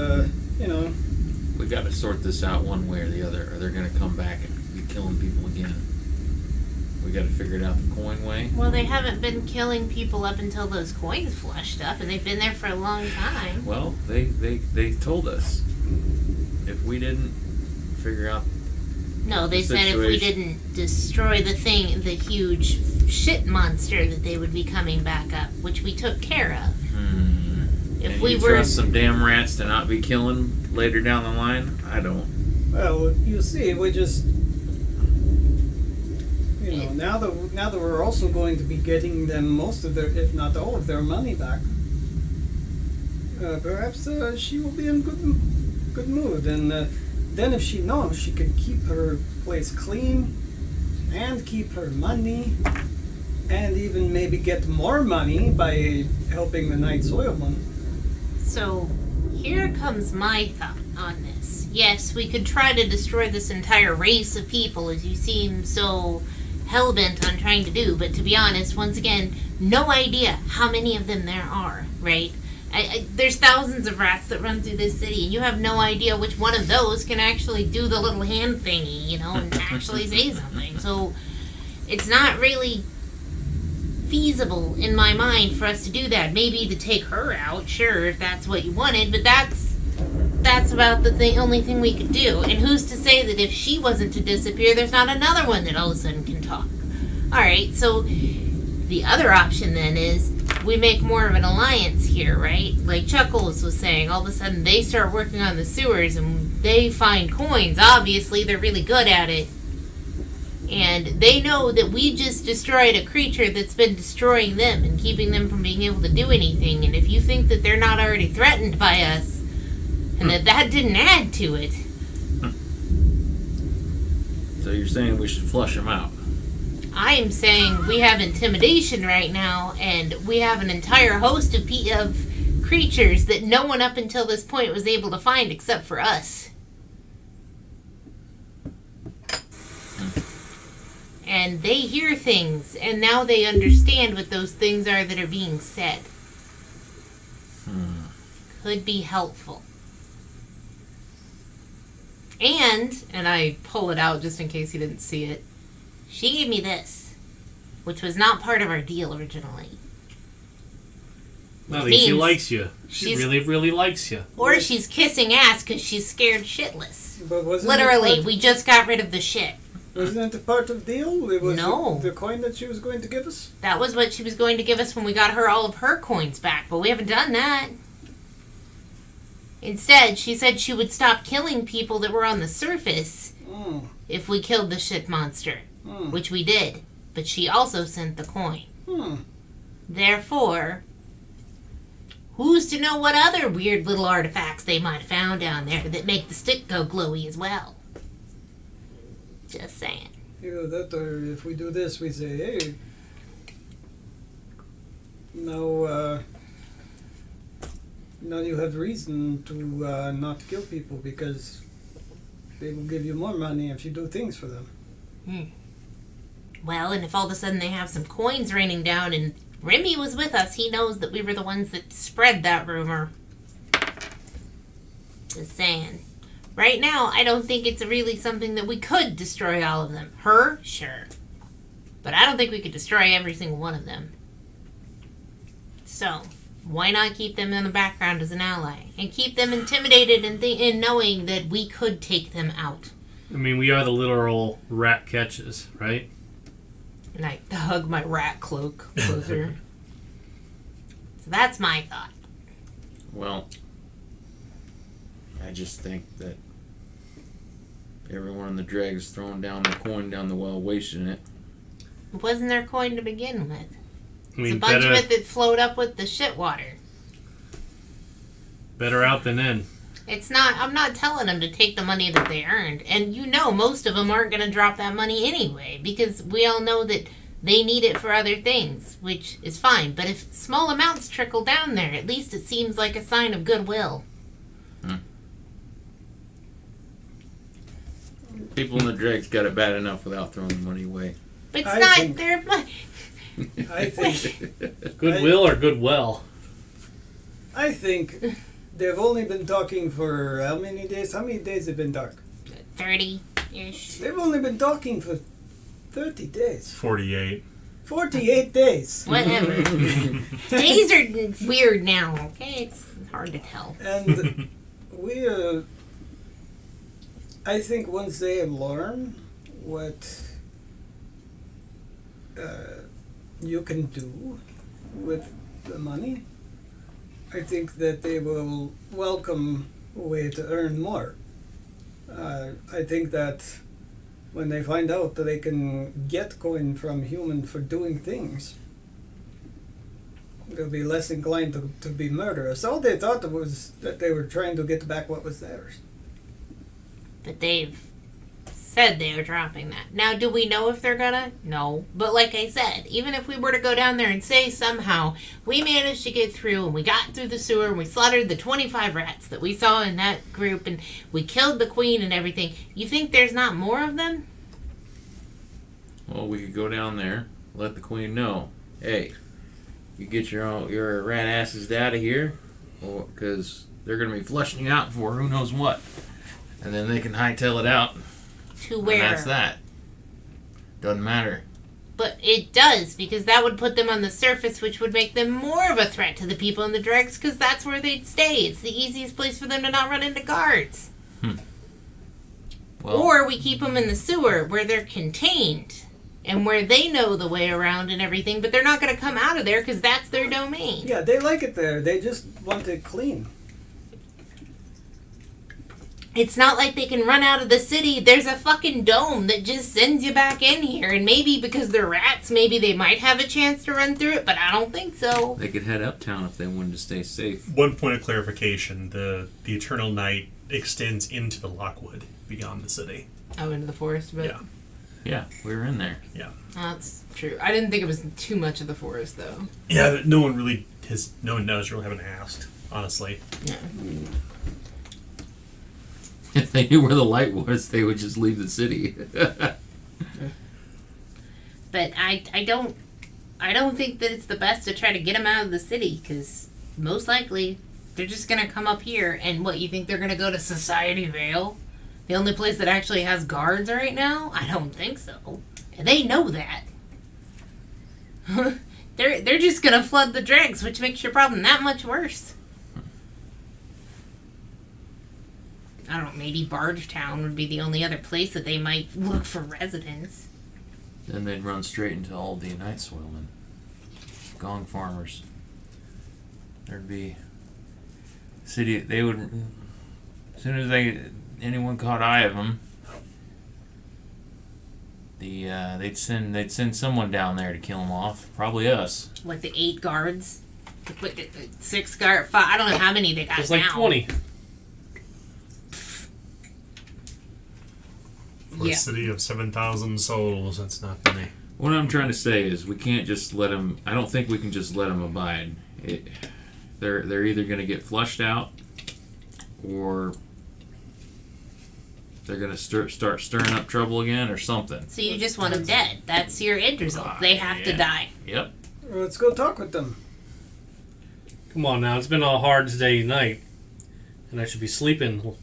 We got to sort this out one way or the other, or they're going to come back and be killing people again. We got to figure it out the coin way. Well, they haven't been killing people up until those coins flushed up, and they've been there for a long time. Well, they told us if we didn't figure out. No, they The said if we situation. didn't destroy the huge shit monster, that they would be coming back up, which we took care of. If And we you were... trust some damn rats to not be killing later down the line? I don't. well, you see, we just, now that we're also going to be getting them most of their, if not all of their money back, perhaps she will be in good mood, and then if she knows she can keep her place clean, and keep her money, and even maybe get more money by helping the Night Soilman. So, here comes my thought on this. Yes, we could try to destroy this entire race of people, as you seem so hell-bent on trying to do, but to be honest, once again, no idea how many of them there are, right? There's thousands of rats that run through this city, and you have no idea which one of those can actually do the little hand thingy, and actually say something. So, it's not really feasible in my mind for us to do that. Maybe to take her out, sure, if that's what you wanted, but that's about the only thing we could do. And who's to say that if she wasn't to disappear, there's not another one that all of a sudden can talk? Alright, so the other option then is we make more of an alliance here, right? Like Chuckles was saying, all of a sudden they start working on the sewers and they find coins. Obviously, they're really good at it. And they know that we just destroyed a creature that's been destroying them and keeping them from being able to do anything. And if you think that they're not already threatened by us, and that didn't add to it. So you're saying we should flush them out? I am saying we have intimidation right now, and we have an entire host of creatures that no one up until this point was able to find except for us. And they hear things, and now they understand what those things are that are being said. Could be helpful. And I pull it out just in case you didn't see it, she gave me this, which was not part of our deal originally. I think she likes you. She she's- really, really likes you. Or she's kissing ass because she's scared shitless. But wasn't Literally, it we just got rid of the shit. wasn't it a part of the deal? It was No. the coin that she was going to give us? That was what she was going to give us when we got her all of her coins back, but we haven't done that. Instead, she said she would stop killing people that were on the surface Mm. if we killed the shit monster, which we did. But she also sent the coin. Therefore, who's to know what other weird little artifacts they might have found down there that make the stick go glowy as well? Just saying. Either that, or if we do this, we say, hey, now you have reason to not kill people because they will give you more money if you do things for them. Well, and if all of a sudden they have some coins raining down and Remy was with us, he knows that we were the ones that spread that rumor. Just saying. Right now, I don't think it's really something that we could destroy all of them. Her, sure. But I don't think we could destroy every single one of them. So, why not keep them in the background as an ally? And keep them intimidated in knowing that we could take them out. I mean, we are the literal rat catches, right? And I hug my rat cloak closer. So that's my thought. Well, I just think that everyone in the drag is throwing down the coin down the well, wasting it. It wasn't their coin to begin with. I mean, It's a bunch of it that flowed up with the shit water. better out than in. It's not, I'm not telling them to take the money that they earned. And you know most of them aren't going to drop that money anyway, because we all know that they need it for other things, which is fine. But if small amounts trickle down there, at least it seems like a sign of goodwill. People in the dregs got it bad enough without throwing the money away. But it's I not think- their money. I think Goodwill or goodwill? I think they've only been talking for how many days? How many days have been dark? 30-ish. They've only been talking for 30 days. 48. 48 days. Whatever. Days are weird now, okay? It's hard to tell. And we, I think once they learn what you can do with the money, I think that they will welcome a way to earn more. I think that when they find out that they can get coin from human for doing things, they'll be less inclined to be murderous. All they thought was that they were trying to get back what was theirs. But they've said they are dropping that. Now, do we know if they're gonna? No. But like I said, even if we were to go down there and say somehow we managed to get through and we got through the sewer and we slaughtered the 25 rats that we saw in that group and we killed the queen and everything, you think there's not more of them? Well, we could go down there, let the queen know, hey, you get your rat asses out of here, because they're going to be flushing you out for who knows what. And then they can hightail it out. To where? And that's that. Doesn't matter. But it does, because that would put them on the surface, which would make them more of a threat to the people in the dregs, because that's where they'd stay. It's the easiest place for them to not run into guards. Well, Or we keep them in the sewer, where they're contained. and where they know the way around and everything, but they're not going to come out of there because that's their domain. Yeah, they like it there. They just want it clean. It's not like they can run out of the city. There's a fucking dome that just sends you back in here. And maybe because they're rats, maybe they might have a chance to run through it, but I don't think so. They could head uptown if they wanted to stay safe. One point of clarification: the eternal night extends into the Lockwood beyond the city. Oh, into the forest, but Yeah. Yeah, we were in there. that's true. I didn't think it was too much of the forest, though. Yeah, but no one knows. Really haven't asked, honestly. Yeah. If they knew where the light was, they would just leave the city. But I don't think that it's the best to try to get them out of the city, because most likely they're just going to come up here. And what, you think they're going to go to Society Vale? The only place that actually has guards right now? I don't think so. And they know that. They're just going to flood the dregs, which makes your problem that much worse. I don't know, maybe Bargetown would be the only other place that they might look for residents. Then they'd run straight into all the night soilmen. Gong farmers. There'd be city. They would, as soon as anyone caught eye of them, they'd send someone down there to kill them off. Probably us. Like the 8 guards, the 6 guard, 5. I don't know how many they got It's like now. 20. For Yeah. a city of 7,000 souls, that's not many. What I'm trying to say is we can't just let them. I don't think we can just let them abide. They're either going to get flushed out, or they're going to start stirring up trouble again, or something. So you just want them dead. That's your end result. They have to yeah. die. Yep. Well, let's go talk with them. Come on now, it's been a hard day night, and I should be sleeping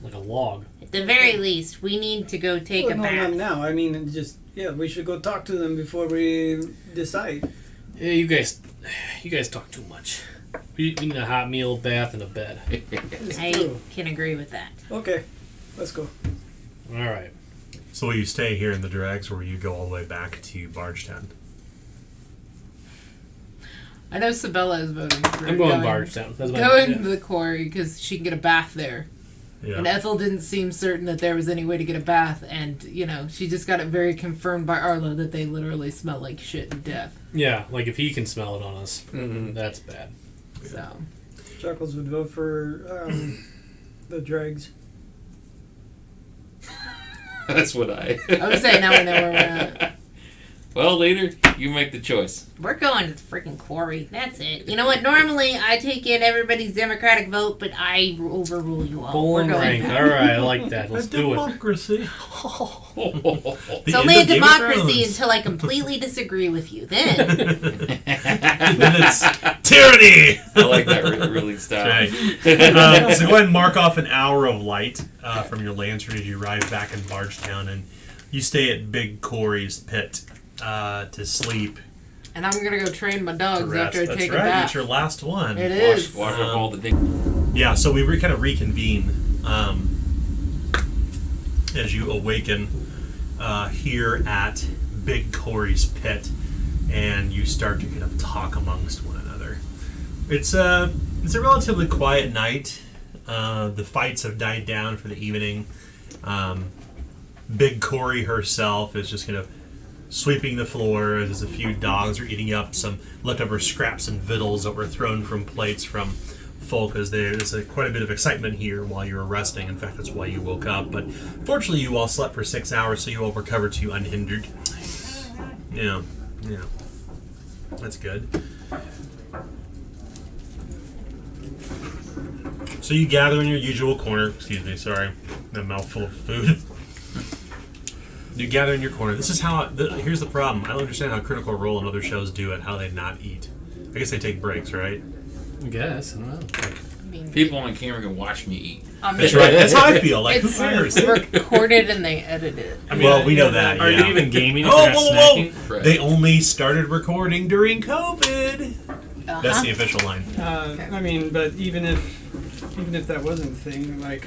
like a log. At the very least, we need to go take a No, bath. not now. I mean, we should go talk to them before we decide. Yeah, you guys talk too much. We need a hot meal, bath, and a bed. It's I true. can agree with that. Okay, let's go. All right. So will you stay here in the dregs, or will you go all the way back to Bargetown? I know Sabella is voting for I'm going Bargetown. That's my Going yeah. to the quarry because she can get a bath there. Yeah. And Ethel didn't seem certain that there was any way to get a bath, and she just got it very confirmed by Arlo that they literally smell like shit and death. Yeah, like if he can smell it on us, Mm-hmm. that's bad. So Chuckles would vote for the dregs. That's what I. I would say now we know where we're at. Well, leader, you make the choice. We're going to the freaking quarry. That's it. You know what? Normally, I take in everybody's democratic vote, but I overrule you all. Bull We're and going rank. back. All right, I like that. Let's do it. Democracy. It's only a democracy until I completely disagree with you. Then, Then it's tyranny. I like that ruling style. Okay. So go ahead and mark off an hour of light from your lantern as you arrive back in Bargetown, and you stay at Big Corey's pit to sleep. And I'm gonna go train my To dogs rest. after I That's take right. a bath. It's your last one. It is. Wash up all the ding. Yeah, so we kind of reconvene as you awaken here at Big Corey's pit, and you start to kind of talk amongst one another. It's a relatively quiet night. The fights have died down for the evening. Big Corey herself is just kind of sweeping the floor as a few dogs are eating up some leftover scraps and victuals that were thrown from plates from folk, as there's quite a bit of excitement here while you were resting. In fact, that's why you woke up. But fortunately, you all slept for 6 hours, so you all recovered to unhindered. Yeah. That's good. So you gather in your usual corner. Excuse me, sorry. A mouthful of food. You gather in your corner. This is how... here's the problem. I don't understand how Critical Role and other shows do it, how they not eat. I guess they take breaks, right? I guess. I don't know. I mean, People on camera can watch me eat. That's right. That's how I feel. Like, who It's cares? recorded and they edit it. Well, we know that, Are yeah. they even gaming if Oh, they're not whoa, whoa, whoa. snacking? Right. They only started recording during COVID. uh-huh. That's the official line. I mean, but even if that wasn't a thing, like,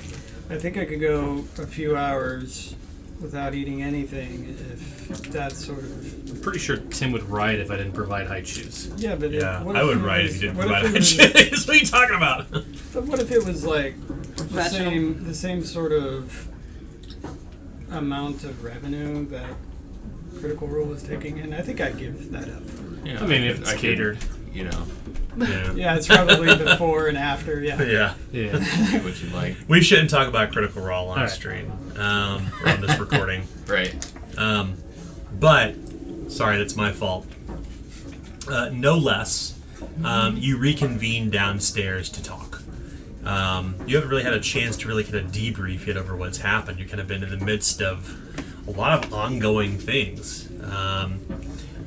I think I could go a few hours without eating anything if that's sort of... I'm pretty sure Tim would ride if I didn't provide hide shoes. Yeah, but Yeah, what I if would it write was- if you didn't what provide if it was- it. What are you talking about? But what if it was like the Professional. same sort of amount of revenue that Critical Role was taking in? I think I'd give that up. Yeah, I mean, if it's could, catered. you know, Yeah. Yeah, it's probably before and after. Yeah. Yeah. Yeah. do what you like. We shouldn't talk about Critical Role on All right. stream or on this recording. Right. But, sorry, that's my fault. No less, you reconvene downstairs to talk. You haven't really had a chance to really kind of debrief yet over what's happened. You've kind of been in the midst of a lot of ongoing things.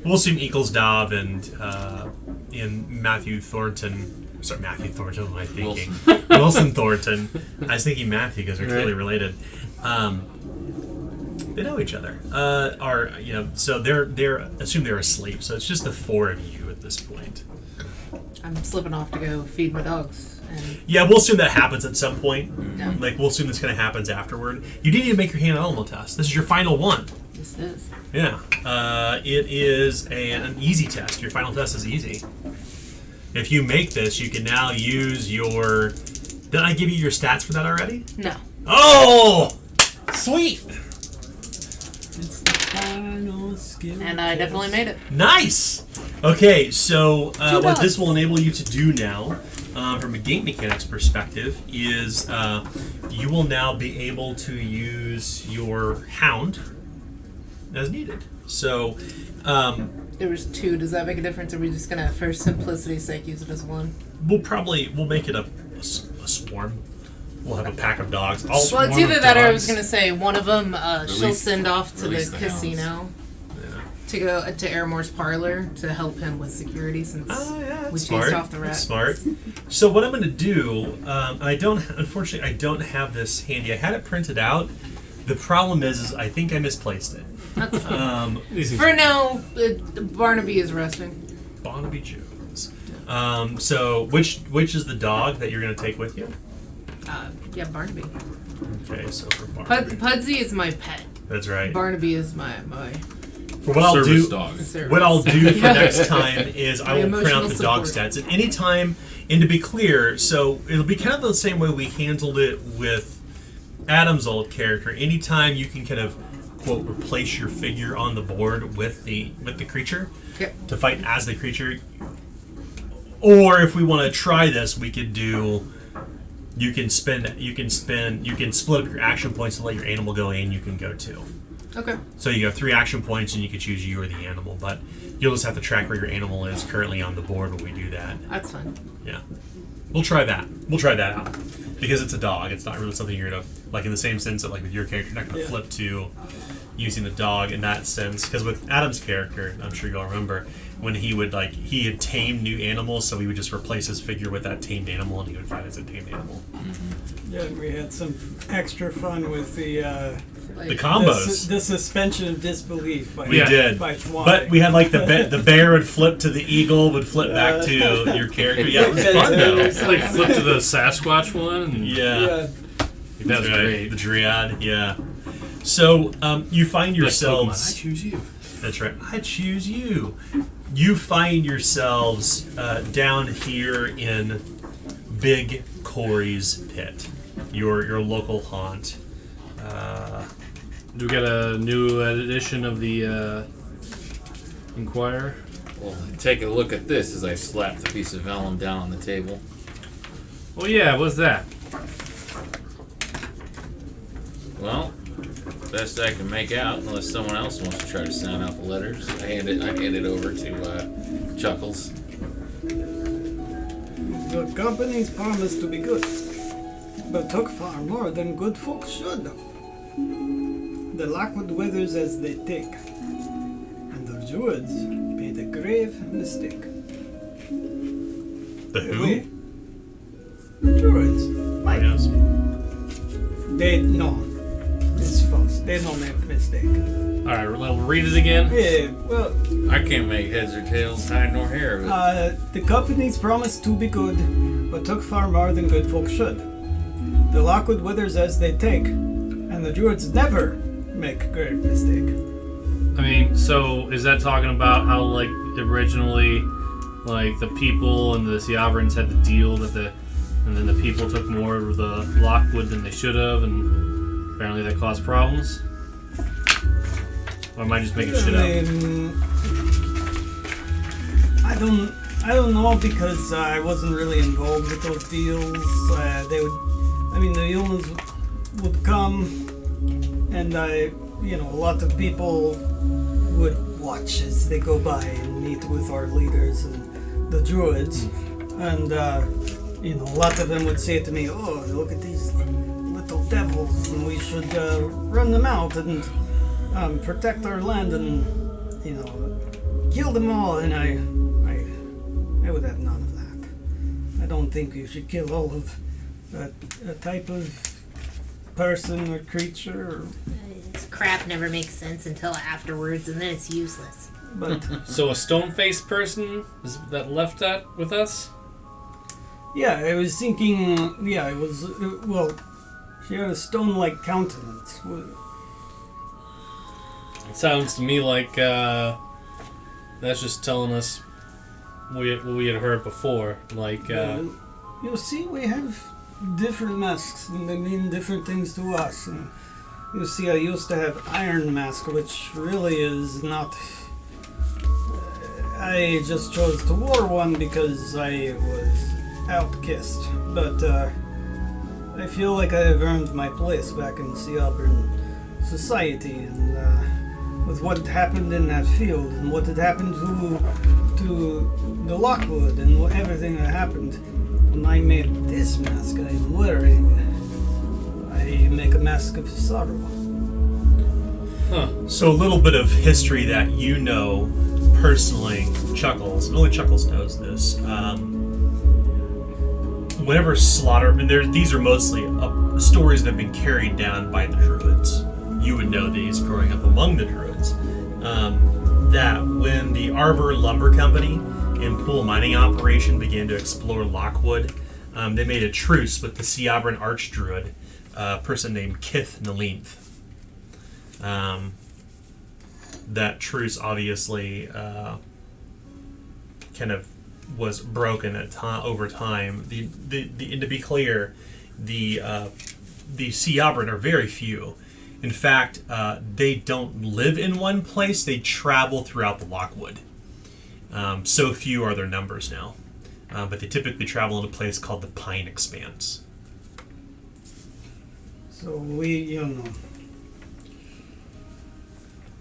We'll assume Ecclesdove and Matthew Thornton. Sorry, Matthew Thornton. What am I thinking? Wilson Thornton. I was thinking Matthew because they're clearly related. They know each other. So they're assume they're asleep. So it's just the four of you at this point. I'm slipping off to go feed my dogs. And Yeah, we'll assume that happens at some point. Yeah. Like we'll assume this kind of happens afterward. You didn't even make your hand animal test. This is your final one. this is. Yeah. It is an easy test. Your final test is easy. If you make this, you can now use your. Did I give you your stats for that already? No. Oh, sweet. And I definitely made it. Nice. Okay, so what dogs. this will enable you to do now, from a game mechanics perspective, is you will now be able to use your hound as needed. So, There was 2. Does that make a difference? Or are we just gonna, for simplicity's sake, use it as 1? we'll make it a swarm. We'll have a pack of dogs. All Well, it's swarm either of that or I dogs. was gonna say one of them she'll Release- send off to the release the hounds. casino Yeah. to go to Airmore's parlor to help him with security since Oh, yeah, we that's chased smart. off the That's rats. smart. So what I'm going to do, unfortunately, I don't have this handy. I had it printed out. The problem is I think I misplaced it. That's fine. Easy. For now, Barnaby is resting. Barnaby Jones. So which is the dog that you're going to take with you? Yeah, Barnaby. Okay, so for Barnaby. Pudsey is my pet. That's right. Barnaby is my For what I'll Service do, dog. service. what I'll do for Yeah. next time is I My will print out emotional the dog support. stats at any time. And to be clear, so it'll be kind of the same way we handled it with Adam's old character. Anytime you can kind of quote replace your figure on the board with the creature Okay. to fight as the creature. Or if we want to try this, we could do. You can split up your action points to let your animal go in. You can go too. Okay. So you have 3 action points, and you can choose you or the animal. But you'll just have to track where your animal is currently on the board when we do that. That's fine. Yeah, we'll try that. We'll try that out because it's a dog. It's not really something you're gonna like in the same sense that like with your character, you're not gonna flip to using the dog in that sense. Because with Adam's character, I'm sure you'll remember when he had tamed new animals, so we would just replace his figure with that tamed animal, and he would fight as a tamed animal. Yeah, we had some extra fun with the The combos. the suspension of disbelief. By, We did. by Swan. But we had like the bear would flip to the eagle, would flip back to your character. Yeah, it was fun though. It's like flip to the Sasquatch one. And Yeah, That's great. The Dryad. Yeah. So you find Like Pokemon, I yourselves. choose you. That's right. I choose you. You find yourselves down here in Big Corey's pit, your local haunt. Do we get a new edition of the Inquirer? Well, take a look at this as I slap the piece of vellum down on the table. Oh yeah, what's that? Well, best I can make out, unless someone else wants to try to sound out the letters. I hand it over to Chuckles. The company's promised to be good, but took far more than good folks should. The Lockwood withers as they take, and the Druids made a grave mistake. The who? The Druids. Like, Yes. no. It's false. They don't make mistake. All right, we'll read it again. Yeah, well, I can't make heads or tails, hide nor hair of it. the company's promised to be good, but took far more than good folks should. The Lockwood withers as they take, and the Druids never make a great mistake. I mean, so is that talking about how, like, originally, like, the people and the Siabrans had the deal and then the people took more of the Lockwood than they should have, and apparently that caused problems? Or am I just making shit up? I don't know, because I wasn't really involved with those deals. The humans would come, and a lot of people would watch as they go by and meet with our leaders and the druids, and a lot of them would say to me, "Oh, look at these little devils, and we should run them out and protect our land and kill them all." And I would have none of that. I don't think you should kill all of a type of person or creature. This crap never makes sense until afterwards, and then it's useless. But So a stone-faced person that left that with us? yeah, I was thinking. Yeah, it was. She had a stone-like countenance. It sounds to me like that's just telling us what we had heard before. Like, You see, we have different masks, and they mean different things to us. And you see, I used to have iron mask, which really is not. I just chose to wear one because I was outcast. But I feel like I have earned my place back in Siabran society, and with what had happened in that field, and what had happened to the Lockwood, and everything that happened. When I made this mask I'm wearing, I make a mask of sorrow. huh. So a little bit of history that you know personally, Chuckles. Only Chuckles knows this. Whenever these are mostly stories that have been carried down by the Druids. You would know these growing up among the Druids. That when the Arbor Lumber Company and Pool Mining Operation began to explore Lockwood, they made a truce with the Siabran Archdruid, a person named Kith Nalinth. That truce obviously kind of was broken over time. And to be clear, the Siabran are very few. In fact, they don't live in one place; they travel throughout the Lockwood. So few are their numbers now, but they typically travel in a place called the Pine Expanse. So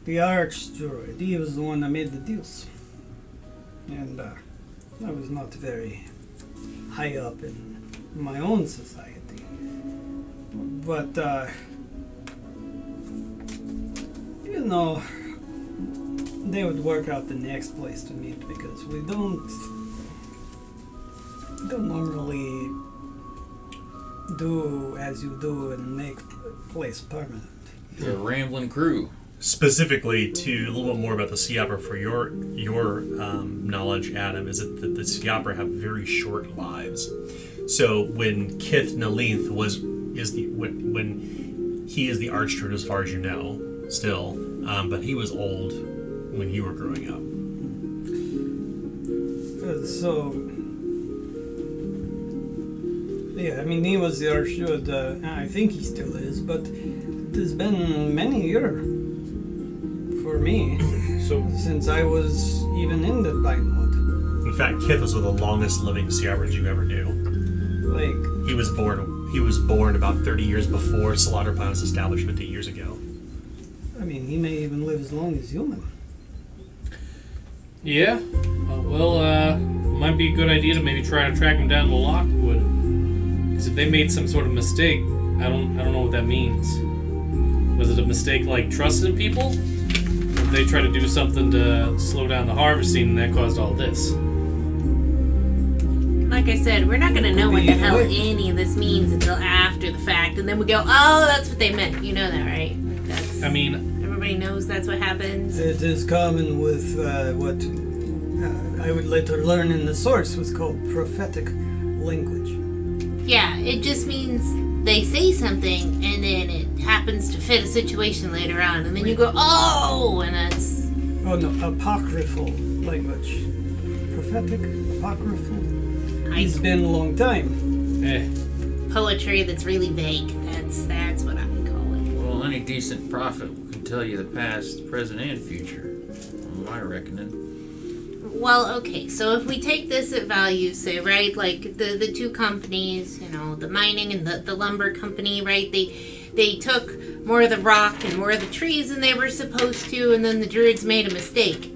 the Archdruid, he was the one that made the deals. And I was not very high up in my own society. But, they would work out the next place to meet, because we don't normally do as you do and make a place permanent. You're a rambling crew. Specifically, to a little bit more about the Siabra for your knowledge, Adam, is that the Siabra have very short lives. So when Kith Nalinth when he is the Archdruid, as far as you know, still, but he was old when you were growing up. He was the Archdruid. I think he still is, but it has been many years for me since I was even in the Pinewood. In fact, Kith was one of the longest living Siabrans you ever knew. He was born about 30 years before Slaughter Planet's establishment 8 years ago. He may even live as long as human. Yeah. Might be a good idea to maybe try to track him down to Lockwood. Because if they made some sort of mistake, I don't know what that means. Was it a mistake like trusting people? Or did they try to do something to slow down the harvesting and that caused all this? Like I said, we're not going to know what the hell any of this means until after the fact, and then we go, oh, that's what they meant. You know that, right? Everybody knows that's what happens. It is common with what I would later learn in the source was called prophetic language. Yeah, it just means they say something and then it happens to fit a situation later on, and then you go, oh, and that's. Oh no, apocryphal language. Prophetic, apocryphal. It's been a long time. Poetry that's really vague. That's what I would call it. Well, any decent prophet can tell you the past, present, and future. On my reckoning. Well, okay, so if we take this at value, say, right, like the two companies, you know, the mining and the lumber company, right, they took more of the rock and more of the trees than they were supposed to, and then the druids made a mistake.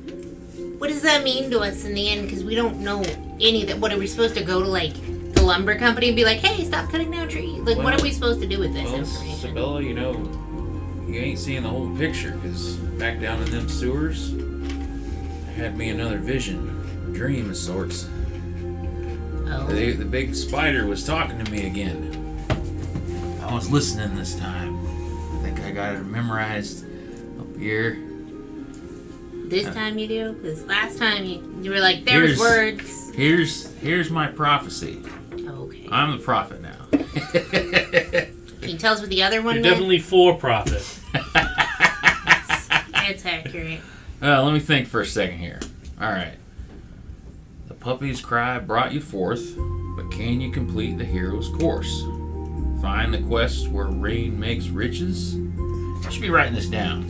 What does that mean to us in the end? Because we don't know any of that. What, are we supposed to go to, like, the lumber company and be like, hey, stop cutting down trees? Like, what are we supposed to do with this information? Sabella, you know, you ain't seeing the whole picture, because back down in them sewers, I had me another vision, a dream of sorts. Oh. The big spider was talking to me again. I was listening this time. I think I got it memorized up here. This time you do? Because last time you were like, there's words. Here's my prophecy. Okay. I'm the prophet now. Can you tell us what the other one You're meant? definitely for profit. It's accurate. Let me think for a second here. Alright. The puppy's cry brought you forth, but can you complete the hero's course? Find the quest where rain makes riches? I should be writing this down.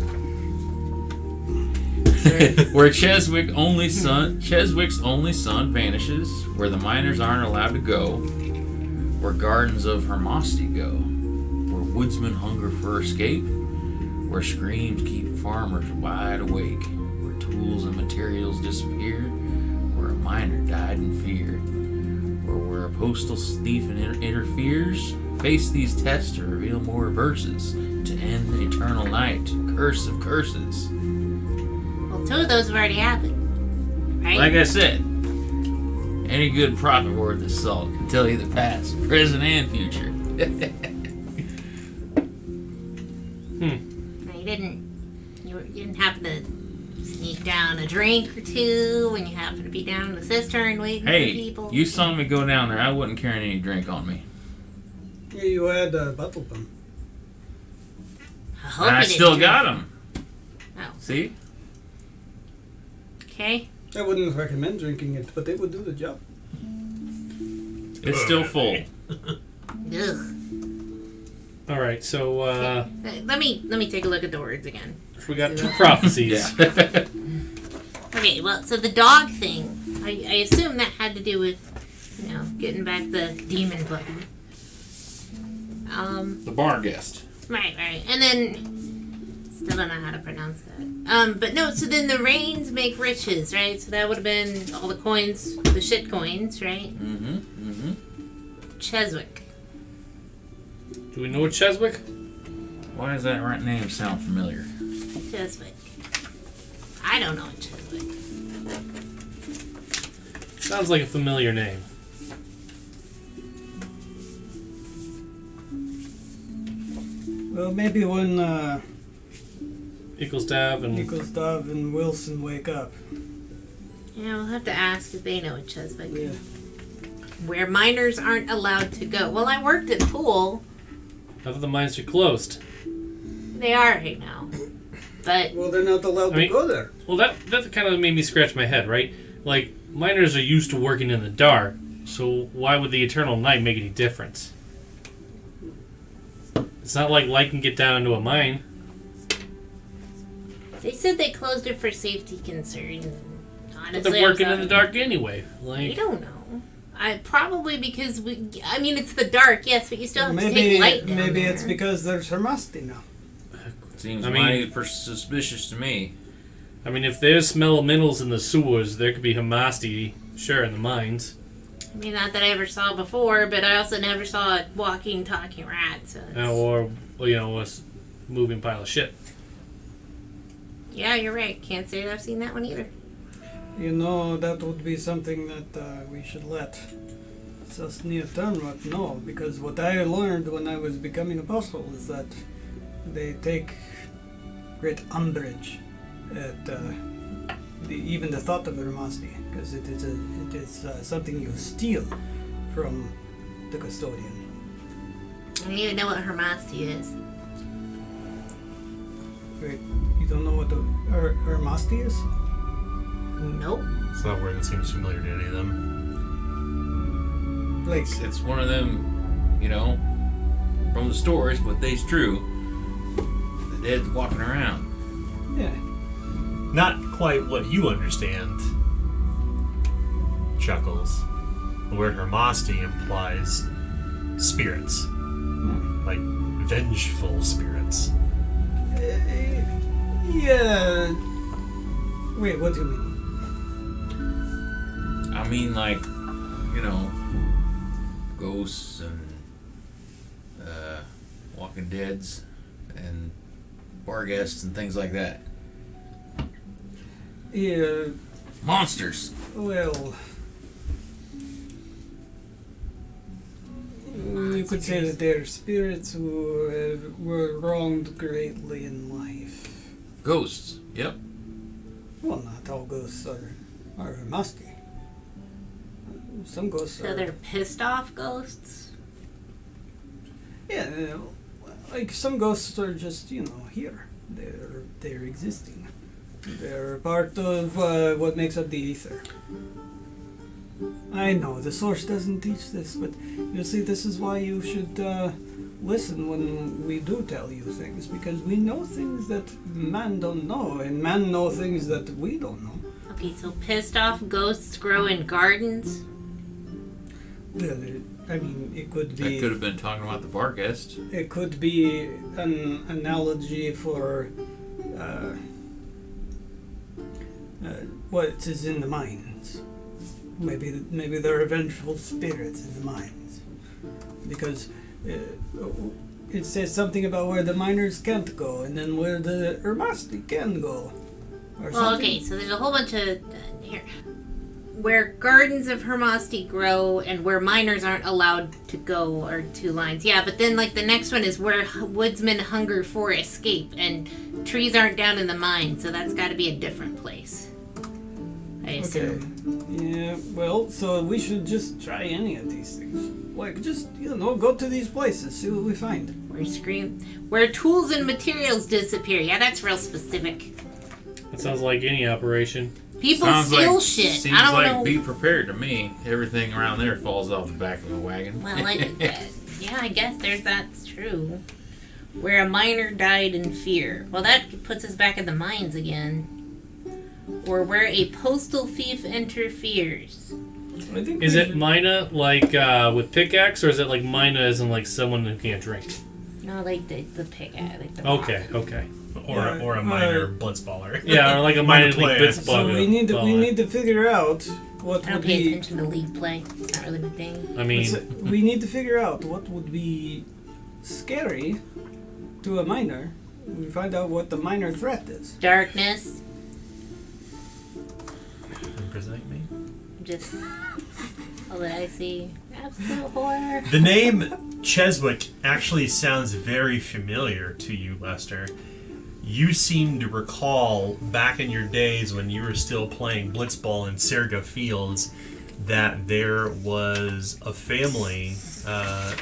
Where Cheswick's only son vanishes, where the miners aren't allowed to go, where gardens of Hermosty go, where woodsmen hunger for escape, where screams keep farmers wide awake, where tools and materials disappear, where a miner died in fear, where a postal thief interferes. Face these tests to reveal more verses, to end the eternal night, curse of curses. Well, two of those have already happened, right? Like I said, any good prophet worth his salt can tell you the past, present, and future. Now, you didn't happen to sneak down a drink or two when you happened to be down in the cistern waiting for people? Hey, you saw me go down there. I wasn't carrying any drink on me. Yeah, you had a bottle of them. hope And I you didn't still drink. got them. Oh. See? Okay. I wouldn't recommend drinking it, but it would do the job. It's still full. Ugh. All right, so Let me take a look at the words again. we got two prophecies. Yeah. Okay, well, so the dog thing, I assume that had to do with, getting back the demon button. The bar guest. Right. And then, still don't know how to pronounce that. But no, so then the rains make riches, right? So that would have been all the coins, the shit coins, right? Cheswick. Do we know what Cheswick? Why does that right name sound familiar? Cheswick. I don't know what Cheswick. Sounds like a familiar name. Well, maybe when Eaglestaff and Nicholstav and Wilson wake up. Yeah, we'll have to ask if they know what Cheswick Yeah. is. Where miners aren't allowed to go. Well, I worked at Pool. I thought the mines were closed. They are right now. But Well, they're not allowed I mean- to go there. Well, that kind of made me scratch my head, right? Like, miners are used to working in the dark, so why would the eternal night make any difference? It's not like light can get down into a mine. they said they closed it for safety concerns. Honestly, But they're working in the dark anyway. We Like, don't know. Probably because it's the dark, yes, but you still have to Maybe take light down maybe there. it's because there's Hermosty now. Seems I mean- mighty suspicious to me. I mean, if there's smell of minerals in the sewers, there could be Hermosty, sure, in the mines. I mean, not that I ever saw before, but I also never saw a walking, talking rat. So Or, a moving pile of shit. yeah, you're right. Can't say that I've seen that one either. That would be something that we should let Sasnia Turnrot know, because what I learned when I was becoming apostle is that they take great umbrage at even the thought of Hermosty, because it is something you steal from the custodian. I don't even know what Hermasti is. Wait, you don't know what the Hermasti is? Nope. It's not a word that seems familiar to any of them. Like, It's one of them, from the stories, but they's true. The dead's walking around. yeah. Not quite what you understand. Chuckles. The word Hermasti implies spirits. Like vengeful spirits. Yeah. Wait, what do you mean? I mean, like, ghosts and walking deads and bar guests and things like that. Yeah, Monsters. well, you could say that they're spirits who were wronged greatly in life. Ghosts. Yep. Well, not all ghosts are musty. Some ghosts So are. they're pissed off ghosts? Yeah, like some ghosts are just here. They're existing. They're part of what makes up the ether. I know the source doesn't teach this, but you see, this is why you should listen when we do tell you things, because we know things that man don't know, and man know things that we don't know. Okay, so pissed off ghosts grow in gardens? I mean, it could be. That could have been talking about the bar guest. It could be an analogy for what is in the mines. Maybe there are vengeful spirits in the mines, because it says something about where the miners can't go, and then where the Hermasti can go. Or Well, something. okay, so there's a whole bunch of... here. Where gardens of Hermasti grow and where miners aren't allowed to go are two lines. Yeah, but then like the next one is where woodsmen hunger for escape and trees aren't down in the mine, so that's got to be a different place. I assume. Okay. Yeah, well, so we should just try any of these things. Like, just, go to these places, see what we find. Where tools and materials disappear. Yeah, that's real specific. That sounds like any operation. People Sounds steal like, shit. Seems I don't like know. be prepared to me. Everything around there falls off the back of a wagon. Well, yeah, I guess that's true. Where a miner died in fear. Well, that puts us back in the mines again. Or where a postal thief interferes. I think Is we it should- mina like with pickaxe, or is it like mina as in like someone who can't drink? No, like the pig, like the Okay, okay. Or a minor blitzballer. Yeah, or like a Minor minor league player. bits So we need to figure out what I don't would pay be. attention to league play. It's not really my thing. I mean, We need to figure out what would be scary to a miner. We find out what the minor threat is. Darkness. Impersonate me. Just all that I see. Absolute horror. The name Cheswick actually sounds very familiar to you, Lester. You seem to recall back in your days when you were still playing blitzball in Serga Fields that there was a family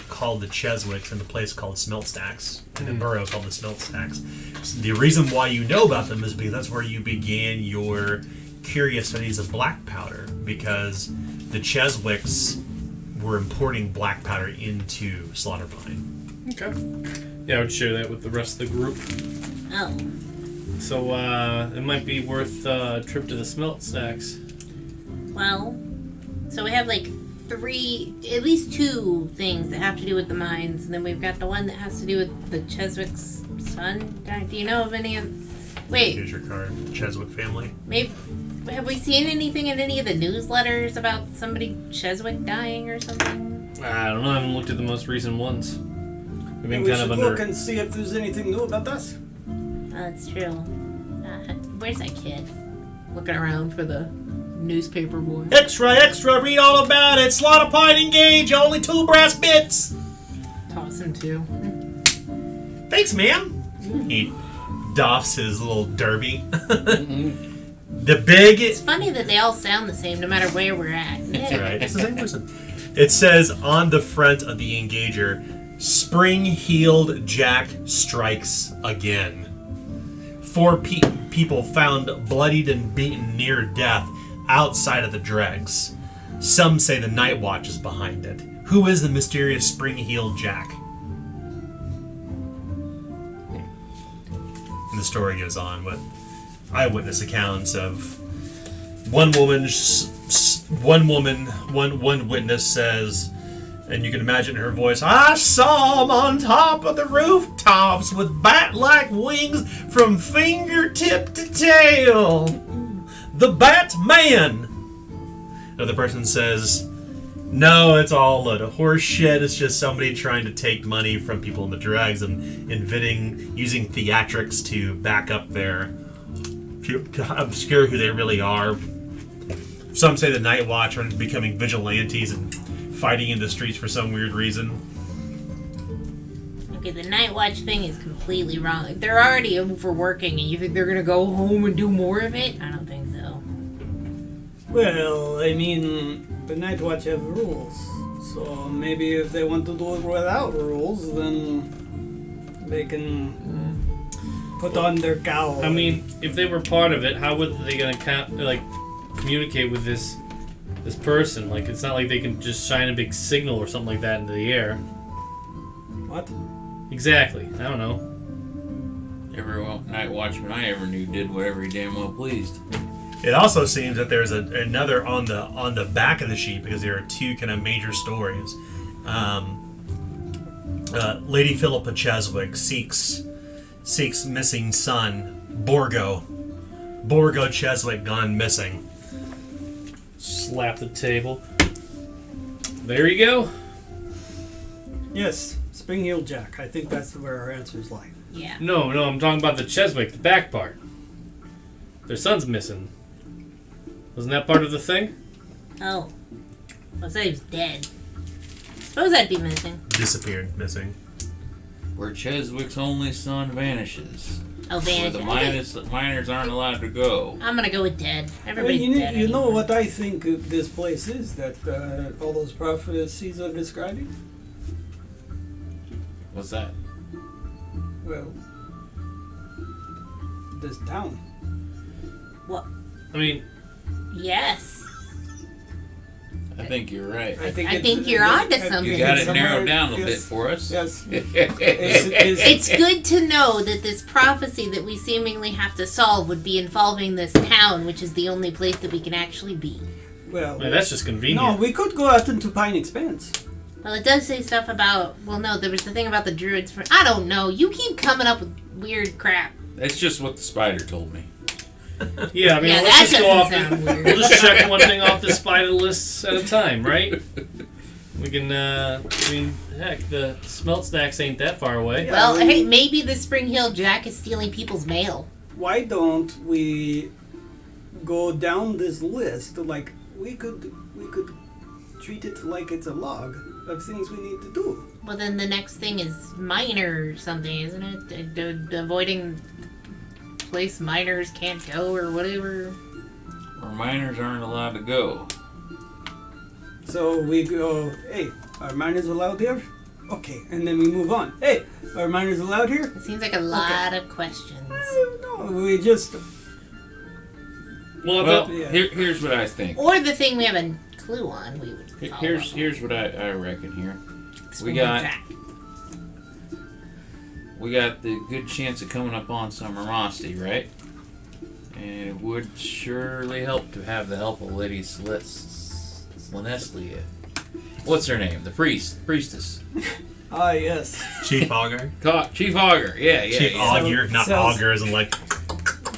called the Cheswicks in a place called Smeltstacks, in a borough called the Smeltstacks. So the reason why you know about them is because that's where you began your curious studies of black powder, because the Cheswicks were importing black powder into Slaughterpine. okay. Yeah, I would share that with the rest of the group. Oh. So it might be worth a trip to the smelt stacks. Well, so we have like at least two things that have to do with the mines, and then we've got the one that has to do with the Cheswick's son. Do you know of any of... Wait, Here's your card, Cheswick family. maybe... Have we seen anything in any of the newsletters about somebody Cheswick dying or something? I don't know. I haven't looked at the most recent ones. I've been we kind should of look under. and see if there's anything new about us. Oh, that's true. Where's that kid? Looking around for the newspaper boy. Extra, extra, read all about it. Slaughterpine engage, only 2 brass bits. Toss him too. Thanks, ma'am. He doffs his little derby. The big... It's funny that they all sound the same no matter where we're at. That's right. It's the same person. It says on the front of the engager, Spring-Heeled Jack strikes again. 4 people found bloodied and beaten near death outside of the dregs. Some say the Night Watch is behind it. Who is the mysterious Spring-Heeled Jack? And the story goes on with eyewitness accounts of one witness says, and you can imagine her voice, I saw him on top of the rooftops with bat-like wings from fingertip to tail. The Batman. Another person says, no, it's all a load of horse shit. It's just somebody trying to take money from people in the dregs and using theatrics to back up to obscure who they really are. Some say the Night Watch are becoming vigilantes and fighting in the streets for some weird reason. Okay, the Night Watch thing is completely wrong. Like, they're already overworking, and you think they're gonna go home and do more of it? I don't think so. Well, I mean, the Night Watch have rules. So maybe if they want to do it without rules, then they can put on their cowl. I mean, if they were part of it, how would they gonna communicate with this person? Like, it's not like they can just shine a big signal or something like that into the air. What? Exactly. I don't know. Every night watchman I ever knew did whatever he damn well pleased. It also seems that there's another on the back of the sheet, because there are 2 kind of major stories. Lady Philippa Cheswick seeks missing son, Borgo Cheswick gone missing. Slap the table. There you go. Yes, Spring-Heeled Jack. I think that's where our answers lie. Yeah. No, I'm talking about the Cheswick, the back part. Their son's missing. Wasn't that part of the thing? Oh. I said he was dead. Suppose I'd be missing. Disappeared, missing. Where Cheswick's only son vanishes. Oh, Where vanished. the miners aren't allowed to go. I'm gonna go with dead. Well, Everybody's dead. you know anymore. what I think this place is that all those prophecies are describing? What's that? Well, this town. What? I mean, Yes. I think you're right. I think you're onto something. You got it somewhere- narrowed down a yes, bit for us. Yes. It's good to know that this prophecy that we seemingly have to solve would be involving this town, which is the only place that we can actually be. Well, that's just convenient. no, we could go out into Pine Expanse. Well, it does say stuff about... Well, no, there was the thing about the druids. I don't know. You keep coming up with weird crap. That's just what the spider told me. Yeah, I mean, Yeah, let's that just go off. doesn't sound weird. We'll just check one thing off the spider list at a time, right? We can, I mean, heck, the smelt stacks ain't that far away. Yeah. Well, hey, maybe the Spring Hill Jack is stealing people's mail. Why don't we go down this list? Like we could treat it like it's a log of things we need to do. Well, then the next thing is minor or something, isn't it? Avoiding place miners can't go or whatever. Where miners aren't allowed to go. So we go, hey, are miners allowed here? Okay, and then we move on. Hey, are miners allowed here? It seems like a lot of questions. No, we just. Well, yeah. Here's what I think. Or the thing we have a clue on, we would follow up on. Here's what I reckon here. Spring Hill Jack. We got the good chance of coming up on some Ramasti, right? And it would surely help to have the help of Lady Slaneslia. What's her name? The priestess. Ah, yes. Chief Augur? Chief Augur, yeah. Chief Augur, not Sells- Augur, as in like...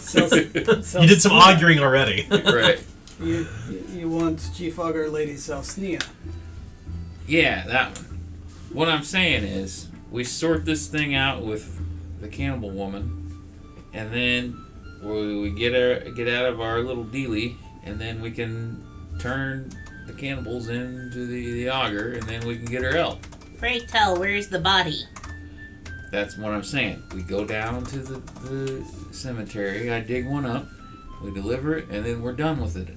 Sells- You did some auguring already. Right. You want Chief Augur Lady Salsnia. Yeah, that one. What I'm saying is, we sort this thing out with the cannibal woman, and then we get out of our little dealie, and then we can turn the cannibals into the augur, and then we can get her help. Pray tell, where's the body? That's what I'm saying. We go down to the cemetery, I dig one up, we deliver it, and then we're done with it.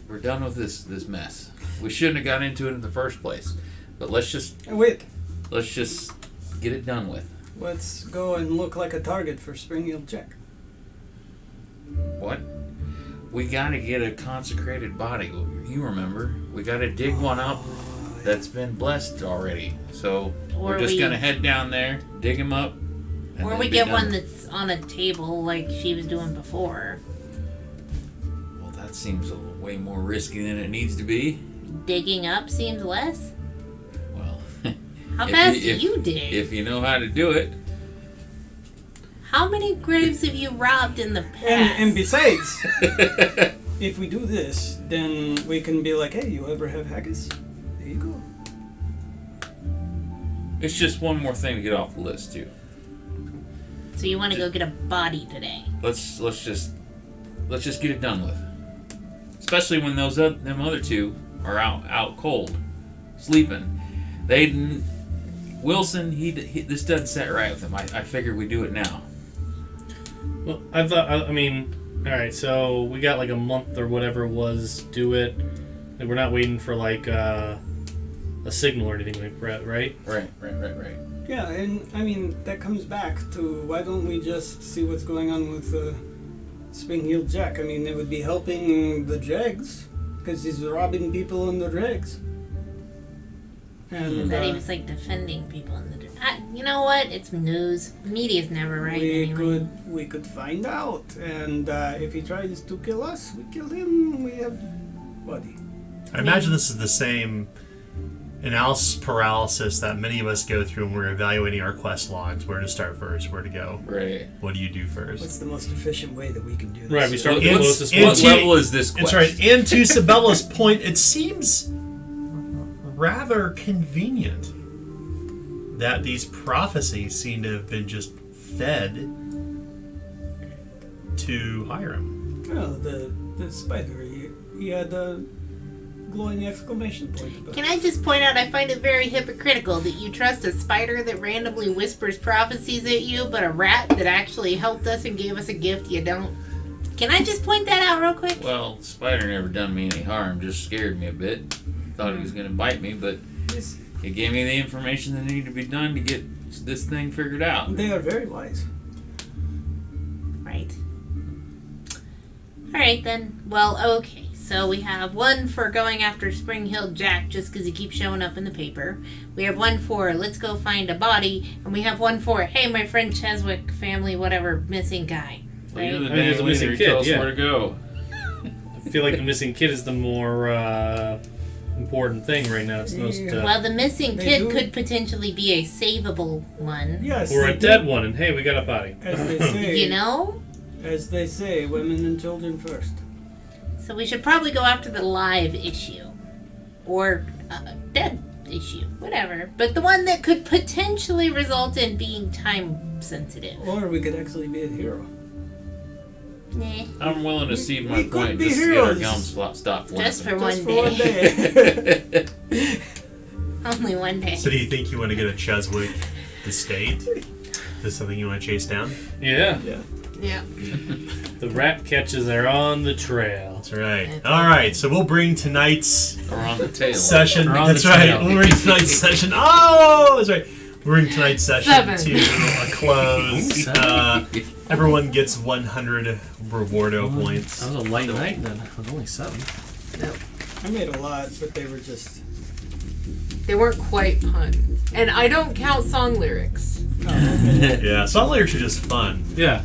We're done with this mess. We shouldn't have got into it in the first place. But let's just Wait, get it done with. let's go and look like a target for Spring-Heeled Jack. What? We gotta get a consecrated body. You remember? We gotta dig one up that's been blessed already. So Or we're just we- gonna head down there, dig him up, and Or then we be get done. one that's on a table like she was doing before. Well, that seems a little way more risky than it needs to be. Digging up seems less. Well, How If fast you- do you dig? if you know how to do it. How many graves have you robbed in the past? And besides, if we do this, then we can be like, hey, you ever have haggis? There you go. It's just one more thing to get off the list too. So you want to go get a body today? Let's just get it done with. Especially when them other two are out cold, sleeping. Wilson, he this doesn't set right with him. I figured we'd do it now. Well, I mean, all right. So we got like a month or whatever it was. Do it. And we're not waiting for like a signal or anything like that, right? Right. Yeah, and I mean, that comes back to why don't we just see what's going on with Spring-Heeled Jack? I mean, it would be helping the dregs, because he's robbing people in the dregs. And That he was like defending people in the. You know what? It's news. Media's never right. Anyway. we could find out, and if he tries to kill us, we kill him. We have body. I imagine this is the same analysis paralysis that many of us go through when we're evaluating our quest logs. Where to start first, where to go. Right. What do you do first? What's the most efficient way that we can do this? Right. We start with the It's- closest it's- one. What level is this quest? That's right. And to Sabella's point, it seems rather convenient that these prophecies seem to have been just fed to Hiram. Well, the spider, he had a glowing exclamation point about Can I just point out, I find it very hypocritical that you trust a spider that randomly whispers prophecies at you, but a rat that actually helped us and gave us a gift you don't. Can I just point that out real quick? Well, Spider never done me any harm. Just scared me a bit. Thought he was gonna bite me, but this. he gave me the information that needed to be done to get this thing figured out. They are very wise. Right. Alright then. Well, okay. So we have one for going after Spring-Heeled Jack just because he keeps showing up in the paper. We have one for let's go find a body. And we have one for, hey, my friend Cheswick family, whatever, missing guy. Well, you're the I mean, there's a damn missing leader. kid, Tell us yeah. where to go. I feel like the missing kid is the more important thing right now. It's the most, Yeah. Well, the missing They kid do- could potentially be a savable one. Yes. or they a do. dead one, and hey, we got a body. As they say, You know? as they say, women and children first. So we should probably go after the live issue. Or dead issue. Whatever. But the one that could potentially result in being time sensitive. Or we could actually be a hero. Nah. I'm willing to cede my We could point be just to get our heroes. gums stopped flapping. Just for Just one for one day. day. Only one day. So do you think you want to get a Cheswick estate? Is this something you want to chase down? Yeah, Yeah. the rat catches are on the trail. That's right. All right. So we'll bring tonight's Or on the tail. session. We're on That's the right. trail. We'll bring tonight's session. Oh, that's right. We'll bring tonight's session 7. to a close. Everyone gets 100 rewardo points. That was a light night then. It was only 7. I made a lot, but they were just. They weren't quite puns. And I don't count song lyrics. Yeah, song lyrics are just fun. Yeah.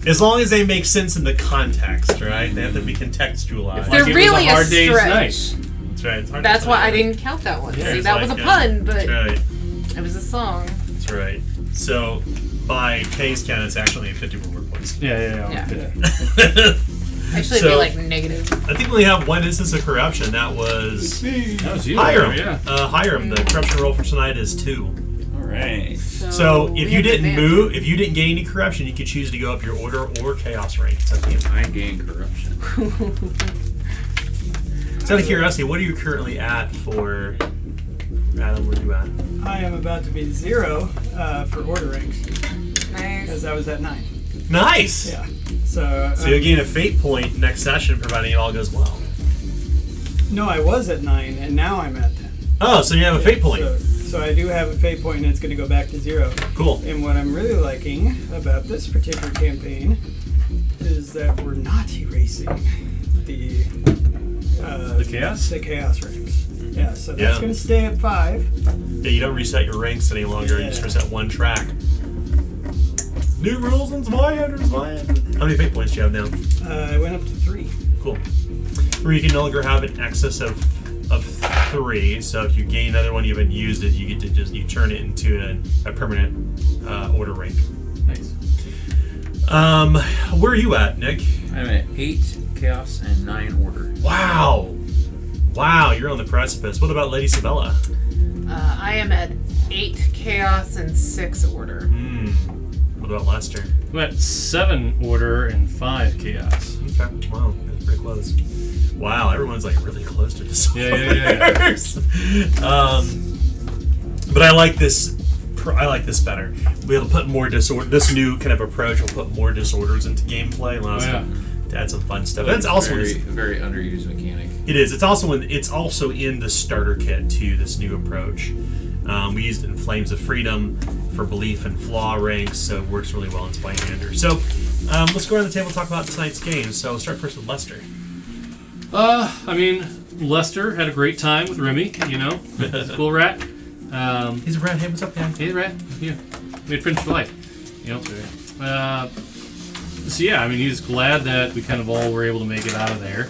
As long as they make sense in the context, right? They have to be contextualized. Like They're it was really a hard day's stretch. night. That's right. It's hard That's to why I say. didn't count that one. Yeah, See, it's that was a like, pun, but That's right. it was a song. That's right. So, by Kay's count, it's actually 50 reward points. Yeah. Yeah. Actually, So- it'd be like negative. I think we only have one instance of corruption. That was That was you. Hiram. Yeah. Hiram. The corruption roll for tonight is 2. Alright. So we if you have didn't advantage. move, if you didn't gain any corruption, you could choose to go up your order or chaos rank. It's up to you. I gain corruption. It's out of curiosity, what are you currently at for Adam? Where are you at? I am about to be 0 for order ranks, Nice. because I was at 9. Nice. Yeah. So. So you'll gain a fate point next session, providing it all goes well. No, I was at 9, and now I'm at 10. Oh, so you have a fate point. So I do have a fate point, and it's going to go back to 0. Cool. And what I'm really liking about this particular campaign is that we're not erasing the chaos? The chaos ranks. Yeah, so that's going to stay at 5. Yeah, you don't reset your ranks any longer. You just reset one track. New rules in Zweihander. How many fate points do you have now? I went up to 3. Cool. Where you can no longer have an excess of 3. So if you gain another one you haven't used it, you get to you turn it into a permanent order rank. Nice. Where are you at, Nick? I'm at 8 chaos and 9 order. Wow, you're on the precipice. What about Lady Sabella? I am at 8 chaos and 6 order. What about Lester? I'm at 7 order and 5 chaos. Okay, wow, that's pretty close. Wow, everyone's like really close to this. Yeah. But I like this. I like this better. We'll put more disorder. This new kind of approach will put more disorders into gameplay. Allow us to add some fun stuff. That's also very underused mechanic. It is. It's also in the starter kit too. This new approach. We used it in Flames of Freedom for belief and flaw ranks, so it works really well in Zweihander. So let's go around the table and talk about tonight's games. So we'll start first with Lester. Lester had a great time with Remy. He's a cool rat. He's a rat. Hey, what's up, man? He's a rat. Yeah, we had friends for life. So yeah, he's glad that we kind of all were able to make it out of there.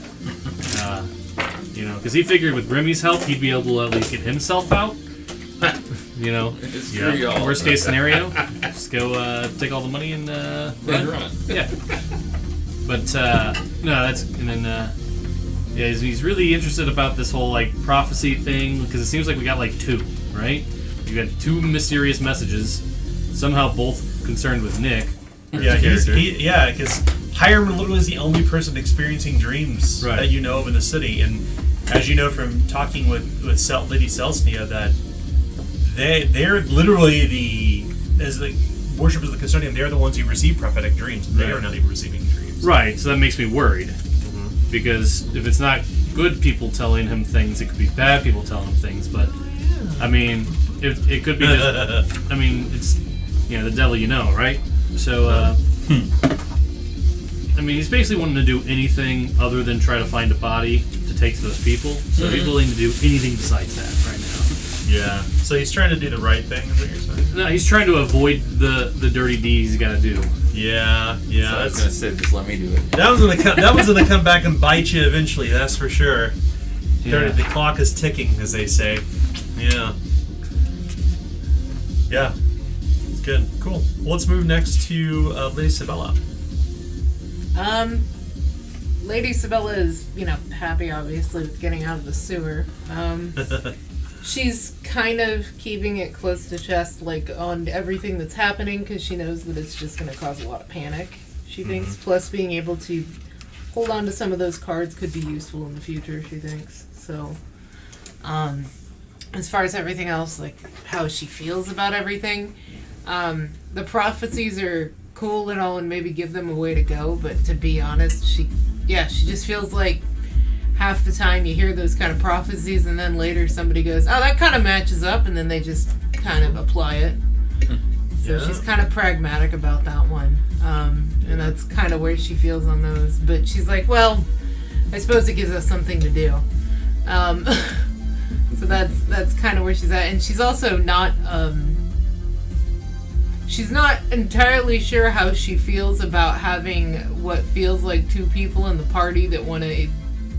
Because he figured with Remy's help, he'd be able to at least get himself out. Worst case scenario, just go take all the money and run. Yeah. But he's really interested about this whole prophecy thing because it seems like we got 2, right? We got 2 mysterious messages, somehow both concerned with Nick. Yeah, because Hiram literally is the only person experiencing dreams that you know of in the city, and as you know from talking with Lady Celsnia, that they're literally as the worshippers of the custodian, they're the ones who receive prophetic dreams. They are not even receiving dreams. Right, so that makes me worried. Because if it's not good people telling him things, it could be bad people telling him things. But, it could be just, it's, the devil right? So, he's basically wanting to do anything other than try to find a body to take to those people. So he's willing to do anything besides that right now. Yeah. So he's trying to do the right thing, is what you're saying? No, he's trying to avoid the dirty deeds he's got to do. Yeah. So I was gonna say, just let me do it. That was gonna come back and bite you eventually. That's for sure. Yeah. The clock is ticking, as they say. Yeah. Yeah. It's good. Cool. Well, let's move next to Lady Sabella. Lady Sabella is, happy obviously with getting out of the sewer. She's kind of keeping it close to chest, on everything that's happening, because she knows that it's just going to cause a lot of panic, she thinks. Plus, being able to hold on to some of those cards could be useful in the future, she thinks. So, as far as everything else, how she feels about everything, the prophecies are cool and all, and maybe give them a way to go, but to be honest, she just feels like half the time you hear those kind of prophecies and then later somebody goes, oh, that kind of matches up, and then they just kind of apply it. So she's kind of pragmatic about that one. And that's kind of where she feels on those. But she's like, well, I suppose it gives us something to do. So that's kind of where she's at. And she's also not... she's not entirely sure how she feels about having what feels like 2 people in the party that want to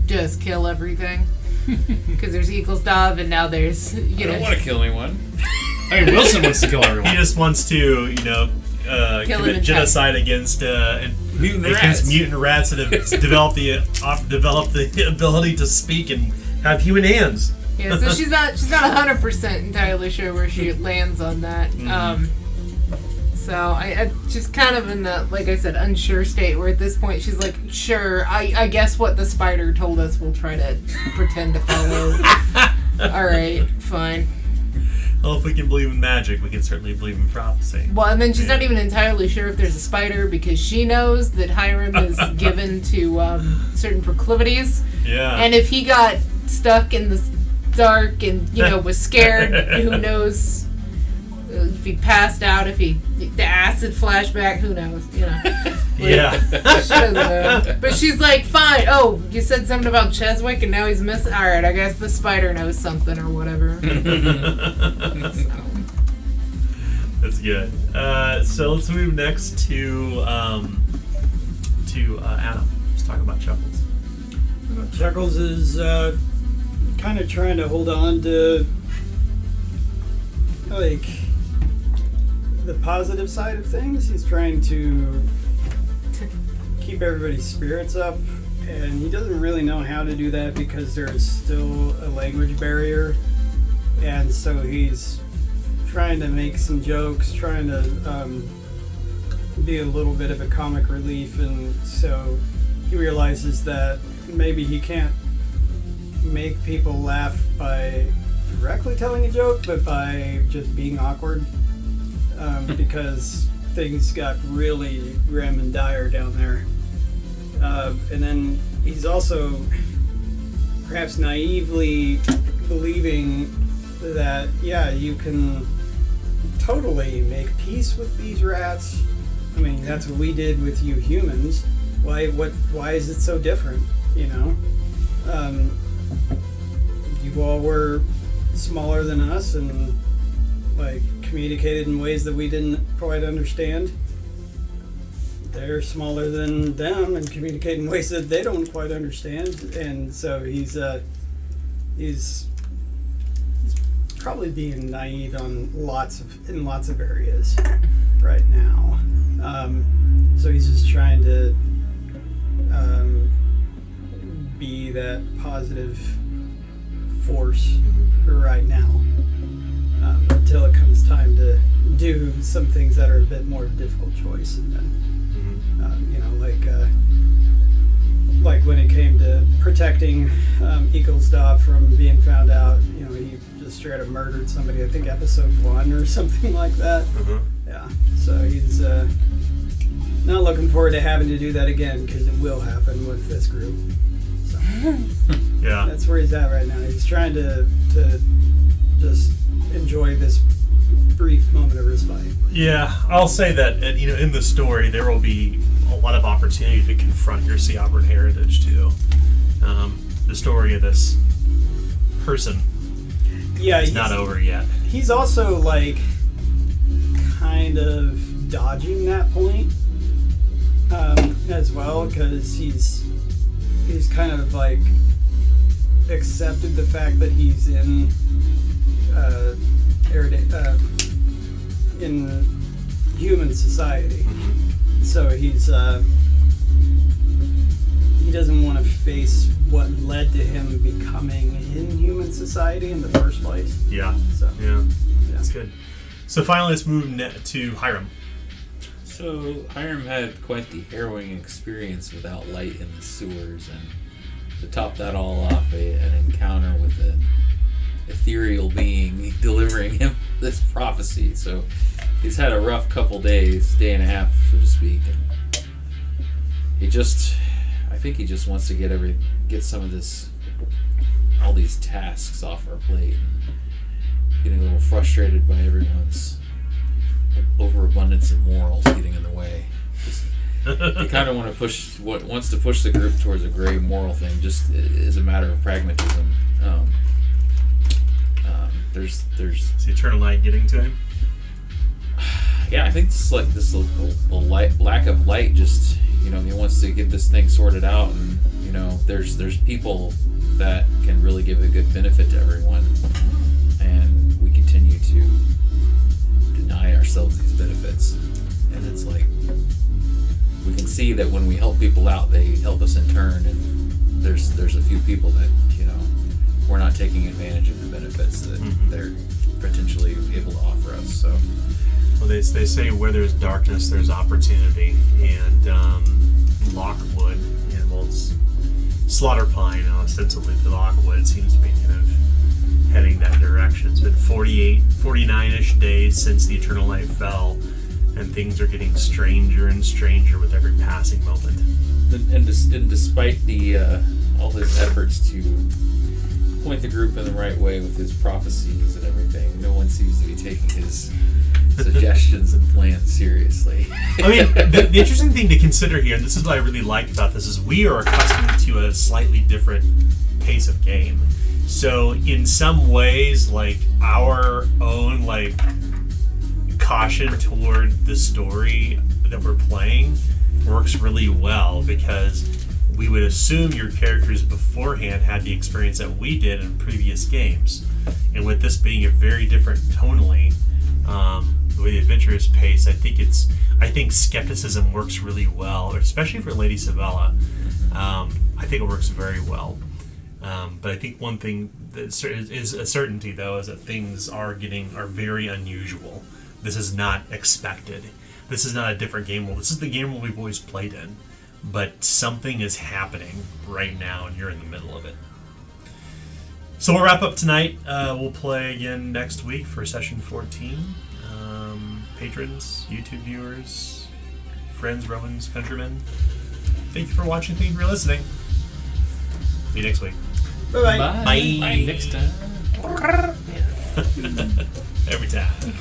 just kill everything. Because there's Eaglesdov and now there's, I don't want to kill anyone. Wilson wants to kill everyone. He just wants to, commit genocide against mutant rats that have developed the ability to speak and have human hands. Yeah, so she's not 100% entirely sure where she lands on that. So I just kind of in the, like I said, unsure state where at this point she's like, sure, I guess what the spider told us we'll try to pretend to follow. Alright, fine. Well, if we can believe in magic, we can certainly believe in prophecy. Well, and then she's not even entirely sure if there's a spider because she knows that Hiram is given to certain proclivities. Yeah. And if he got stuck in this dark and, was scared. Who knows if he passed out, if the acid flashback, who knows, Yeah. She doesn't know. But she's like, fine. Oh, you said something about Cheswick and now he's missing? Alright, I guess the spider knows something or whatever. That's good. So let's move next to Adam. Let's talk about Chuckles. Chuckles is kind of trying to hold on to like the positive side of things. He's trying to keep everybody's spirits up, and he doesn't really know how to do that because there's still a language barrier, and so he's trying to make some jokes, trying to be a little bit of a comic relief, and so he realizes that maybe he can't make people laugh by directly telling a joke, but by just being awkward, because things got really grim and dire down there. And then he's also perhaps naively believing that, yeah, you can totally make peace with these rats. I mean, that's what we did with you humans. Why is it so different, You all were smaller than us and communicated in ways that we didn't quite understand. They're smaller than them and communicate in ways that they don't quite understand, and so he's probably being naive on lots of areas right now. So he's just trying to be that positive force for right now, until it comes time to do some things that are a bit more difficult choice, and then like when it came to protecting Eaglestop from being found out, he just straight up murdered somebody. I think episode 1 or something like that. Yeah, so he's not looking forward to having to do that again, because it will happen with this group. So Yeah. that's where he's at right now. He's trying to just enjoy this brief moment of respite. Yeah, I'll say that in the story there will be a lot of opportunity to confront your Sea Auburn heritage too. The story of this person is not over yet. He's also kind of dodging that point as well, because he's kind of accepted the fact that he's in human society. So he doesn't want to face what led to him becoming in human society in the first place. Yeah. So Yeah. That's good. So finally, let's move to Hiram. So Hiram had quite the harrowing experience without light in the sewers, and to top that all off, an encounter with an ethereal being delivering him this prophecy. So he's had a rough couple days, day and a half, so to speak, and I think he just wants to get some of all these tasks off our plate, and getting a little frustrated by everyone's overabundance of morals getting in the way. He kind of wants to push the group towards a gray moral thing, just as a matter of pragmatism. There's Is the Eternal Light getting to him? yeah, I think this lack of light. Just he wants to get this thing sorted out, and there's people that can really give a good benefit to everyone, and we continue to deny ourselves these benefits. And it's we can see that when we help people out, they help us in turn, and there's a few people that we're not taking advantage of the benefits that they're potentially able to offer us. So, well, they say where there's darkness, there's opportunity, and Lockwood, it's Slaughter Pine, ostensibly to Lockwood, seems to be kind of heading that direction. It's been 49-ish days since the Eternal Light fell, and things are getting stranger and stranger with every passing moment. and despite all his efforts to point the group in the right way with his prophecies and everything. No one seems to be taking his suggestions and plans seriously. I mean, the interesting thing to consider here, and this is what I really like about this, is we are accustomed to a slightly different pace of game. So in some ways, like, our own, like, caution toward the story that we're playing works really well, because we would assume your characters beforehand had the experience that we did in previous games. And with this being a very different tonally, the way the adventure is paced, I think skepticism works really well, especially for Lady Sabella. I think it works very well. But I think one thing that is a certainty, though, is that things are very unusual. This is not expected. This is not a different game world. This is the game world we've always played in. But something is happening right now, and you're in the middle of it. So we'll wrap up tonight. We'll play again next week for session 14. Patrons, YouTube viewers, friends, Romans, countrymen, thank you for watching. Thank you for listening. See you next week. Bye-bye. Bye. Bye. Next time. Every time.